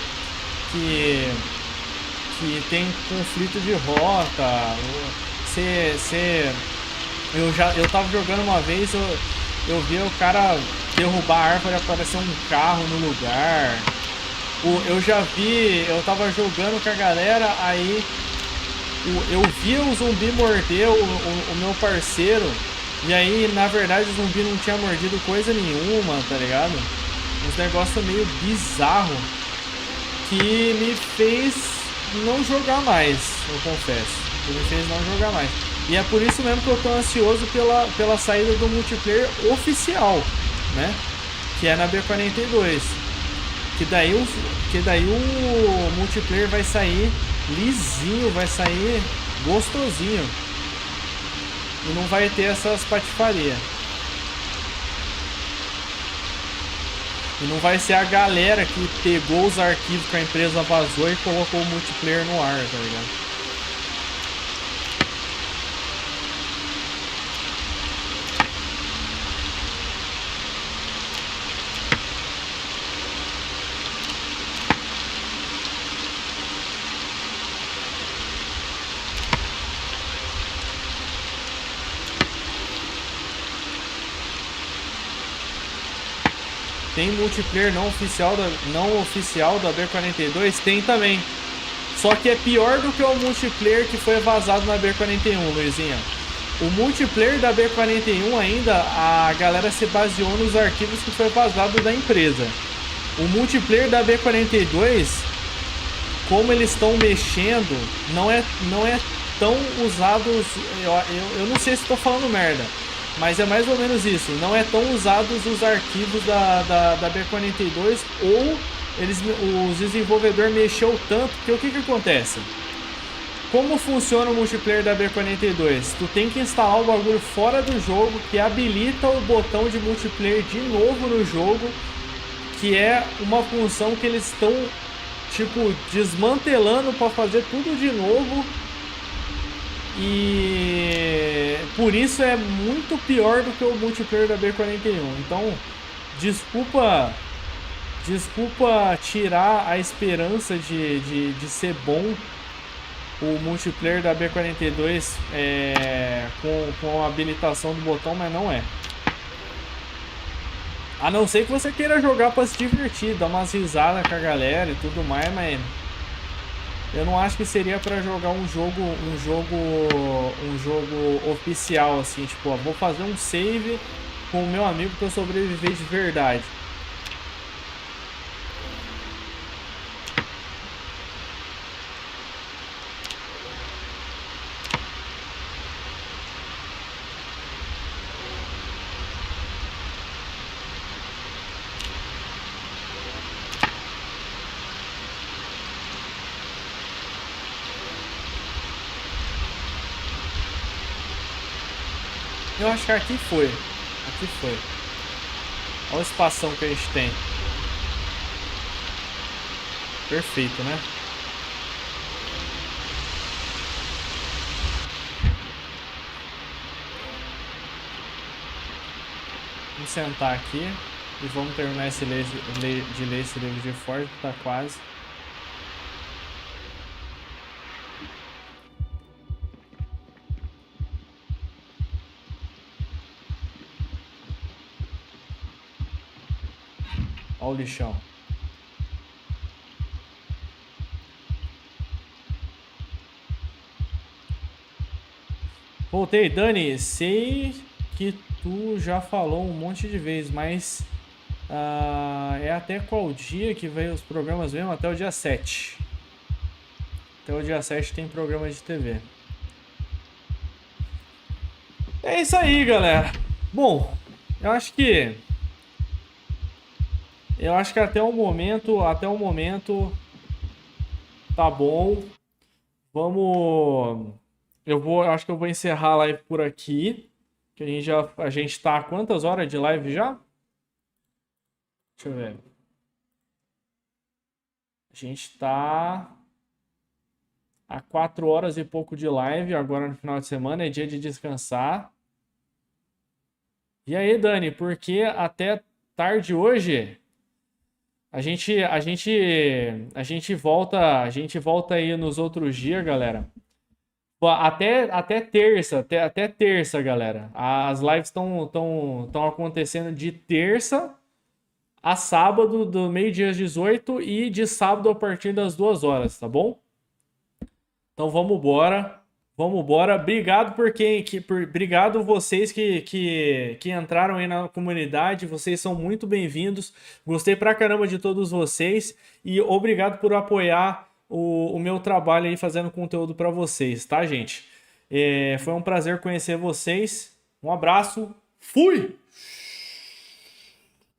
que tem conflito de rota. Eu tava jogando uma vez, eu vi o cara derrubar a árvore e aparecer um carro no lugar. Eu tava jogando com a galera, aí eu vi o zumbi morder o meu parceiro, e aí na verdade o zumbi não tinha mordido coisa nenhuma, tá ligado? Uns negócios meio bizarro que me fez não jogar mais, eu confesso. Que me fez não jogar mais. E é por isso mesmo que eu tô ansioso pela saída do multiplayer oficial, né? Que é na B42. Que daí o multiplayer vai sair lisinho, vai sair gostosinho. E não vai ter essas patifarias. E não vai ser a galera que pegou os arquivos que a empresa vazou e colocou o multiplayer no ar, tá ligado? Tem multiplayer não oficial da B42? Tem também. Só que é pior do que o multiplayer que foi vazado na B41, Luizinha. O multiplayer da B41 ainda, a galera se baseou nos arquivos que foi vazado da empresa. O multiplayer da B42, como eles estão mexendo, não é tão usado. Eu não sei se estou falando merda. Mas é mais ou menos isso, não é tão usados os arquivos da B42, ou os desenvolvedores mexeu tanto, que o que acontece? Como funciona o multiplayer da B42? Tu tem que instalar o bagulho fora do jogo, que habilita o botão de multiplayer de novo no jogo, que é uma função que eles estão tipo, desmantelando para fazer tudo de novo. E por isso é muito pior do que o multiplayer da B41. Então, desculpa tirar a esperança de ser bom o multiplayer da B42 com a habilitação do botão, mas não é. A não ser que você queira jogar pra se divertir, dar umas risadas com a galera e tudo mais, mas eu não acho que seria pra jogar um jogo oficial, assim, tipo, ó, vou fazer um save com o meu amigo pra eu sobreviver de verdade. Eu acho que aqui foi. Aqui foi. Olha o espação que a gente tem. Perfeito, né? Vamos sentar aqui e vamos terminar esse de ler esse livro de Ford, que tá quase. Olha o lixão. Voltei, Dani. Sei que tu já falou um monte de vezes, mas é até qual dia que vem os programas mesmo? Até o dia 7. Até o dia 7 tem programa de TV. É isso aí, galera. Bom, eu acho que até o momento tá bom. Vamos, eu acho que eu vou encerrar a live por aqui, que a gente tá há quantas horas de live já? Deixa eu ver. A gente tá há 4 horas e pouco de live, agora no final de semana é dia de descansar. E aí, Dani, por que até tarde hoje? A gente volta aí nos outros dias, galera. Pô, até terça, galera. As lives estão acontecendo de terça a sábado, do meio-dia às 18 e de sábado a partir das 2 horas, tá bom? Então vamos embora. Vamos embora. Obrigado obrigado vocês que entraram aí na comunidade. Vocês são muito bem-vindos. Gostei pra caramba de todos vocês e obrigado por apoiar o meu trabalho aí fazendo conteúdo para vocês, tá, gente? Foi um prazer conhecer vocês. Um abraço. Fui!